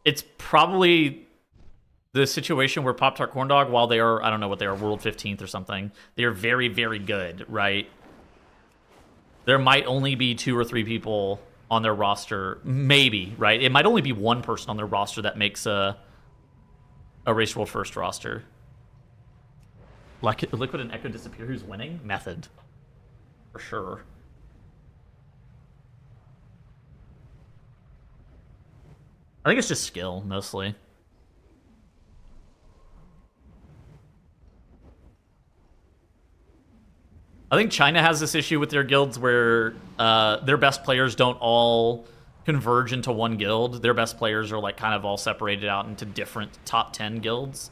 It's probably the situation where Pop Tart Corn Dog, while they are, I don't know what they are, World 15th or something, they are very, very good, right? There might only be 2 or 3 people on their roster, maybe, right? It might only be one person on their roster that makes a Race World First roster. Like Liquid and Echo disappear. Who's winning? Method, for sure. I think it's just skill mostly. I think China has this issue with their guilds where their best players don't all converge into one guild. Their best players are like kind of all separated out into different top 10 guilds.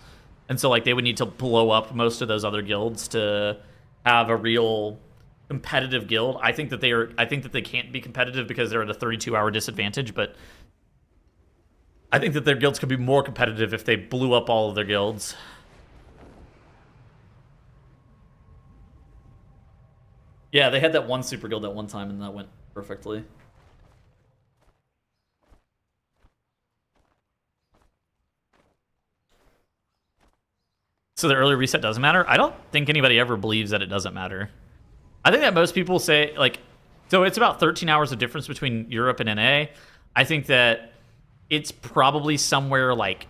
And so like they would need to blow up most of those other guilds to have a real competitive guild. I think that they can't be competitive because they're at a 32-hour disadvantage, but I think that their guilds could be more competitive if they blew up all of their guilds. Yeah, they had that one super guild at one time, and that went perfectly. So the early reset doesn't matter? I don't think anybody ever believes that it doesn't matter. I think that most people say, like... So it's about 13 hours of difference between Europe and NA. I think that it's probably somewhere like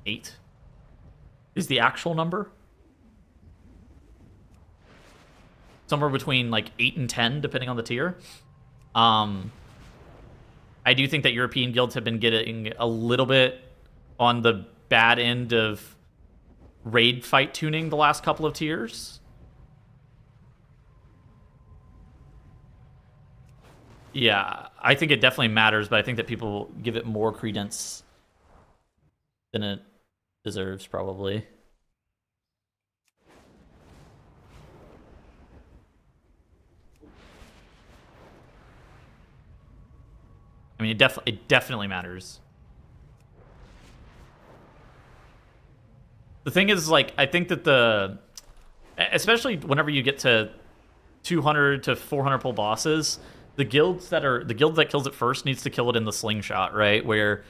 8 is the actual number. Somewhere between like 8 and 10, depending on the tier. I do think that European guilds have been getting a little bit on the bad end of raid fight tuning the last couple of tiers. Yeah, I think it definitely matters, but I think that people give it more credence than it deserves, probably. I mean, it definitely matters. The thing is, like, I think that especially whenever you get to 200 to 400 pull bosses, the guild that kills it first needs to kill it in the slingshot, right? Where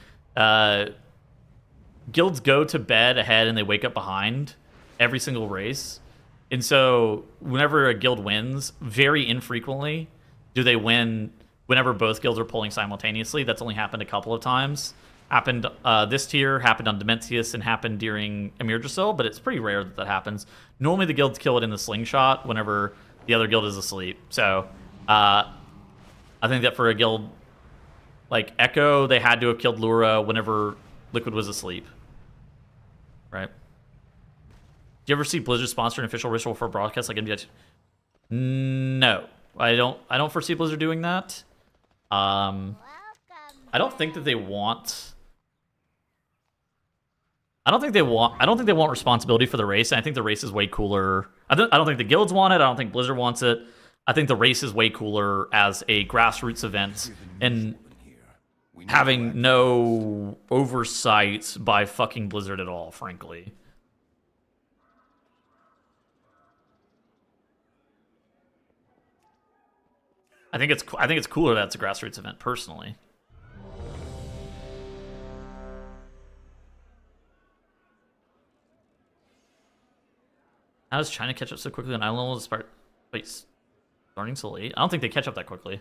guilds go to bed ahead and they wake up behind every single race. And so whenever a guild wins, very infrequently do they win whenever both guilds are pulling simultaneously. That's only happened a couple of times. Happened this tier, happened on Dementius, and happened during Emir Drasil, but it's pretty rare that happens. Normally the guilds kill it in the slingshot whenever the other guild is asleep. So I think that for a guild like Echo, they had to have killed Lura whenever Liquid was asleep. Right? Do you ever see Blizzard sponsor an official ritual for a broadcast like MDI2? No. I don't foresee Blizzard doing that. I don't think that they want... I don't think they want responsibility for the race, and I think the race is way cooler. I don't think the guilds want it. I don't think Blizzard wants it. I think the race is way cooler as a grassroots event and having no oversight by fucking Blizzard at all, frankly. I think it's cooler that it's a grassroots event, personally. How does China catch up so quickly on island level despite starting so late? I don't think they catch up that quickly.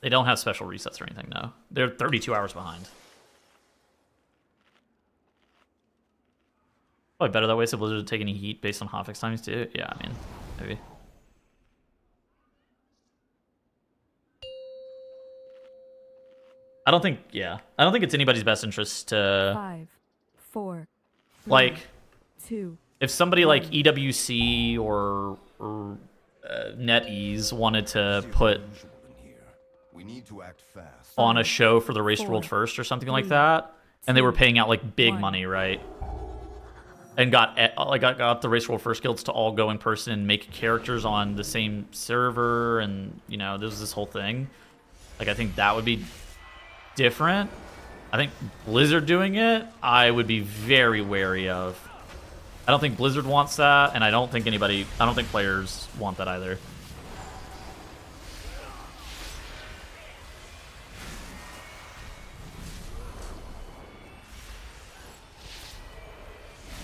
They don't have special resets or anything, no. They're 32 hours behind. Probably better that way so Blizzard would take any heat based on hotfix times too. Yeah, I mean, maybe. I don't think it's anybody's best interest to 5, 4, 3, like 2. If somebody like EWC or NetEase wanted to put on a show for the Race World First or something like that, and they were paying out like big money, right? And got the Race World First guilds to all go in person and make characters on the same server, and you know, there was this whole thing. Like, I think that would be different. I think Blizzard doing it, I would be very wary of. I don't think Blizzard wants that, and I don't think players want that either.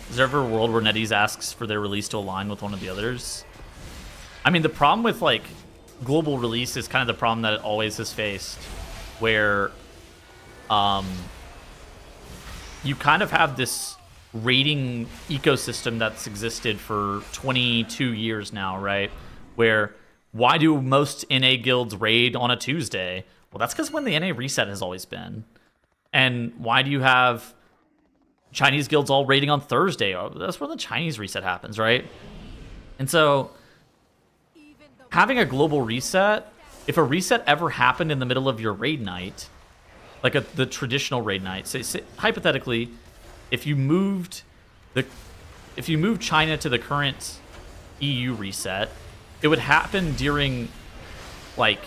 Is there ever a world where NetEase asks for their release to align with one of the others? I mean, the problem with, like, global release is kind of the problem that it always has faced, where you kind of have this raiding ecosystem that's existed for 22 years now, right? Where, why do most NA guilds raid on a Tuesday? Well, that's because when the NA reset has always been. And why do you have Chinese guilds all raiding on Thursday? Oh, that's when the Chinese reset happens, right? And so, having a global reset, if a reset ever happened in the middle of your raid night, like the traditional raid night, say, hypothetically, if you moved China to the current EU reset, it would happen during like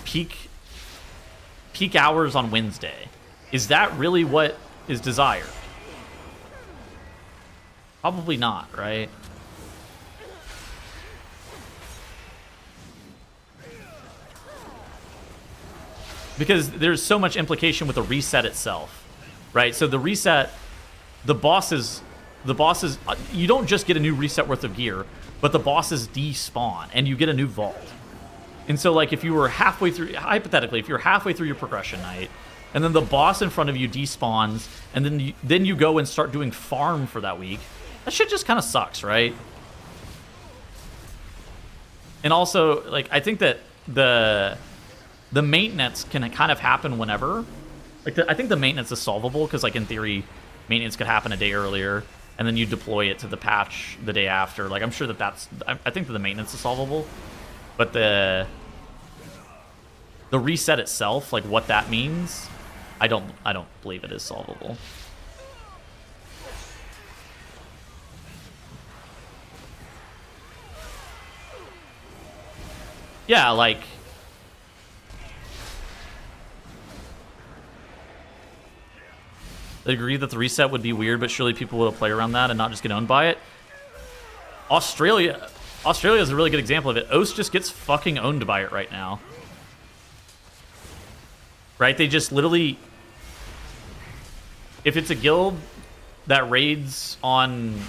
peak hours on Wednesday. Is that really what is desired? Probably not, right? Because there's so much implication with the reset itself, right? So the reset, the bosses, you don't just get a new reset worth of gear, but the bosses despawn and you get a new vault. And so, like, if you were halfway through, hypothetically, if you're halfway through your progression night, and then the boss in front of you despawns, and then you go and start doing farm for that week, that shit just kind of sucks, right? And also, like, I think that the maintenance can kind of happen whenever. Like, I think the maintenance is solvable, because, like, in theory, maintenance could happen a day earlier, and then you deploy it to the patch the day after. Like, I'm sure that's... I think that the maintenance is solvable. But the reset itself, like, what that means, I don't believe it is solvable. Yeah, like... I agree that the reset would be weird, but surely people will play around that and not just get owned by it. Australia is a really good example of it. OS just gets fucking owned by it right now. Right? They just literally... If it's a guild that raids on...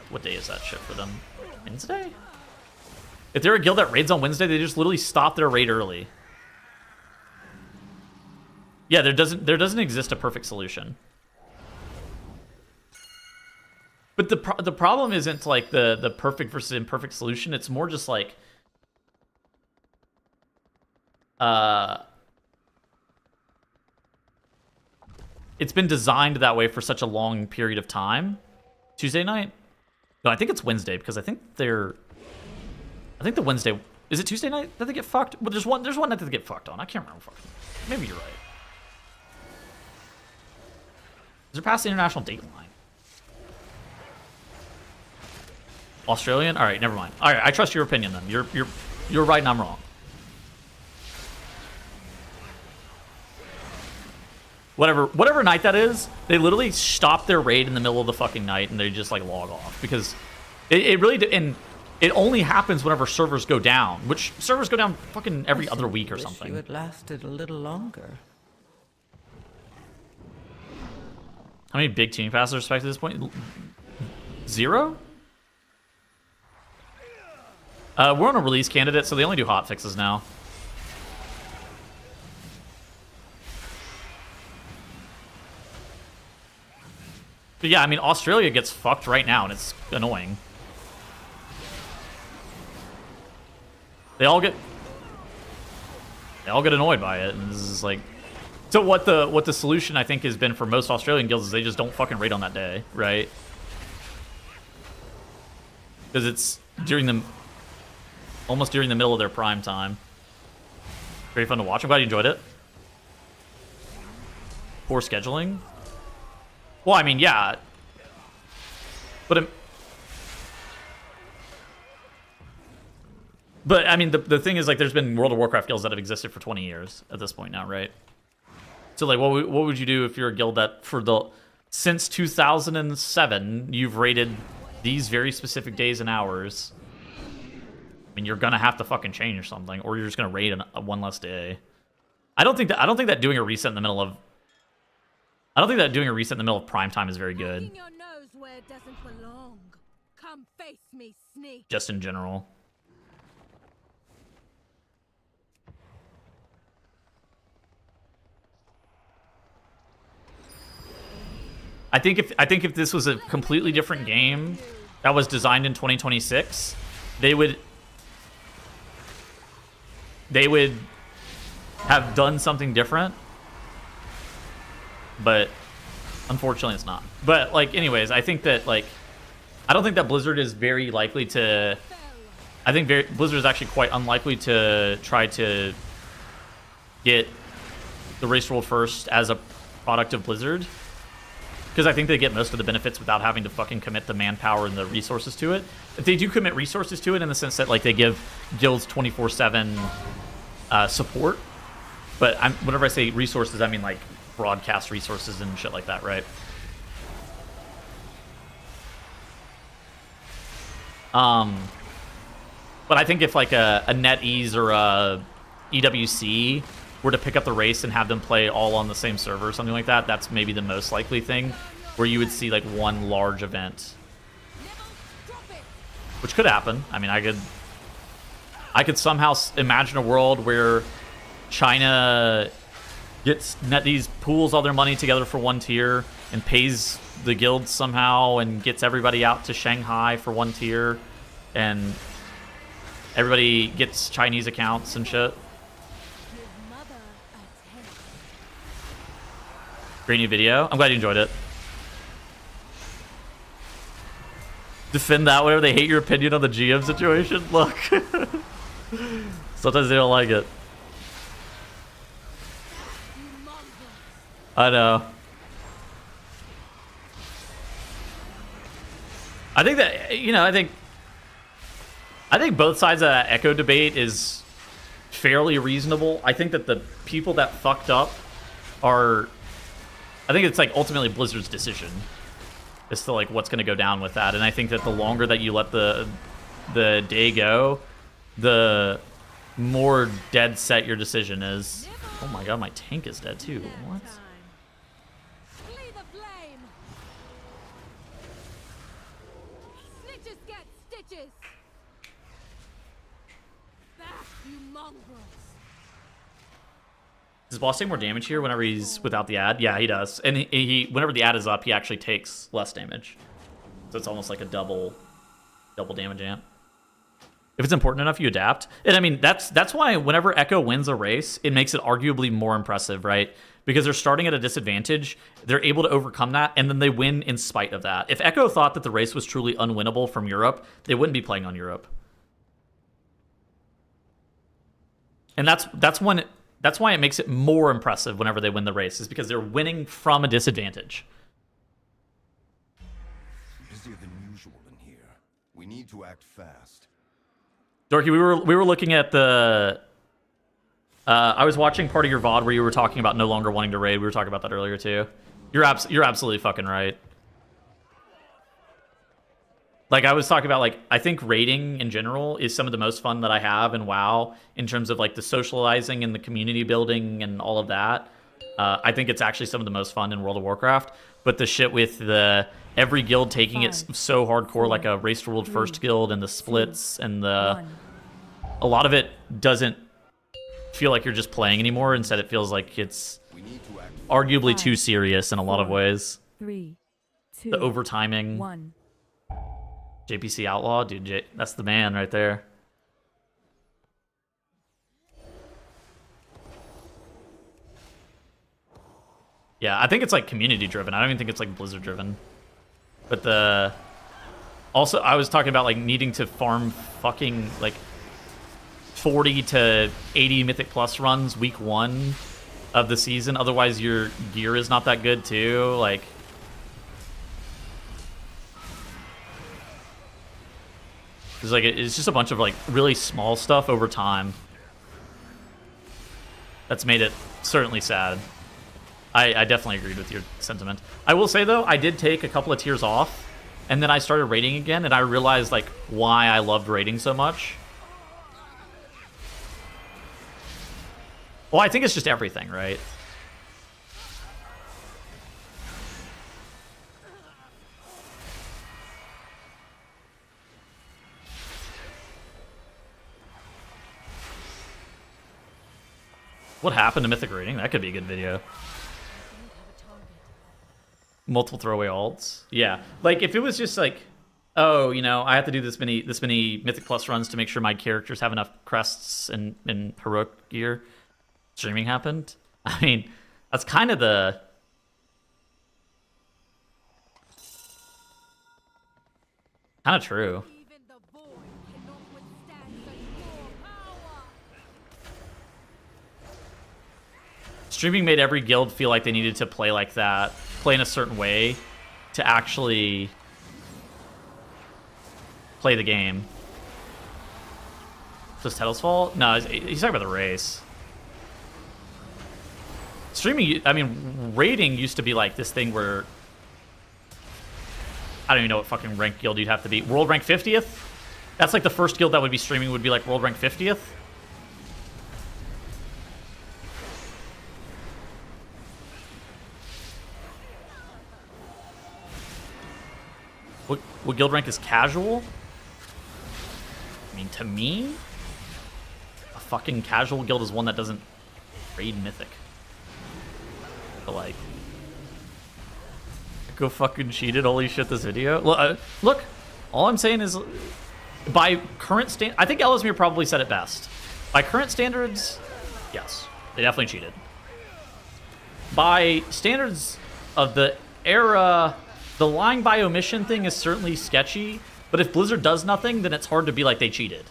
What day is that shit for them? Wednesday? If they're a guild that raids on Wednesday, they just literally stop their raid early. Yeah, there doesn't exist a perfect solution. But the problem isn't like the perfect versus imperfect solution. It's more just like it's been designed that way for such a long period of time. Tuesday night? No, I think it's Wednesday, because I think the Wednesday, is it Tuesday night that they get fucked? Well, there's one night that they get fucked on. I can't remember. Maybe you're right. Is it past the international date line? Australian? All right, never mind. All right, I trust your opinion then. You're right and I'm wrong. Whatever night that is, they literally stop their raid in the middle of the fucking night and they just like log off, because it really and it only happens whenever servers go down, which servers go down fucking every other week or something. You had lasted a little longer. How many big team passes are expected at this point? 0? We're on a release candidate, so they only do hot fixes now. But yeah, I mean, Australia gets fucked right now, and it's annoying. They all get annoyed by it, and this is like... So what the solution, I think, has been for most Australian guilds is they just don't fucking raid on that day, right? Because it's almost during the middle of their prime time. Very fun to watch. I'm glad you enjoyed it. Poor scheduling. Well, I mean, yeah. But But I mean, the thing is, like, there's been World of Warcraft guilds that have existed for 20 years at this point now, right? So like, what would you do if you're a guild that since 2007 you've rated these very specific days and hours? I mean, you're gonna have to fucking change something, or you're just gonna raid one less day. I don't think that doing a reset in the middle of prime time is very good. Your nose where it doesn't belong. Come face me, sneak. Just in general. I think if this was a completely different game that was designed in 2026, they would have done something different. But unfortunately it's not. But like, anyways, I think that, like, I don't think that Blizzard is very likely to, I think Blizzard is actually quite unlikely to try to get the Race World First as a product of Blizzard. Because I think they get most of the benefits without having to fucking commit the manpower and the resources to it. If they do commit resources to it, in the sense that, like, they give guilds 24/7 support. But whenever I say resources, I mean like broadcast resources and shit like that, right? But I think if like a NetEase or a EWC were to pick up the race and have them play all on the same server or something like that, that's maybe the most likely thing, where you would see like one large event, which could happen. I mean, I could somehow imagine a world where China gets NetEase, pools all their money together for one tier and pays the guilds somehow and gets everybody out to Shanghai for one tier, and everybody gets Chinese accounts and shit. Great new video. I'm glad you enjoyed it. Defend that whenever they hate your opinion on the GM situation. Look. Sometimes they don't like it. I know. I think that, you know, I think both sides of that Echo debate is fairly reasonable. I think that the people that fucked up are, I think it's like ultimately Blizzard's decision as to like what's going to go down with that. And I think that the longer that you let the day go, the more dead set your decision is. Oh my god, my tank is dead too. What? Snitches get stitches. Back, you mongrels. Does boss take more damage here whenever he's without the ad? Yeah, he does. And he whenever the ad is up, he actually takes less damage. So it's almost like a double damage amp. If it's important enough, you adapt. And I mean, that's why whenever Echo wins a race, it makes it arguably more impressive, right? Because they're starting at a disadvantage, they're able to overcome that, and then they win in spite of that. If Echo thought that the race was truly unwinnable from Europe, they wouldn't be playing on Europe. And that's why it makes it more impressive whenever they win the race, is because they're winning from a disadvantage. Busier than usual in here. We need to act fast. Dorky, we were looking at the. I was watching part of your VOD where you were talking about no longer wanting to raid. We were talking about that earlier too. You're absolutely fucking right. Like, I was talking about, like, I think raiding in general is some of the most fun that I have in WoW in terms of, like, the socializing and the community building and all of that. I think it's actually some of the most fun in World of Warcraft. But the shit with every guild taking it so hardcore, like a Race to World First guild, and the splits and a lot of it doesn't feel like you're just playing anymore. Instead, it feels like it's arguably too serious in a lot of ways. 3, 2, the overtiming. 1. JPC Outlaw, dude, that's the man right there. Yeah, I think it's like community driven. I don't even think it's like Blizzard driven. But also, I was talking about like needing to farm fucking like 40 to 80 Mythic Plus runs week 1 of the season. Otherwise, your gear is not that good too. Like, It's like it's just a bunch of like really small stuff over time. That's made it certainly sad. I definitely agreed with your sentiment. I will say though, I did take a couple of tiers off, and then I started raiding again, and I realized like why I loved raiding so much. Well, I think it's just everything, right? What happened to Mythic raiding? That could be a good video. Multiple throwaway ults. Yeah, like if it was just like, oh, you know, I have to do this many Mythic Plus runs to make sure my characters have enough crests and heroic gear. Streaming happened. I mean, that's kind of the true. Streaming made every guild feel like they needed to play like that, play in a certain way to actually play the game. So it's Tettle's fault? No, he's talking about the race. Streaming, I mean, raiding used to be like this thing where I don't even know what fucking rank guild you'd have to be. World rank 50th? That's like the first guild that would be streaming would be like world rank 50th. What guild rank is casual? I mean, to me, a fucking casual guild is one that doesn't raid Mythic. But like, go fucking cheated. Holy shit, this video. Look, all I'm saying is, by current stand, I think Ellesmere probably said it best. By current standards, yes, they definitely cheated. By standards of the era, the lying by omission thing is certainly sketchy, but if Blizzard does nothing, then it's hard to be like they cheated.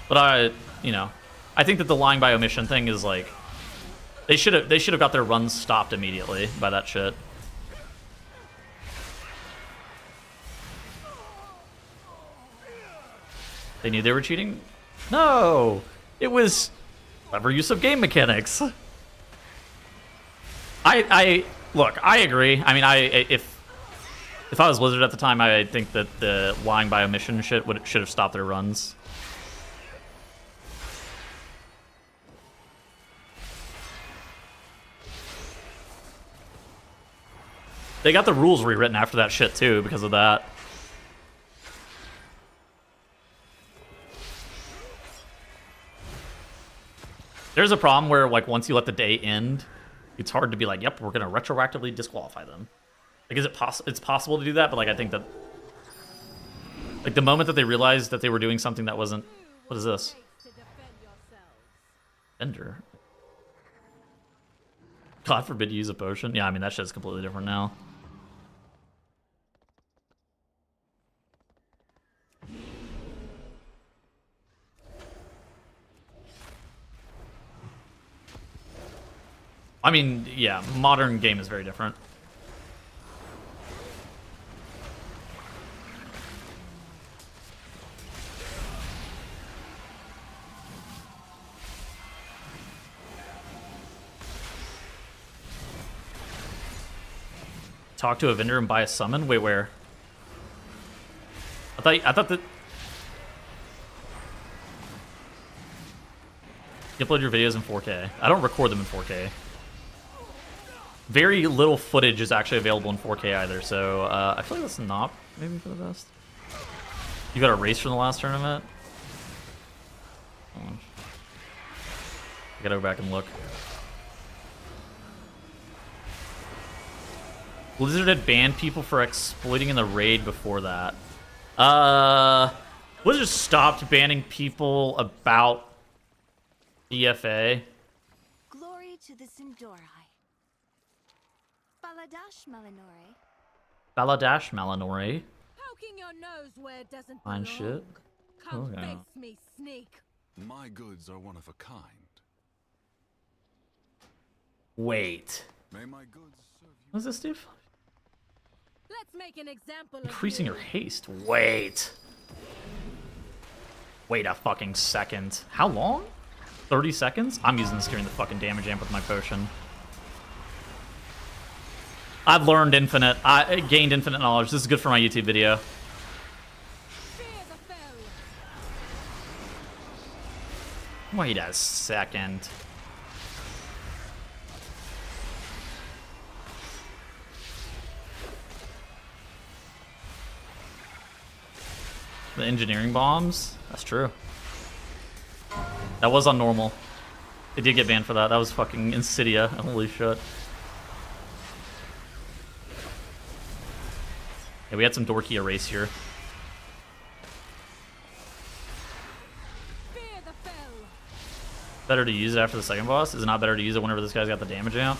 But you know, I think that the lying by omission thing is like, they should have got their runs stopped immediately by that shit. They knew they were cheating? No, it was clever use of game mechanics. Look, I agree. I mean, if I was Blizzard at the time, I think that the lying by omission shit should have stopped their runs. They got the rules rewritten after that shit too because of that. There's a problem where like once you let the day end, it's hard to be like, yep, we're gonna retroactively disqualify them. Like, it's possible to do that, but like I think that like the moment that they realized that they were doing something that wasn't, what is this? Ender. God forbid you use a potion. Yeah, I mean that shit's completely different now. I mean, yeah, modern game is very different. Talk to a vendor and buy a summon? Wait, where? I thought that you upload your videos in 4K. I don't record them in 4K. Very little footage is actually available in 4K either, so I feel like that's not maybe for the best. You got a race from the last tournament? I gotta go back and look. Blizzard had banned people for exploiting in the raid before that. Blizzard stopped banning people about BFA. Glory to the Sin'dorei. Baladash Malinore. Baladash Malinore. Poking your nose where it doesn't Fine belong. shit. Come Okay. face me, sneak. My goods are one of a kind. Wait. May my goods serve you. What's this, Steve? Let's make an example of Increasing you. your haste. Wait. Wait a fucking second. How long? 30 seconds? I'm using this during the fucking damage amp with my potion. I've learned infinite. I gained infinite knowledge. This is good for my YouTube video. Fear the foe. Wait a second. The engineering bombs? That's true. That was on normal. It did get banned for that. That was fucking Insidia. Holy shit. Yeah, we had some dorky erase here. Fear the foe. Better to use it after the second boss? Is it not better to use it whenever this guy's got the damage amp?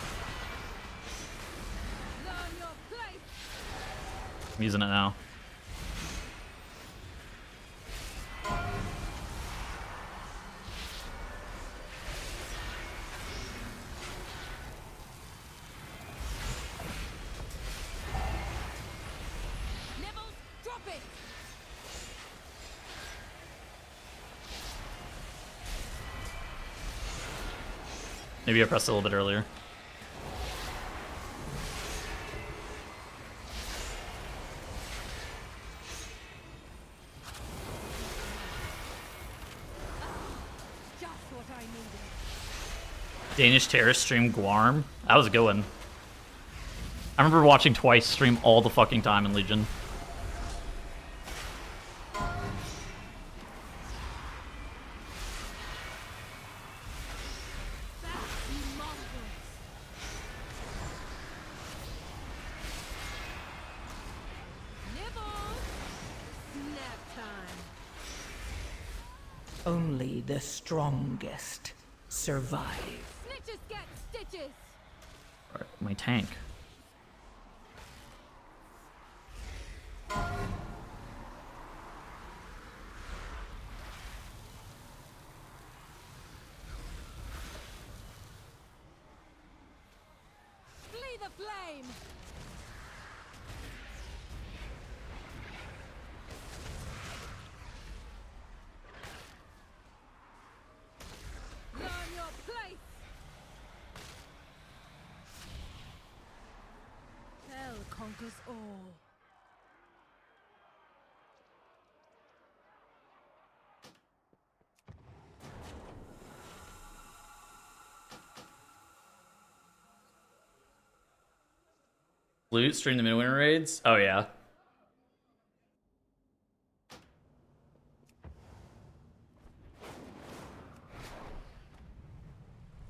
Learn your place. I'm using it now. Nibbles, drop it. Maybe I pressed it a little bit earlier. Just what I needed. Danish terrorist stream Guarm. That was a good one. I remember watching Twice stream all the fucking time in Legion. That's monstrous. Nibbles. Snap time. Only the strongest survive. Snitches get stitches. Alright, my tank. Flee the flame. Learn your place. Hell conquers all. Loot, stream the Midwinter raids? Oh yeah.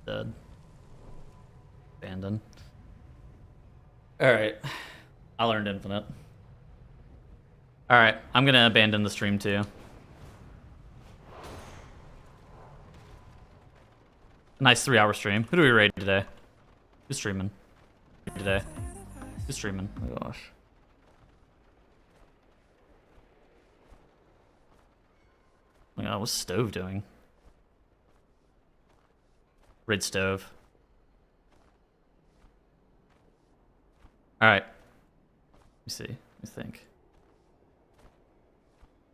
Dead. Abandoned. Alright. I learned infinite. Alright, I'm gonna abandon the stream too. Nice 3-hour stream. Who do we raid today? Who's streaming today? Who's streaming? Oh my gosh. Oh my god, what's Stove doing? Raid Stove. Alright. Let me see. Let me think.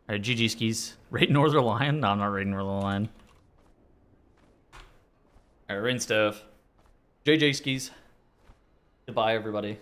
Alright, GG skis. Raid Northern Lion? No, I'm not raiding Northern Lion. Alright, Rain Stove. JJ skis. Goodbye, everybody.